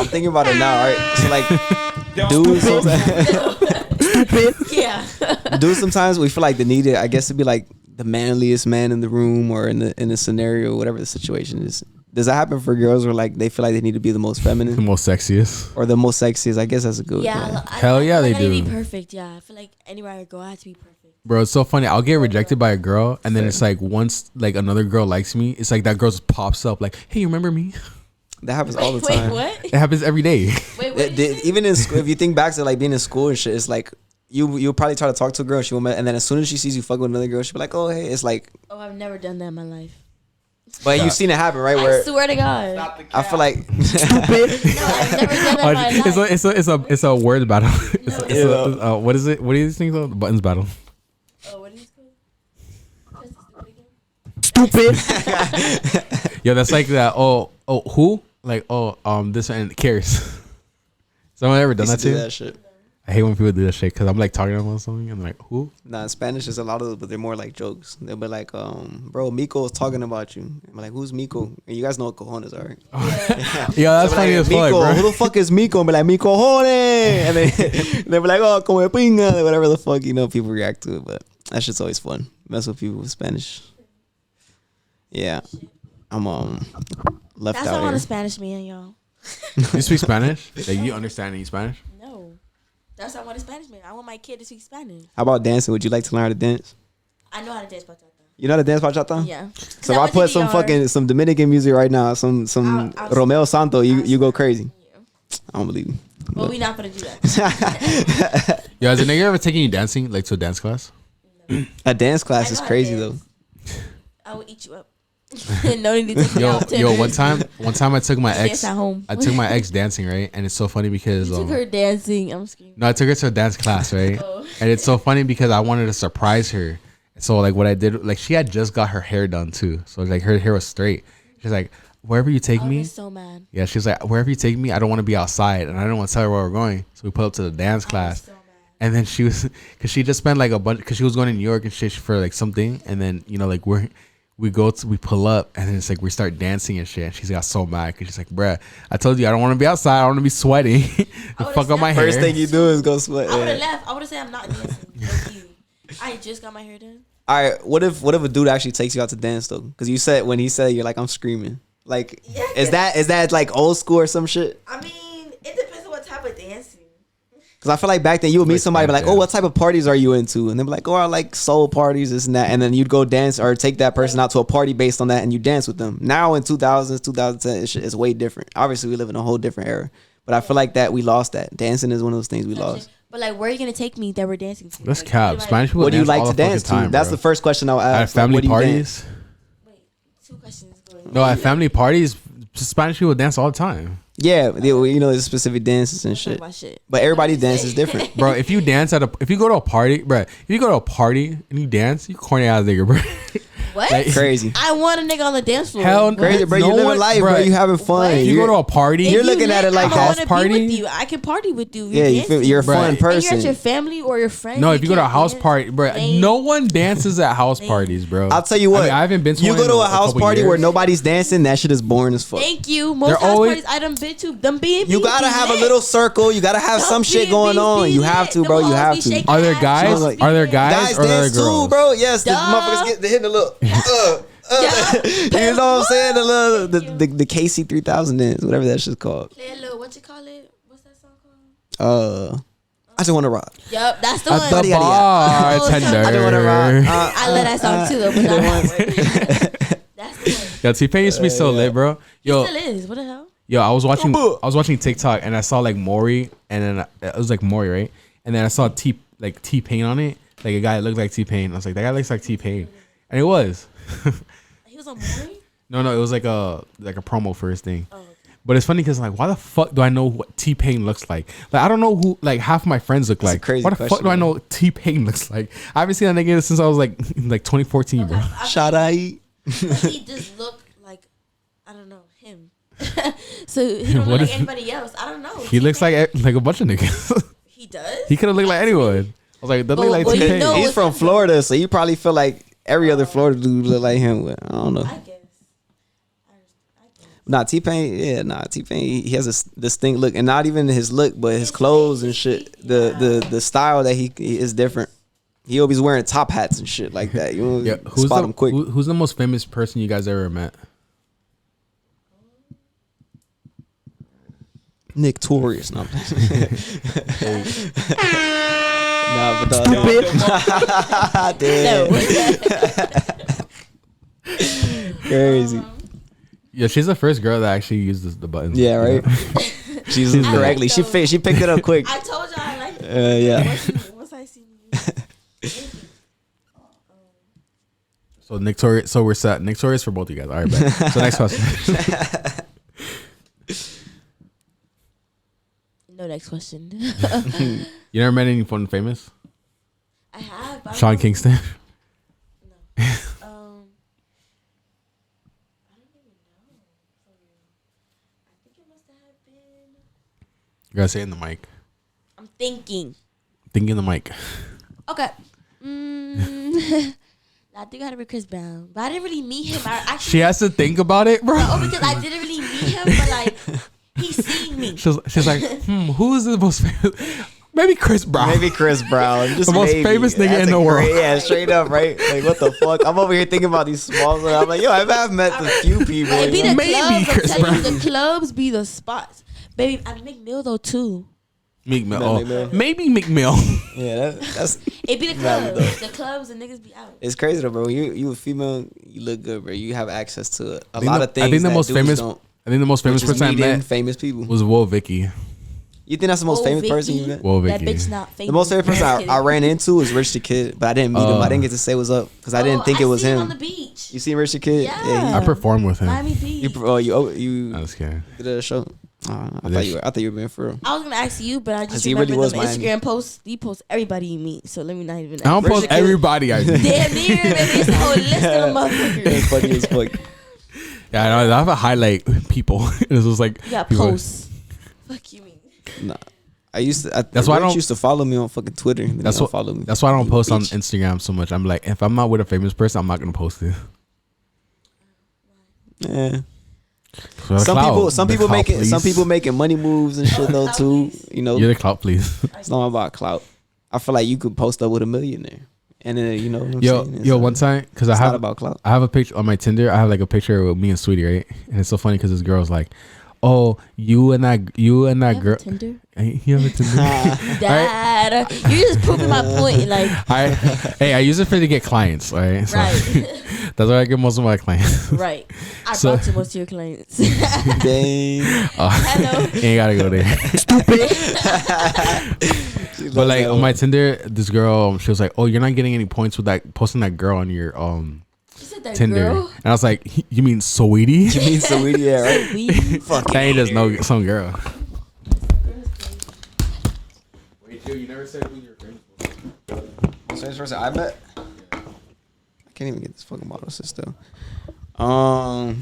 thinking about it now, right? So like, dudes, Yeah. dudes sometimes we feel like they need it. I guess to be like the manliest man in the room or in the scenario, whatever the situation is. Does that happen for girls where like they feel like they need to be the most The feminine most sexiest. or the most sexiest? I guess that's a good. Yeah. Hell yeah, they I need to do. be perfect. Yeah. I feel like anywhere I go, I have to be perfect. Bro, it's so funny. I'll get rejected by a girl, and then it's like once like another girl likes me, it's like that girl just pops up like, hey, you remember me? That happens all the Wait, time. what? It happens every day. Wait, what? did you say? Even in school, if you think back to like being in school and shit, it's like you'll probably try to talk to a girl, and then as soon as she sees you fuck with another girl, she'll be like, oh hey, it's like. Oh, I've never done that in my life. But you've seen it happen, right? I Where swear to God. I feel like No, I've never done that in my life. It's a word battle. Yeah. What is it? What are these things called? The buttons battle. Oh, what is it called? stupid. Yo, that's like that. Oh, who? Like, this and cares. Someone ever done that do too? that shit. I hate when people do that shit because I'm like talking about something and I'm like, who? Nah, in Spanish there's a lot of those, but they're more like jokes. They'll be like, bro, Miko is talking about you. I'm like, who's Miko? And you guys know what cojones are, right? Yeah, that's funny as fuck, Miko, bro. who the fuck is Miko? And be like, Miko Jone. And then they'll be like, oh, come pinga, whatever the fuck, people react to it. But that shit's always fun. Mess with people with Spanish. Yeah. I'm left That's out not here. on a Spanish man, y'all. You speak Spanish? Like, you understand any Spanish? No. That's not what a Spanish man. I want my kid to speak Spanish. How about dancing? Would you like to learn how to dance? I know how to dance bachata. You know how to dance bachata? Yeah. So if I put some Dominican music right now, some I'll Romeo Santo, you go crazy. Yeah. I don't believe you. Well, we're not gonna do that. Yo, has a nigga ever taken you dancing, like to a dance class? A dance class I is know how to crazy dance. though. I will eat you up. No need to take me out. Yo, one time I took my Dance ex. at home. I took my ex dancing, right? And it's so funny because You took her dancing. I'm screaming. no, I took her to a dance class, right? Oh. And it's so funny because I wanted to surprise her. So like what I did, like she had just got her hair done too, so like her hair was straight. She's like, wherever you take I me, was so mad. yeah, she's like, wherever you take me, I don't want to be outside, and I don't want to tell her where we're going. So we put up to the dance class. So mad. And then she was, cause she just spent like a bunch, cause she was going to New York and shit for like something. And then like we pull up and then it's like we start dancing and shit. And she's got so mad cause she's like, bruh, I told you I don't want to be outside. I want to be sweating. The fuck up my hair. First thing you do is go sweat. I would have Yeah. left. I would have said I'm not dancing. Fuck you. I just got my hair done. All right, what if a dude actually takes you out to dance though? Because you said when he said you're like I'm screaming. Like Yeah. is that like old school or some shit? I mean, it depends on what type of dancing. Because I feel like back then you would meet Like somebody be like, that, oh, yeah. what type of parties are you into? And they'd be like, oh, I like soul parties, this and that. And then you'd go dance or take that person out to a party based on that and you dance with them. Now in 2000s, 2010, it's way different. Obviously, we live in a whole different era. But I feel like that we lost that. Dancing is one of those things we lost. But like, where are you gonna take me that we're dancing to? That's Like, cap. like- Spanish people What do you dance like all to the fucking dance to? time, That's bro. the first question I'll At ask. Like, family what do you parties. dance? Wait, 2 questions. Go No, at family parties, Spanish people dance all the time. Yeah, there's specific dances and shit. But everybody dances different. Bro, if you go to a party, bro, if you go to a party and you dance, you corny ass nigga, bro. What? Like, Crazy. I want a nigga on the dance floor. Hell, Crazy, bro. You living life, bro. You having fun. If you go to a party, You're looking at it like I house wanna party. Be with you. I can party with you. Yeah, you're a fun And you're person. at your family or your friends. No, if you go to a can't house dance. party, bro, no one dances at house parties, bro. I'll tell you what. I mean, I haven't been to You one go to in a house couple party years. where nobody's dancing. That shit is boring as fuck. Thank you. Most They're house always- parties I done been to, them B&B. You gotta have a little circle. You gotta have some shit going on. You have to, bro. You have to. Are there guys? Are there guys Guys or are there dance too, girls? bro. Yes, the Duh. motherfuckers get hitting the little. You know what I'm saying? The KC 3000 dance, whatever that shit's called. Play a little, what you call it? What's that song called? I just want to rock. Yup, that's the At one. the bar, Oh, tender. I just want to rock. I love that song too, though. But that's the one. Yo, T-Pain used to be so lit, bro. Yo, It still is. What the hell? Yo, I was watching TikTok and I saw like Maury, and then it was like Maury, right? And then I saw T-Pain on it, like a guy that looked like T-Pain. I was like, that guy looks like T-Pain, and it was. He was on Maury? No, it was like a promo for his thing. Oh, okay. But it's funny because like, why the fuck do I know what T-Pain looks like? Like, I don't know who like half my friends look like. crazy Why the fuck question, do I know what T-Pain looks like? I haven't seen that nigga since I was like 2014, bro. Shout out. He just looked like, I don't know, him. So he don't What look like is- anybody else. I don't know. He looks like a bunch of niggas. He does? He could have looked like anyone. I was like, that look like well, you T-Pain. know- He's from Florida, so you probably feel like every other Florida dude look like him. But I don't know. I guess. Nah, T-Pain, T-Pain, he has a distinct look, and not even his look, but his clothes and shit. The style that he is different. He always wearing top hats and shit like that. You know, Yeah, spot him quick. who's the most famous person you guys ever met? Nick Torius. No, nah, but No. crazy. Yeah, she's the first girl that actually uses the buttons. Yeah, right. She used it correctly. She picked it up quick. I told y'all I like it. Yeah. Once I see you. So Nick Torius, so we're set. Nick Torius for both of you guys. All right, bet. So next question. No, next question. You never met anyone famous? I have. But I Sean don't- Kingston. I don't even know. I think it must have been. You gotta say it in the mic. I'm thinking. Thinking the mic. Okay. I think I had to be Chris Brown, but I didn't really meet him. I actually, She has to think about it, bro. oh, because I didn't really meet him, but like he seen me. She's like, who is the most famous? Maybe Chris Brown. Maybe Chris Brown. Just The most maybe. famous nigga That's in a the world. Yeah, straight up, right? Like, what the fuck? I'm over here thinking about these small. I'm like, yo, I've met a few people. It be the Maybe clubs. Chris I'm telling you, Brown. the clubs be the spots. Baby, I make Mill though too. Meek Mill. No, Oh, Meek Mill. maybe Meek Mill. Yeah, that's. It be the Valid, clubs. The clubs and niggas be out. It's crazy though, bro. You a female, you look good, bro. You have access to a I think lot the- of things. I think the that most dudes famous. don't, I think the most famous which is person I meeting met famous people. was Will Vicky. You think that's the most Oh, famous Vicky? person you met? Will That Vicky. bitch not famous. The most famous person Just I kidding. ran into was Rich the Kid, but I didn't meet him. I didn't get to say what's up because I didn't think it was seen him. on the beach. You seen Rich the Kid? Yeah. I performed with him. Miami Beach. You I was kidding. did a show. I thought you were being for real. I was gonna ask you, but I just He remember really was them Miami. Instagram posts. You post everybody you meet, so let me not even. I don't Rich post the Kid- everybody I meet. Damn near, baby. It's a whole list of them motherfuckers. It's funny as fuck. Yeah, I know. I have a highlight people. It was just like You got people- posts. Fuck you mean? Nah. I used to. That's why I Rich don't- used to follow me on fucking Twitter. Then That's he what. don't follow me. That's why I don't post on Bitch. Instagram so much. I'm like, if I'm not with a famous person, I'm not gonna post it. Yeah. For the Some clout. people. Some The people clout, making. please. Some people making money moves and shit though too. You know, You're the clout, please. it's not about clout. I feel like you could post up with a millionaire, and then you know. What I'm Yo, saying? yo, one time, because I It's not have about clout. I have a picture on my Tinder. I have like a picture with me and Sweetie, right? And it's so funny because this girl's like, "Oh, you and that You have girl." a Tinder? Hey, you have a Tinder? Dad, you're just proving my point. Like, I use it for to get clients, right? So right, that's why I get most of my clients. right. I So- brought you most of your clients. Dang. Hello. You ain't gotta go there. But like on my Tinder, this girl, she was like, "Oh, you're not getting any points with that posting that girl on your She said said that Tinder, girl. and I was like, "You mean sweetie?" You mean sweetie? Yeah, right. Fuck. That ain't just no some girl. Wait, Joe, you never said who your friends were. Same person I met. I can't even get this fucking bottle still. I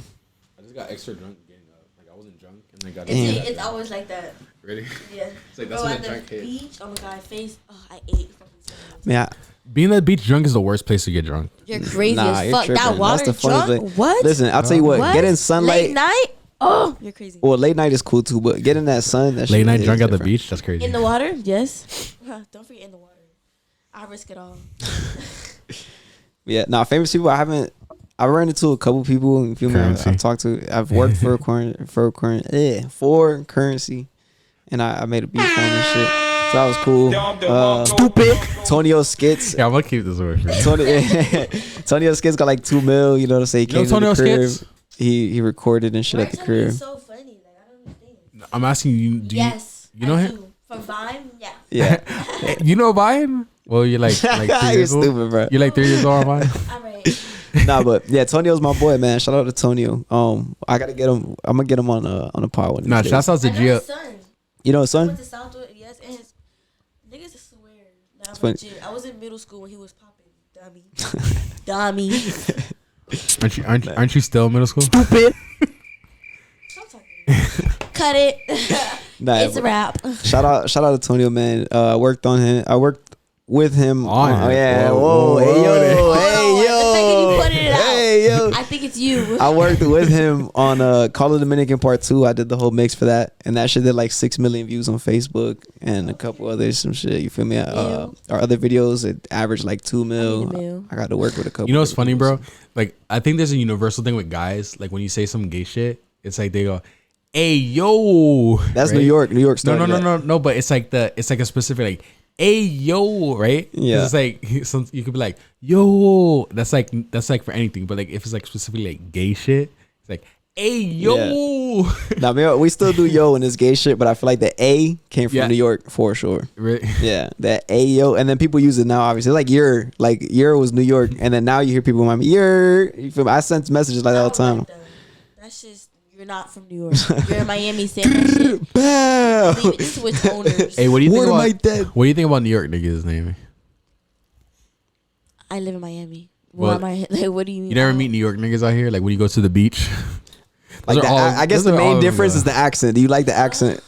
just got extra drunk getting up. Like I wasn't drunk, and I got. It's always like that. Really? Yeah. It's like that's Bro, when at the drunk the hit. beach, oh my god, face. Oh, I ate fucking so much. Yeah. Being at the beach drunk is the worst place to get drunk. You're crazy Nah, as you're fuck. tripping. That water That's the funnest drunk? thing. What? Listen, I'll tell you what. What? Getting sunlight. Late night? Oh, you're crazy. Well, late night is cool too, but getting that sun, that Late shit night is drunk at the different. beach, that's crazy. In the water? Yes. Don't forget in the water. I risk it all. Yeah, nah, famous people. I ran into a couple people. You feel me? Currency. I've talked to. I've worked for currency, and I made a beat for him and shit. So that was cool. Stupid. Tonio skits. Yeah, I'm gonna keep this word for you. Tonio skits got like 2 mil. You know what I'm saying? He You know came to Tonio the crib. skits? He recorded and shit at the crib. It's so funny. Like, I don't understand. I'm asking you, do Yes. you know I him? do. From Vine? Yeah. Yeah, You know Vine? Well, you're like 3 you're years old. stupid, bro. You're like 3 years old on Vine. All right. Nah, but yeah, Tonio's my boy, man. Shout out to Tonio. I gotta get him. I'm gonna get him on a pod one of Nah, these shouts days. out to I know Gia. his son. You know his I son? went to Southwood, yes, and his niggas I swear. Nah, It's funny. legit. I was in middle school when he was popping. Dummy. Aren't you still in middle school? Stupid. Cut it. Nah, It's a wrap. shout out to Tonio, man. I worked with him. On Oh it. yeah. Whoa, Whoa. Hey whoa, yo. Hold on. Hey The fact that you yo. put it out. Hey yo. I think it's you. I worked with him on Call of Dominican Part 2. I did the whole mix for that, and that shit did like 6 million views on Facebook and a couple others, some shit. You feel me? Our other videos, it averaged like 2 mil. I got to work with a couple. You know what's funny, videos. bro? Like, I think there's a universal thing with guys. Like, when you say some gay shit, it's like they go, "Hey, yo." That's right? New York. New York No, started that. no. But it's like a specific like, "Hey, yo," right? 'Cause Yeah. It's like you could be like, "Yo." That's like for anything. But like if it's like specifically like gay shit, it's like, "Hey, yo." Nah, man, we still do yo in this gay shit, but I feel like the A came from Yeah. New York for sure. Right? Yeah, that A yo, and then people use it now. Obviously, like your was New York, and then now you hear people in Miami. You feel me? I sent messages like that all the time. That's just, you're not from New York. You're in Miami saying that shit. Bow. Leave it to its owners. Hey, what do you think Word of about my dead. What do you think about New York niggas, name? I live in Miami. Well, What am I? Like, what do you mean? You never meet New York niggas out here? Like when you go to the beach? Like Those are all- I guess those the are all main of them, difference though. is the accent. Do you like the accent?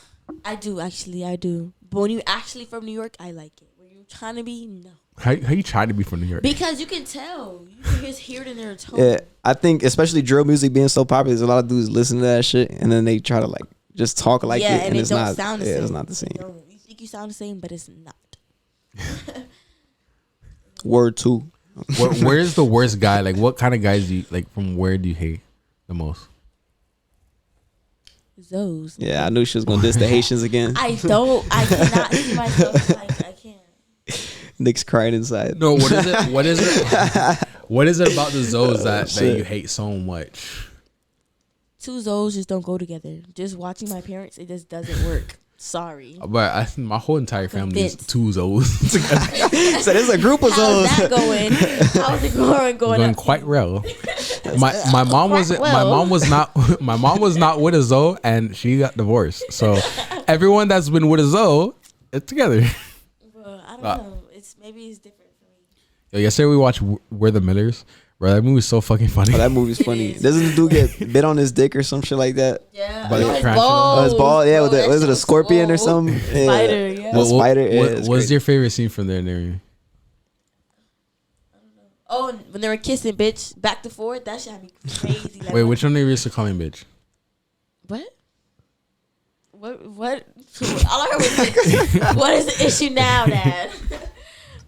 I do, actually. I do. But when you actually from New York, I like it. When you're trying to be, no. How you try to be from New York? Because you can tell. You can just hear it in their tone. Yeah, I think especially drill music being so popular, there's a lot of dudes listen to that shit, and then they try to like just talk like yeah, it, and it it's don't not. sound the Yeah, same. it's not the same. No, you think you sound the same, but it's not. Word 2. Where's the worst guy? Like what kind of guys do you like? From where do you hate the most? Those. Yeah, I knew she was gonna diss the Haitians again. I cannot see myself. Like, I can't. Nick's crying inside. No, what is it? What is it? What is it about the Zoes that shit. you hate so much? Two Zoes just don't go together. Just watching my parents, it just doesn't work. Sorry. But my whole entire family is Convinced. two Zoes together. So there's a group of How's those. that going? How's it going? Going up? quite well. My mom was not with a Zoe and she got divorced. So everyone that's been with a Zoe, it's together. Well, I don't know. Maybe it's different for me. Yo, yesterday we watched We're the Millers. Bro, that movie was so fucking funny. Oh, that movie's funny. is. Doesn't the dude get bit on his dick or some shit like that? Yeah. By the his tarantula? balls. Oh, his ball. Yeah, Bro, with that was shit it a was scorpion or swole. something? Yeah. Spider, yeah. A spider. Yeah, What it's was great. your favorite scene from there, Nehemie? Oh, when they were kissing, bitch, back to forth, that shit had me crazy. Like, Wait, which one they used to call me bitch? What? What? All I heard was, what is the issue now, Dad?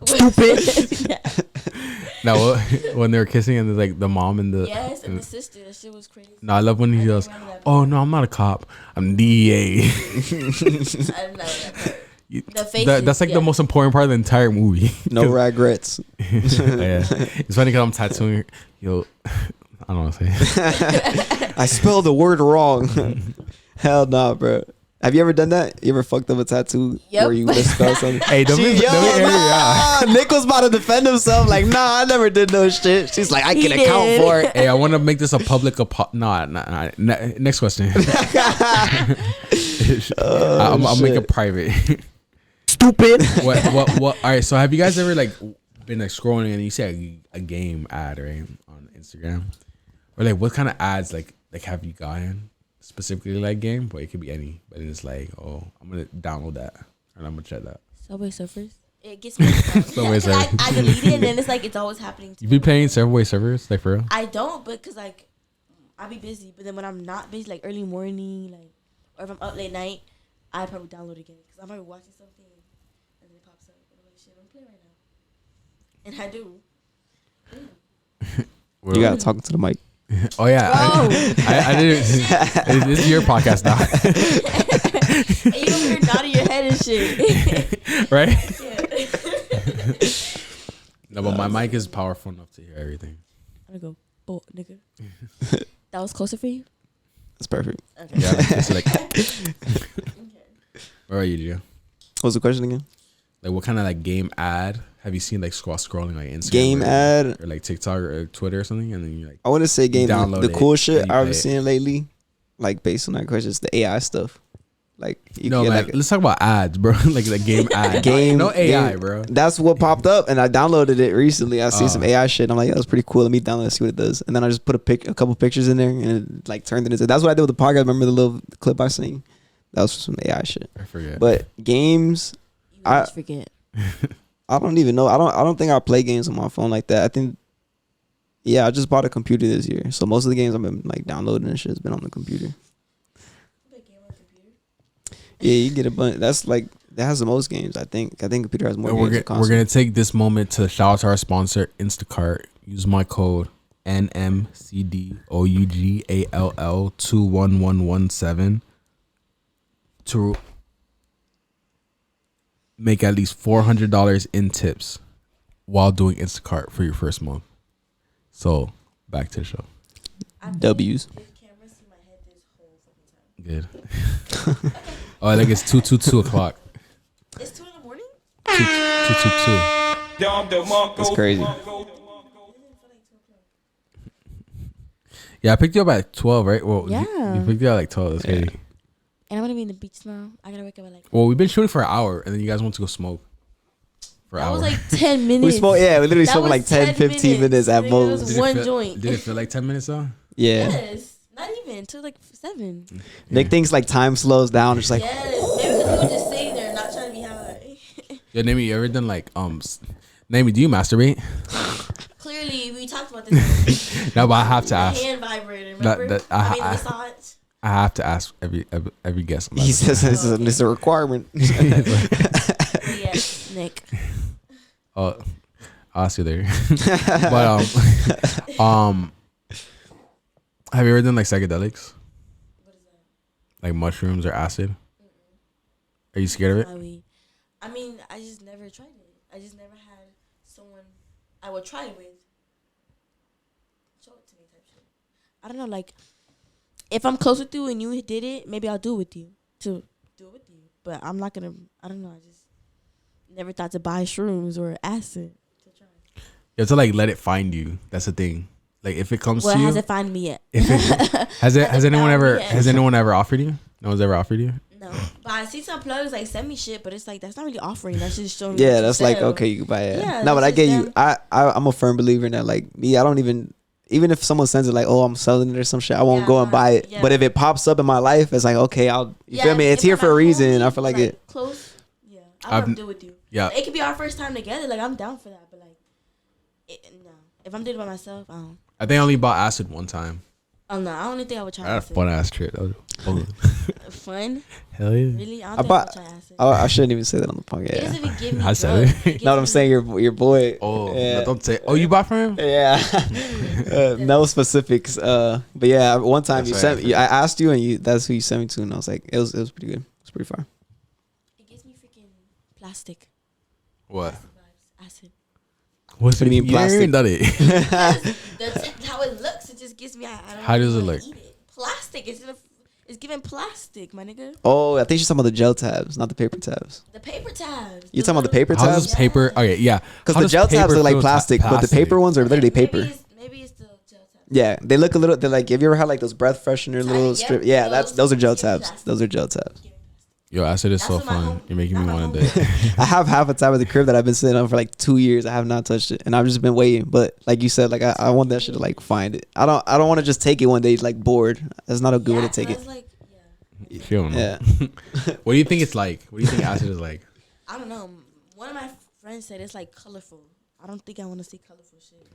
Stupid. No, when they were kissing and like the mom and the Yes, and the sister. That shit was crazy. No, I love when he goes, remember that. "Oh no, I'm not a cop. I'm DEA." I don't know that part. The faces, That's like yeah. the most important part of the entire movie. No regrets. Yeah. It's funny because I'm tattooing. Yo, I don't want to say. I spelled the word wrong. Hell nah, bro. Have you ever done that? You ever fucked up a tattoo Yep. where you would have spelled something? Hey, don't be Nick was about to defend himself. Like, nah, I never did no shit. She's like, I He can account did. for it. Hey, I want to make this a public nah. Next question. I'll make it private. Stupid. What? All right. So have you guys ever like been like scrolling and you see a game ad right on Instagram, or like what kind of ads like have you gotten specifically like game? But it could be any. But it's like, oh, I'm gonna download that and I'm gonna check that. Subway Surfers. It gets me. Subway Surfers. I delete it and then it's like it's always happening to You me. be playing Subway Surfers like for real? I don't, but cause like I be busy. But then when I'm not busy, like early morning, like or if I'm up late night, I probably download it again because I'm probably watching something and then it pops up and I'm like, shit, I'm playing right now, and I do. You gotta talk to the mic. Oh yeah, I didn't. This is your podcast now, And you over here nodding your head and shit. right? Yeah. No, but my mic is powerful enough to hear everything. I'm gonna go, nigga. That was closer for you. That's perfect. Okay. Yeah, it's like. Where are you, Gio? What's the question again? Like, what kind of like game ad have you seen like scrolling like Instagram? Game ad. or like TikTok or Twitter or something, and then you like. I want to say game. Download The it cool and shit you I've play been it. seeing lately, like based on that question, is the AI stuff. Like you No get man, like let's talk about ads, bro. Like the game ad. game. No AI, game. bro. That's what popped up, and I downloaded it recently. I see Oh. some AI shit. And I'm like, yeah, that's pretty cool. Let me download it, see what it does. And then I just put a couple pictures in there, and it like turned it into. That's what I did with the podcast. Remember the little clip I seen? That was some AI shit. I forget. But games, You always forget. I don't even know. I don't think I play games on my phone like that. I think, yeah, I just bought a computer this year, so most of the games I've been like downloading and shit has been on the computer. Yeah, you get a bunch. That's like that has the most games. I think computer has more And games. we're than console. gonna take this moment to shout out to our sponsor, Instacart. Use my code NMCDOUGALL21117 to make at least $400 in tips while doing Instacart for your first month. So back to the show. W's. Good. Oh, I think it's 2:22 o'clock. It's 2 in the morning. 2:22. That's crazy. Yeah, I picked you up at 12, right? Well, Yeah. you picked you up at like 12. That's crazy. And I'm gonna be in the beach tomorrow. I gotta wake up at like. Well, we've been shooting for an hour, and then you guys want to go smoke for an That hour. was like 10 minutes. We spoke. Yeah, we literally That spoke was like 10, 15 minutes at Nigga, most. it was Did it one feel- joint. Did it feel like 10 minutes though? Yeah. Yes. Not even. It took like 7. Nick thinks like time slows down. It's like Yes. Maybe because we were just sitting there not trying to be high. Yo, Nehemie, you ever done like Nehemie, do you masturbate? Clearly, we talked about this. No, but I have to The ask. hand vibrator, remember? that- I mean, I- massage. I have to ask every guest. On that. he says it's a requirement. Yes, Nick. Oh, I'll ask you there. But have you ever done like psychedelics? What is that? Like mushrooms or acid? Are you scared of it? I mean, I just never tried it. I just never had someone I would try it with. Show it to me type shit. I don't know, like, if I'm close with you and you did it, maybe I'll do it with you. To do it with you. But I'm not gonna, I don't know, I just never thought to buy shrooms or acid to try. You have to like let it find you. That's the thing. Like if it comes Well, to it you, hasn't found me yet. if it, has anyone found ever me yet. has anyone ever offered you? No one's ever offered you. No. But I see some plugs like send me shit, but it's like that's not really offering. That's just showing me. Yeah, what you that's like sell. okay, you can buy it. Yeah, No, but that's I get just you. I'm a firm believer in that. Like me, I don't even if someone sends it like, oh, I'm selling it or some shit, I won't Yeah, go and buy it. yeah. But if it pops up in my life, it's like okay, you feel me? It's if here I'm for a at reason. home, I feel like it. Close. Yeah, I've- I want to do it with you. Yeah. It could be our first time together. Like I'm down for that, but like, no. If I'm doing it by myself, I don't. I think I only bought acid one time. Oh no, I don't even think I would try I had a acid. fun ass trip. That was fun. Fun? Hell yeah. Really? I don't I think bought. I would try acid. I shouldn't even say that on the podcast. It Yeah. doesn't even give me I said drugs. it. No, I'm saying your boy. Oh, yeah. no, don't say. Oh, you bought from him? Yeah. No specifics. But yeah, one time That's you right, sent me. I asked you, and that's who you sent me to, and I was like, it was pretty good. It was pretty far. It gives me freaking plastic. What? Acid vibes. Acid. What do you mean plastic? Done it. That's how it looks. It just gives me. I don't How does it wanna look? eat it. Plastic. It's gonna. It's giving plastic, my nigga. Oh, I think she's talking about the gel tabs, not the paper tabs. The paper tabs. You talking about the paper How tabs? does paper? Okay, yeah. Because How the does gel tabs paper look like feel plastic, but the paper ones are literally paper. Maybe it's the gel tabs. Yeah, they look a little. They're like, have you ever had like those breath freshener little Yep, strip? Yeah, those are gel give me tabs. plastic. Those are gel tabs. Yo, acid is That's so what my fun. home- You're making me not my want home- to. I have half a tab of the crib that I've been sitting on for like 2 years. I have not touched it, and I've just been waiting. But like you said, like I want that shit to like find it. I don't want to just take it one day like bored. That's not a good way to take it. Like, yeah. You feel me? Yeah. What do you think it's like? What do you think acid is like? I don't know. One of my friends said it's like colorful. I don't think I want to see colorful shit.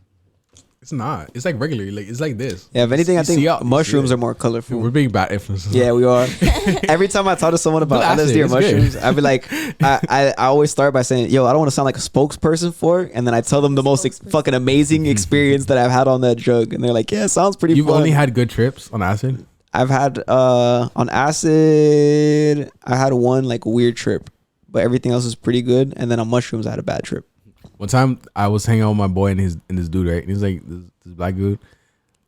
It's not. It's like regular. Like it's like this. Yeah, if anything, I You see think how- mushrooms yeah. are more colorful. We're being bad influences. Yeah, we are. Every time I talk to someone about But acid, LSD or it's good. mushrooms, I'd be like, I always start by saying, yo, I don't want to sound like a spokesperson for it. And then I tell them the most fucking amazing experience that I've had on that drug. And they're like, yeah, it sounds pretty You've fun. only had good trips on acid. I've had, on acid, I had one like weird trip. But everything else was pretty good. And then on mushrooms, I had a bad trip. One time I was hanging out with my boy and this dude, right? And he's like this black dude.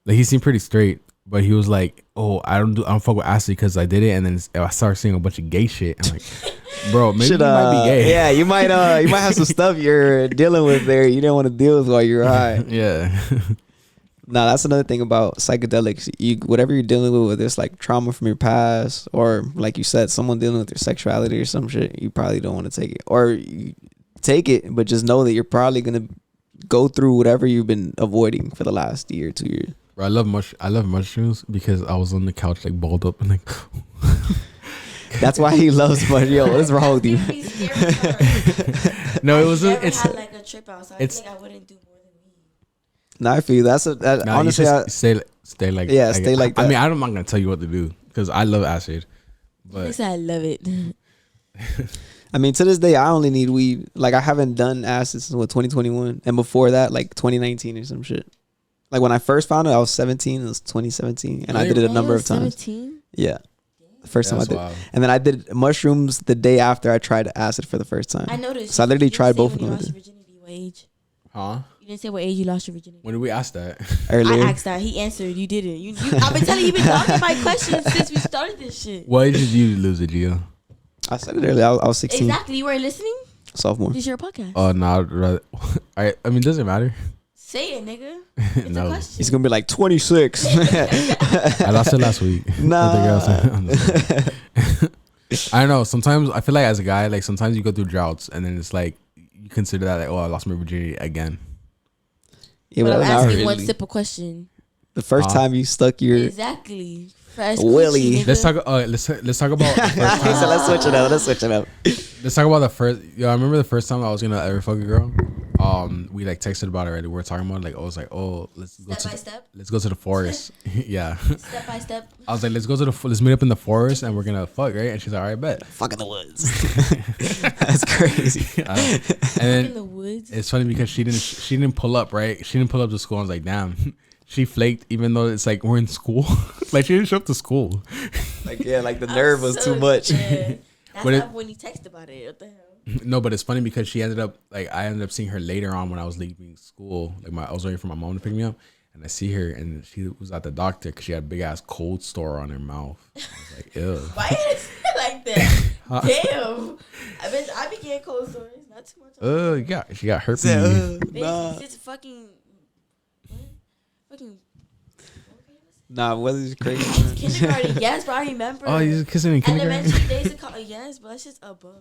Like he seemed pretty straight, but he was like, "Oh, I don't fuck with acid because I did it." And then I started seeing a bunch of gay shit. I'm like, "Bro, maybe you might be gay." Yeah, you might have some stuff you're dealing with there you didn't want to deal with while you're high. Yeah. No, that's another thing about psychedelics. Whatever you're dealing with, whether it's like trauma from your past or like you said, someone dealing with their sexuality or some shit, you probably don't want to take it. Or you take it, but just know that you're probably gonna go through whatever you've been avoiding for the last year, 2 years. Bro, I love mushrooms because I was on the couch like balled up and like. That's why he loves mushrooms. Yo, what is wrong with you? No, it was never it's had like a trip out, so I it's- think I wouldn't do more than weed. Nah, I feel you. nah, Honestly, you just stay like Yeah, stay like I that. mean, I'm not gonna tell you what to do because I love acid, At but least I love it. I mean, to this day, I only need weed. Like, I haven't done acid since 2021, and before that, like 2019 or some shit. Like when I first found it, I was 17. It was 2017, and I did it a number of times. 17? Yeah, the first time I that's did, wild. and then I did mushrooms the day after I tried acid for the first time. I noticed. So I literally you didn't tried say both when of you them lost your virginity, what age? Huh? You didn't say what age you lost your virginity. When did we ask that? Earlier. I asked that. He answered. You didn't. I've been telling you, been dogging my questions since we started this shit. What age did you lose it, Gio? I said it earlier. I was 16, Exactly. You weren't listening? sophomore. This is your podcast. Oh no, I'd rather. I mean, doesn't matter. Say it, nigga. It's a No. question. He's gonna be like 26. I lost it last week. Nah. I don't know. Sometimes I feel like as a guy, like sometimes you go through droughts and then it's like you consider that like, oh, I lost my virginity again. Yeah, but I'm not asking really. one simple question. The first time you stuck your. Exactly. Fresh Willie. coochie, nigga. Let's talk about the first He time. said, let's switch it up. Let's switch it up. Let's talk about the first. Yo, I remember the first time I was gonna ever fuck a girl. We like texted about it already. We were talking about it, like I was like, oh, let's go Step by to step. let's go to the forest. Yeah, Step by step. I was like, let's meet up in the forest and we're gonna fuck, right? And she's like, all right, bet. Fuck in the woods. That's crazy. And In then the woods. it's funny because she didn't pull up, right? She didn't pull up to school. I was like, damn. She flaked even though it's like we're in school. Like she didn't show up to school. Like, yeah, like the nerve was So too much. dead. That's But not when you text about it. What the hell? No, but it's funny because she ended up like I ended up seeing her later on when I was leaving school. Like I was waiting for my mom to pick me up, and I see her and she was at the doctor because she had a big ass cold sore on her mouth. I was like, ew. Why is it like that? Damn. I be getting cold sores. Not too much. Yeah, she got herpes. It's fucking. What? Fucking. Nah, weather's crazy. Man. Kindergarten. Yes, but I remember. Oh, you're kissing in kindergarten. Elementary days of college. Yes, but that's just a bug.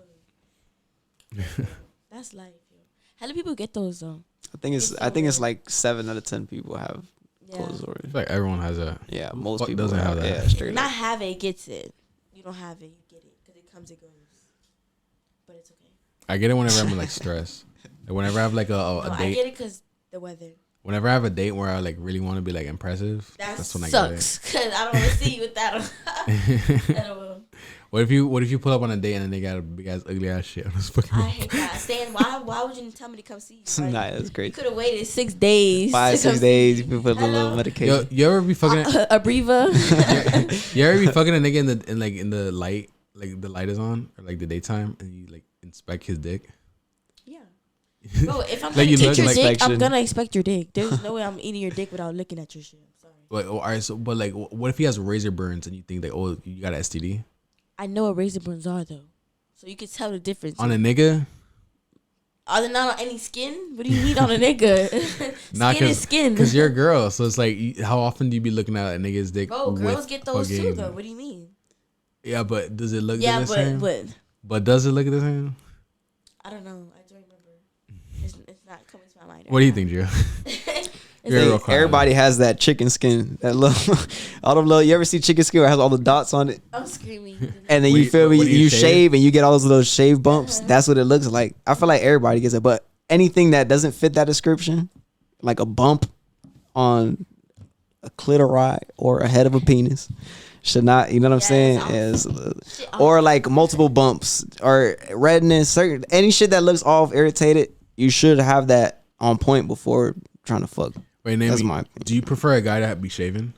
That's life. Yo. How do people get those though? I think it's like 7 out of 10 people have Yeah. cold I sores. feel like everyone has a. Yeah, most Fuck people doesn't have that. Yeah, straight Not up. have it, gets it. You don't have it, you get it because it comes and goes. But it's okay. I get it whenever I'm like stressed. Like whenever I have like a No, I date. get it because the weather. Whenever I have a date where I like really want to be like impressive, That that's when I sucks because I don't want to see you with that on. get it. LOL. What if you pull up on a date and then they got a big ass ugly ass shit on his fucking I hate that. Saying why would you tell me to come see you? Like, Nah, that's you great. could have waited 6 days. 5, to 6 come days, see you me. put a little Hello? medication. You ever be fucking A Abreva. you ever be fucking a nigga in the light, like the light is on or like the daytime and you like inspect his dick? Yeah. Bro, if I'm Like, gonna you eat look your like dick, I'm section. gonna expect your dick. There's no way I'm eating your dick without looking at your shit. I'm sorry. Like, all right, so but like, what if he has razor burns and you think like, oh, you got an STD I know what razor burns are though, so you can tell the difference. on a nigga? Are they not on any skin? What do you need on a nigga? Skin is skin. Because you're a girl, so it's like, how often do you be looking at a nigga's dick? Bro, girls with get those too fucking- though. What do you mean? Yeah, but does it look Yeah, the same? but Does it look the same? I don't know. I don't remember. It's not coming to my mind. What do you think, Drew? You're a real clown. Everybody has that chicken skin. That little, all them little. You ever see chicken skin where it has all the dots on it? I'm screaming. And then What you do feel me? what do you You shave? shave and you get all those little shave bumps. That's what it looks like. I feel like everybody gets it, but anything that doesn't fit that description, like a bump on a clitori or a head of a penis, should not. You know what I'm saying? Yes, Or like multiple bumps or redness, certain any shit that looks off, irritated. You should have that on point before trying to fuck. Wait, That's Nehemie, my opinion. do you prefer a guy to be shaven?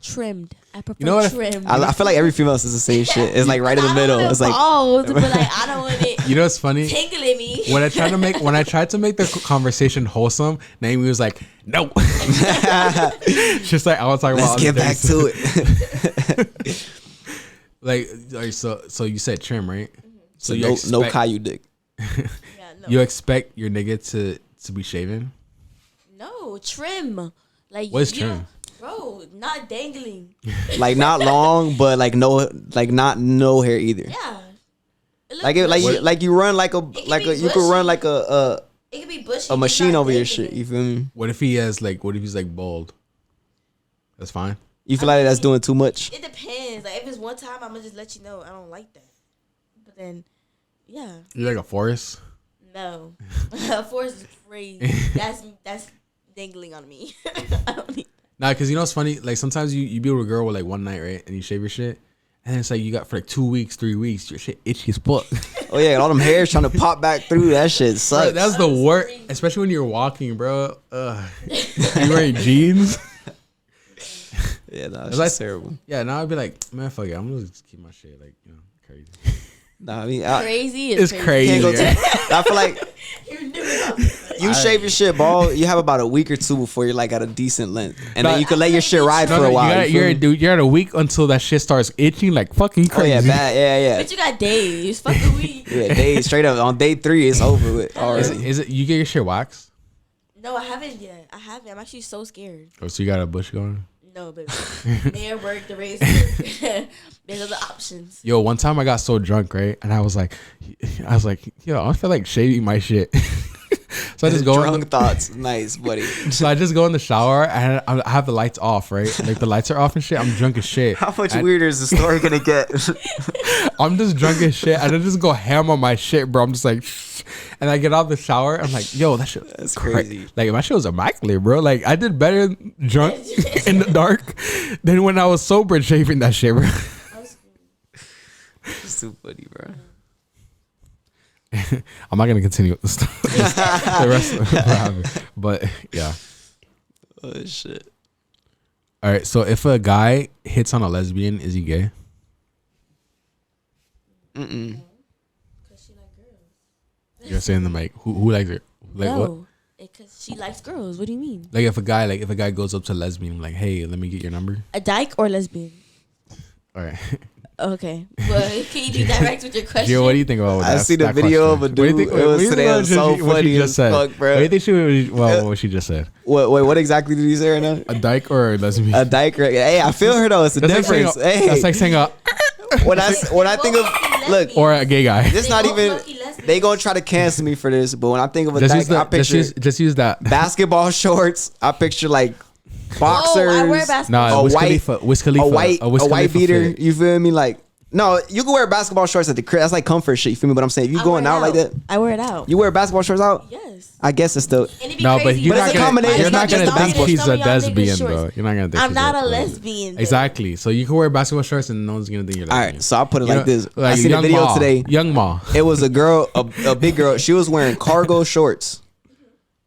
Trimmed. I prefer You know what? trimmed. I feel like every female says the same shit. It's like right in the middle. It's like bald, but like I don't want it You know what's funny? tingling me. When I tried to make the conversation wholesome, Nehemie was like, "No." Just like I was talking let's about. get other back things. to it. Like, so you said trim, right? So you no expect, Caillou dick. Yeah, no. you expect your nigga to be shaven? No, trim. Like What is you know- trim? Bro, not dangling. Like not long, but like not no hair either. Yeah. It looks Like it, like bushy. you, like you run like a can like be a you could run bushy. like It could be bushy. a machine just not over your dangling. shit. You feel me? What if he has like? What if he's like bald? That's fine. You feel like that's doing too much? It depends. Like if it's one time, I'm gonna just let you know I don't like that. But then, yeah, You're like a forest. no. Force is crazy. That's dangling on me. I don't need. Nah, cause you know what's funny? Like sometimes you be with a girl with like one night, right? And you shave your shit, and then it's like you got for like 2 weeks, 3 weeks, your shit itchy as fuck. Oh yeah, and all them hairs trying to pop back through. That shit Bro, sucks. that's the worst, especially when you're walking, bro. You wearing jeans? Yeah, no, It's that's like- terrible. Yeah, now I'd be like, man, fuck it, I'm gonna just keep my shit like crazy. Nah, I mean, Crazy is It's crazy. crazy. can't go Yeah. I feel like You knew it. you shave your shit bald. You have about a week or two before you're like at a decent length, and No, then you can let your shit ride No, for no, a while. you feel me? you're at a week until that shit starts itching like fucking Oh crazy. yeah, bad. Yeah, But you got days. Fuck the week. yeah. Day straight up on day 3, it's over with already. Is it you get your shit waxed? No, I haven't yet. I haven't. I'm actually so scared. Oh, so you got a bush going? No, baby. Nair work, the razor. There's other options. Yo, one time I got so drunk, right? And I was like, yo, I feel like shaving my shit. So I just go in Drunk thoughts, nice buddy. so I just go in the shower and I have the lights off, right? Like the lights are off and shit. I'm drunk as shit. How much And weirder is the story gonna get? I'm just drunk as shit. And I just go ham on my shit, bro. I'm just like, and I get out the shower. I'm like, yo, that shit That's cra- crazy. Like my shit was immaculate, bro. Like I did better drunk in the dark than when I was sober shaving that shit, bro. It's too funny, bro. I'm not gonna continue with the story. The rest of what happened. But yeah. Oh shit. All right. So if a guy hits on a lesbian, is he gay? Mm-mm. You're saying the mic. Who likes it? Like what? No, because she likes girls. What do you mean? Like if a guy goes up to a lesbian, like, hey, let me get your number. A dyke or lesbian? All right. Okay. Well, can you be direct with your question? Gio, what do you think about I that? see the that video question? of a dude. What do you think? It was what do you today. think It was about so what she funny just as said? fuck, bro. What do you think what she just said? What exactly did you say right now? A dyke or a lesbian? A dyke. Hey, I feel her though. It's a That's like saying difference. a- Hey, That's like saying a when I think of look, or a gay guy. this They not both even. lucky lesbians. They gonna try to cancel me for this, but when I think of a Just dyke, use the, I picture just use that. basketball shorts. I picture like boxers. Oh, I wear basketball. Nah, a Wiz white- Khalifa, Wiz Khalifa, a Wiz white Khalifa beater. fit. You feel me? Like no, you can wear basketball shorts at the crib. That's like comfort shit. You feel me? But I'm saying if you I going wear it out like that, I wear it out. you wear basketball shorts out. Yes. I guess it's still. And it be No, but crazy. you're But not it's a gonna. combination. You're It's not not gonna just think basketball. she's Some a of y'all niggas lesbian, shorts. bro. You're not gonna think I'm she's not a lesbian. lesbian. though. Exactly. So you can wear basketball shorts and no one's gonna think you're All lesbian. right, so I'll put it You like know, this. I see the Young video Ma. today. Young Ma. It was a girl, a big girl. She was wearing cargo shorts,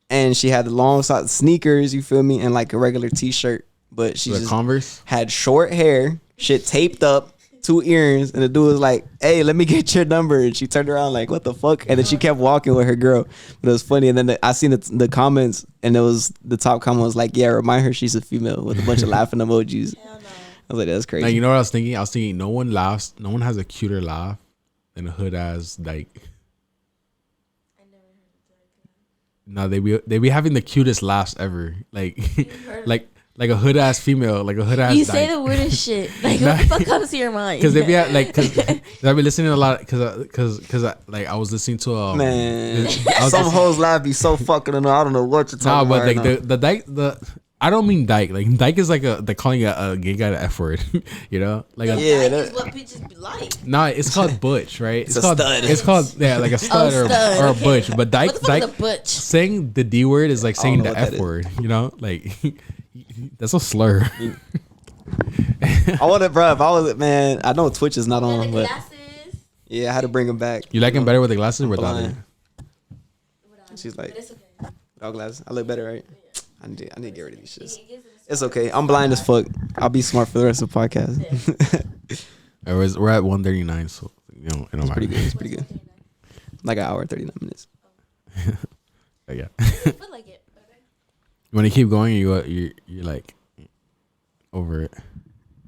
and she had the long sneakers. You feel me? And like a regular t-shirt, but she The just Converse. had short hair, shit taped up, 2 earrings, and the dude was like, "Hey, let me get your number." And she turned around like, "What the fuck?" And then she kept walking with her girl. But it was funny. And then I seen the comments, and it was the top comment was like, "Yeah, remind her she's a female," with a bunch of laughing emojis. Hell no. I was like, "That's crazy." Now, you know what I was thinking? I was thinking no one laughs. No one has a cuter laugh than a hood ass dyke. No, they be having the cutest laughs ever. Like like a hood ass female, like a hood ass. You say the weirdest shit. Like what the fuck comes to your mind? Because they be like, cause I've been listening a lot. Cause I was listening to Man, I was some listening- hoes laugh be so fucking annoying. I don't know what you're Nah, talking but about. like right now. the dyke I don't mean dyke. Like dyke is like they're calling a gay guy the F word. You know, like Yeah, Yeah, that is that- what bitches be like. nah, it's called butch, right? It's a called stud. It's called like a stud, stud, or a okay. butch. But dyke What the fuck is a dyke butch? saying the D word is like saying know the what that F is. word. You know, like that's a slur. I want to, bro. If I was, man, I know Twitch is not Yeah, on, the but glasses. yeah, I had to bring him back. You like him better with the glasses or without it? blind. She's like, But it's okay. "Dog glasses. I look better, right?" I need to get rid of these shits. It gives it a It's okay. I'm blind as fuck. I'll be smart for the rest of the podcast. We're at 139, so you know, it don't matter. Pretty good. It's pretty good. Like an hour, 39 minutes. But yeah. feel like it. Okay. You want to keep going, or you're like over it.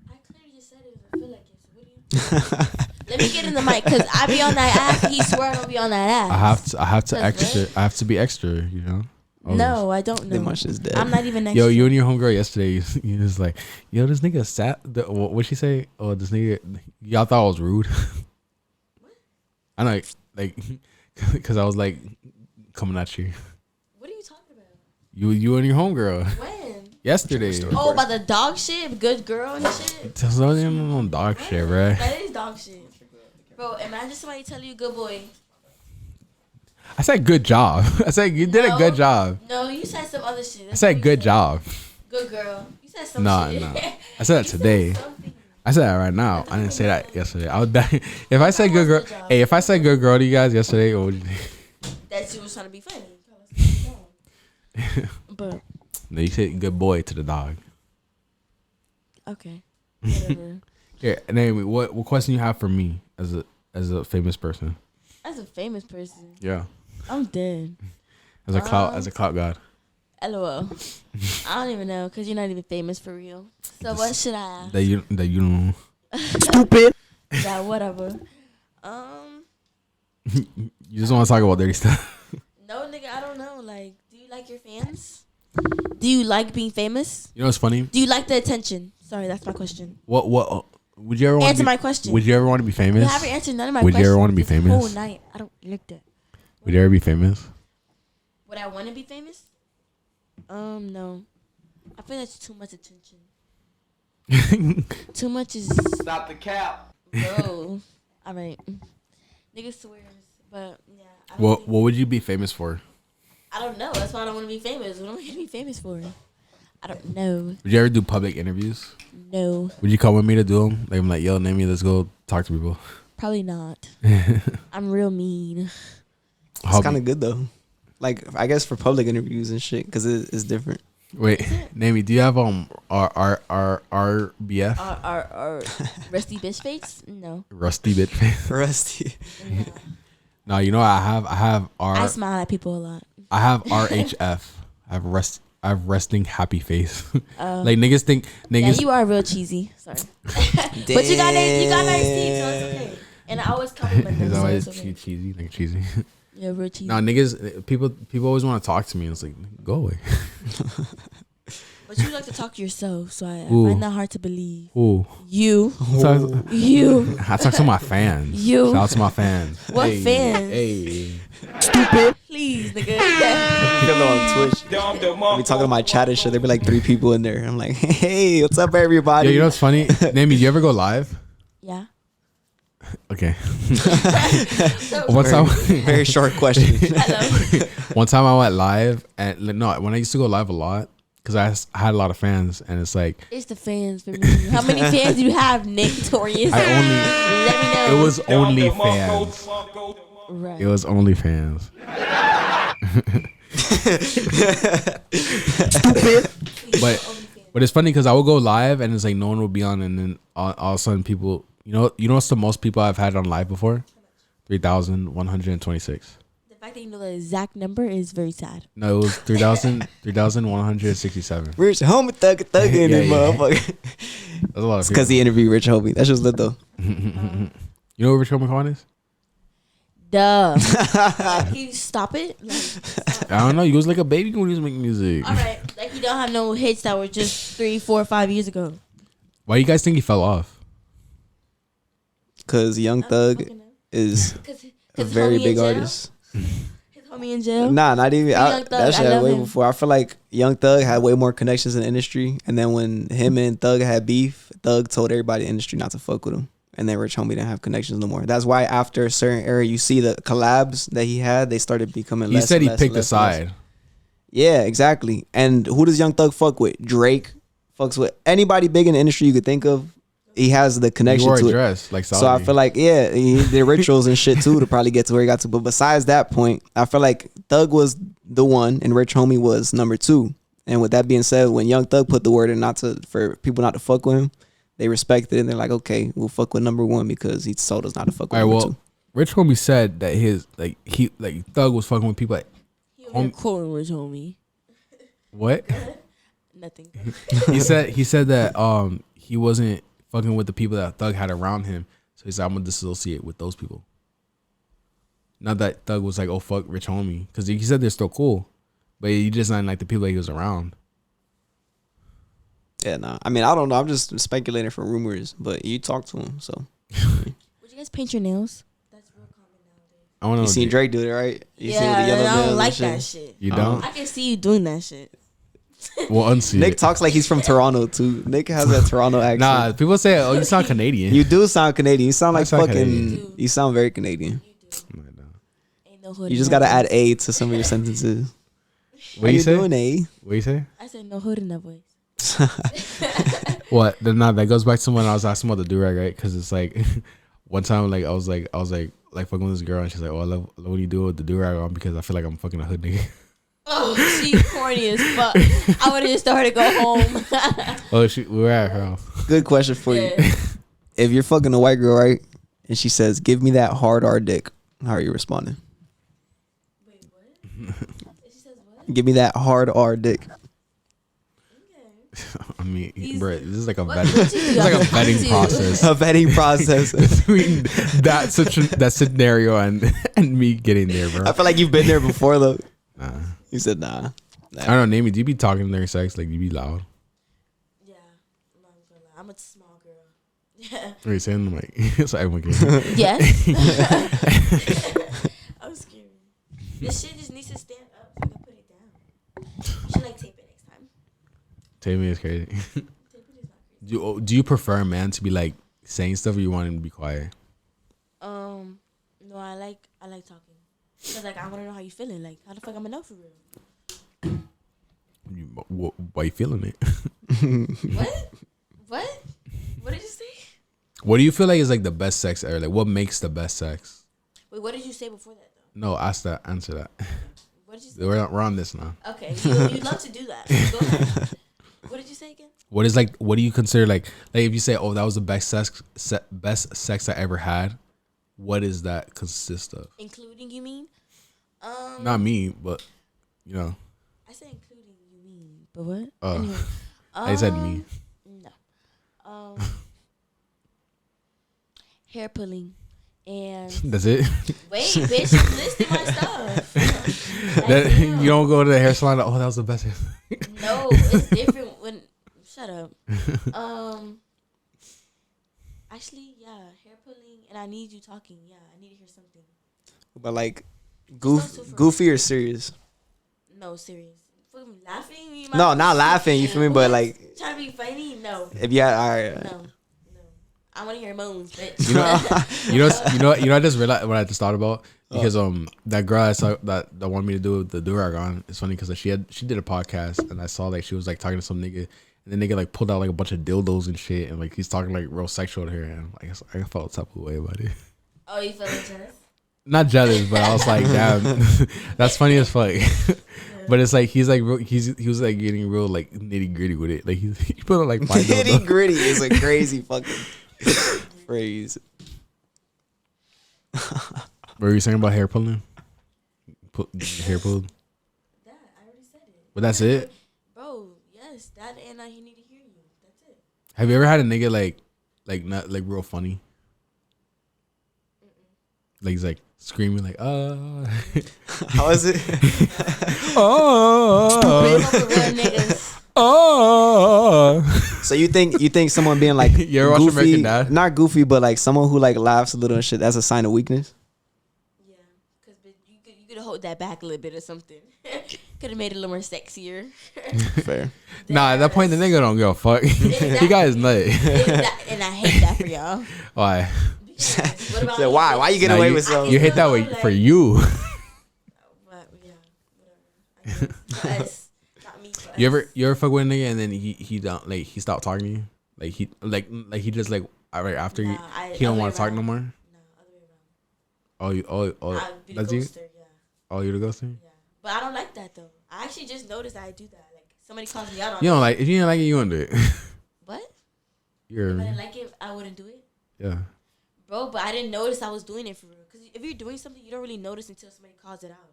I clearly just said it. I feel like it. So what do you? Let me get in the mic because I be on that ass. He swear I don't be on that ass. I have to That's extra. right. I have to be extra. You know. Always. No, I don't They know. much is dead. I'm not even next. Yo, you and your homegirl yesterday, you was like, yo, this nigga sat. What'd she say? Oh, this nigga, y'all thought I was rude. I know, like, because I was like coming at you. What are you talking about? You and your homegirl When? yesterday. Oh, about the dog shit, good girl and shit. That's not even on dog shit, right? That is dog shit, bro. Imagine somebody tell you good boy. I said good job. I said you did a No. good job. No, you said some other shit. I That's said what you good job. Good girl. You said some Nah, shit. nah. I said that today. Something. I said that right now. I didn't say that yesterday. I was if I said good girl, hey, if I said good girl to you guys yesterday, what would you think? That she was trying to be funny. But No, you said good boy to the dog. okay, whatever. Here, and anyway, what question you have for me as a famous person? As a famous person, Yeah, I'm dead. as a clout god. LOL. I don't even know because you're not even famous for real. So what should I ask? That you don't. Stupid. Yeah, whatever. You just want to talk about dirty stuff. No, nigga, I don't know. Like, do you like your fans? Do you like being famous? You know what's funny? Do you like the attention? Sorry, that's my question. What would you ever want Answer to be, my question. Would you ever want to be You famous? haven't answered none of my Would you questions. ever want to be this famous? Whole night, I don't like that. Would you ever be famous? Would I want to be famous? No. I feel that's too much attention. Too much is. Stop the cap. Bro. All right. Nigga swears, but yeah. I don't What think- What would you be famous for? I don't know. That's why I don't want to be famous. What am I gonna be famous for? I don't know. Would you ever do public interviews? No, Would you come with me to do them? Like I'm like, yo, Nehemie, let's go talk to people. probably not. I'm real mean. It's kind of good though. Like I guess for public interviews and shit, because it's different. Wait, Nehemie, do you have our BF Our rusty bitch face? No. rusty bit face? Rusty. No. No, you know what I have I smile at people a lot. I have RHF. I have resting happy face. Like niggas think Yeah, niggas. you are real cheesy. Sorry. But you got nice teeth, so it's okay. And I always compliment them, Is that so why it's it's okay. cheesy? Like cheesy. Yeah, real cheesy. No, niggas. People always want to talk to me. It's like go away. But you like to talk to yourself, so I Ooh. find that hard to believe. Ooh. You. So You. I talk to my fans. You. Shout out to my fans. What Hey, fans? Hey. Please, nigga. People on Twitch. I be talking to my chat and shit. There be like 3 people in there. I'm like, hey, what's up, everybody? Yo, you know what's funny? Nehemie, do you ever go live? Yeah. Okay. So, One time, Very short question. hello. one time I went live, and no, when I used to go live a lot, because I had a lot of fans, and it's like It's the fans for me. How many fans do you have, Nick Torius? I only. Let me know. It was only fans. Right. It was only fans. But it's funny because I would go live and it's like no one would be on, and then all of a sudden people You know what's the most people I've had on live before? 3,126. The fact that you know the exact number is very sad. No, it was 3,167. Rich Homie thug in Yeah, this yeah. motherfucker. That's a lot of Because people. he interviewed Rich Homie. That shit's lit though. You know what Rich Homie Kwan is? Duh. Can you stop it? Like, I don't know. He was like a baby when he was making music. all right. Like you don't have no hits that were just 3, 4, 5 years ago. Why you guys think he fell off? Because Young Thug is a very big artist. His homie in jail. Nah, not even. Young Thug, That shit I had love way him. before. I feel like Young Thug had way more connections in the industry. And then when him and Thug had beef, Thug told everybody in the industry not to fuck with him. And then Rich Homie didn't have connections no more. That's why after a certain era, you see the collabs that he had, they started becoming He less. said and he less picked and a less and less. side. Yeah, exactly. And who does Young Thug fuck with? Drake fucks with anybody big in the industry you could think of. He has the He connection wore a to it. dress like So I feel like, yeah, he did rituals and shit too to probably get to where he got to. But besides that point, I feel like Thug was the one and Rich Homie was number 2. And with that being said, when Young Thug put the word in for people not to fuck with him, they respected it and they're like, okay, we'll fuck with number 1 because he told us not to fuck with all right, number well, 2. Rich Homie said that Thug was fucking with people like He over there quoting Rich Homie. what? Nothing. he said that he wasn't fucking with the people that Thug had around him. So he said, I'm gonna disassociate with those people. Not that Thug was like, oh fuck Rich Homie, because he said they're still cool, but he just not like the people that he was around. Yeah, nah. I mean, I don't know. I'm just speculating from rumors, but you talk to him, so. Would you guys paint your nails? That's real common nowadays. I want to You know. seen Drake do it, right? You seen with the Yeah, yellow I nails don't and like shit? that shit. You don't? I can see you doing that shit. Well, unsee Nick it. talks like he's from Toronto too. Nick has that Toronto accent. Nah, people say, oh, you sound Canadian. You do sound Canadian. You sound I like sound fucking. Canadian. You sound very Canadian. No, I don't. Ain't no hood. You in just that gotta add voice. A to some of your sentences. What How you you say? doing, A? What you say? I said no hood in that voice. What? Then that goes back to when I was asking about the do-rag, right? Because it's like one time, like I was like fucking with this girl, and she's like, "Oh, I love when you do it with the do-rag on because I feel like I'm fucking a hood nigga." Oh, she corny as fuck. I would have just told her to go home. Oh, we were at her house. Good question for you. Yeah. If you're fucking a white girl, right, and she says, "Give me that hard R dick," how are you responding? Wait, what? She says what? Give me that hard R dick. I mean, He's- bro, this is like a What vetting. would you do? It's like a I have vetting to. process A vetting process. between that scenario and me getting there, bro. I feel like you've been there before, though. Nah. You said nah. I don't know, Nehemie, do you be talking during sex? Like, do you be loud? Yeah, I'm not gonna lie. I'm a small girl. Yeah. What are you saying? I'm like, so everyone can. Yes. I'm scared. This shit just needs to stand up so I can put it down. You should like tape it next time. Tammy is crazy. Tape it is not crazy. Do you prefer a man to be like saying stuff, or you want him to be quiet? No, I like talking. Cause like I want to know how you feeling. Like how the fuck I'ma know for real? Why you feeling it? What? What? What did you say? What do you feel like is like the best sex ever? Like, what makes the best sex? Wait, what did you say before that though? No, answer that. What did you say? We're on this now. Okay, you love to do that. So go ahead. What did you say again? What do you consider like if you say, oh, that was the best sex I ever had? What does that consist of? Including you mean? Not me, but you know, I said including you mean, but what? Oh. Anyway, I said me. No. Hair pulling and That's it. wait, bitch, I'm listing my stuff. That, Damn. you don't go to the hair salon. Like, oh, that was the best. No, it's different when. Shut up. Actually, yeah, hair pulling, and I need you talking. Yeah, I need to hear something. But like, Don't super- goofy or serious? No, serious. Fucking laughing? You No, not laughing. You feel me? But like, trying to be funny? No, if you had, all right. no. I want to hear moans, bitch. You know. I just realized what I just thought about because that girl I saw that wanted me to do the durag on. It's funny because she did a podcast and I saw like she was like talking to some nigga and the nigga like pulled out like a bunch of dildos and shit and like he's talking like real sexual to her and like I felt a type of way about it. Oh, you feeling jealous? Not jealous, but I was like, damn, that's funny as fuck. But it's like he's like he was like getting real like nitty gritty with it. Like he put on like 5 Nitty dildos. gritty is a crazy fucking. phrase. What were you saying about hair pulling? Hair pulled. That I already said it. But that's it. Bro, yes, that and I need to hear you. That's it. Have you ever had a nigga not like real funny? Like he's like screaming like How is it? So you think someone being like You ever watch goofy, American Dad? not goofy, but like someone who like laughs a little and shit, that's a sign of weakness? Yeah, because you could hold that back a little bit or something. Could have made it a little more sexier. Fair. Nah, at that point the nigga don't give a fuck. Exactly. He got his nut. And I hate that for y'all. Why? What about So me? why you get Nah, away you, with something? you hate that way for you. But yeah, whatever. For us, not me. For You us. ever fuck with a nigga and then he don't like he stopped talking to you? Like he just like right after Nah, he don't other want way to talk no around. more? No, other way around. Oh I'd be the that's you? ghoster, yeah. Oh you the ghoster? Yeah. But I don't like that though. I actually just noticed that I do that. Like somebody calls me out on You don't it. like if you didn't like it you wouldn't do it. What? You're If I didn't like it, I wouldn't do it. yeah. Bro, but I didn't notice I was doing it for real. Because if you're doing something, you don't really notice until somebody calls it out.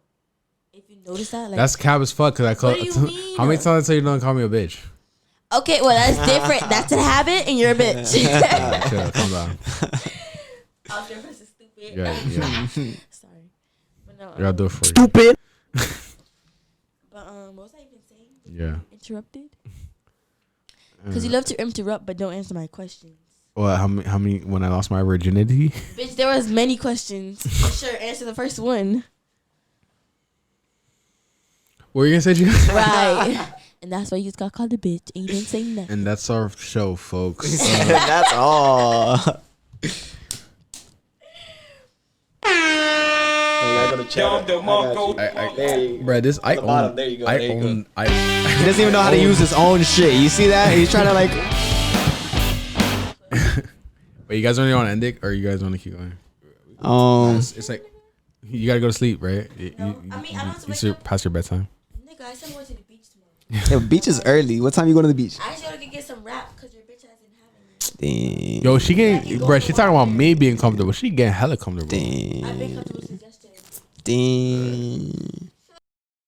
If you notice that, like That's cap as fuck because I call. What do you mean? How many times I tell you don't call me a bitch? okay, well that's different. That's a habit, and you're a bitch. Chill, calm down. I was different, so stupid. Yeah. Sorry, but no. Yeah, I'll do it for you. Stupid. But what was I even saying? Yeah. Interrupted? Because you love to interrupt, but don't answer my questions. Well, how many when I lost my virginity? Bitch, there was many questions. For sure, answer the first one. What were you gonna say, G? Right. And that's why you just got called a bitch, and you didn't say nothing. And that's our show, folks. That's all. John DeMarco. Bruh, this I the own. bottom, there you go, I there you own. He doesn't even know how to use his own shit. You see that? He's trying to like. Wait, you guys only want to end it, or you guys want to keep going? It's like you gotta go to sleep, right? No, I mean, I don't have to wake up. Past your bedtime. Nigga, I said I went to the beach tomorrow. The beach is early. What time you going to the beach? I actually gotta get some rap because your bitch hasn't had any. Damn. Yo, she getting, bruh. She talking about me being comfortable. She getting hella comfortable. I've been Damn. comfortable since yesterday. Damn.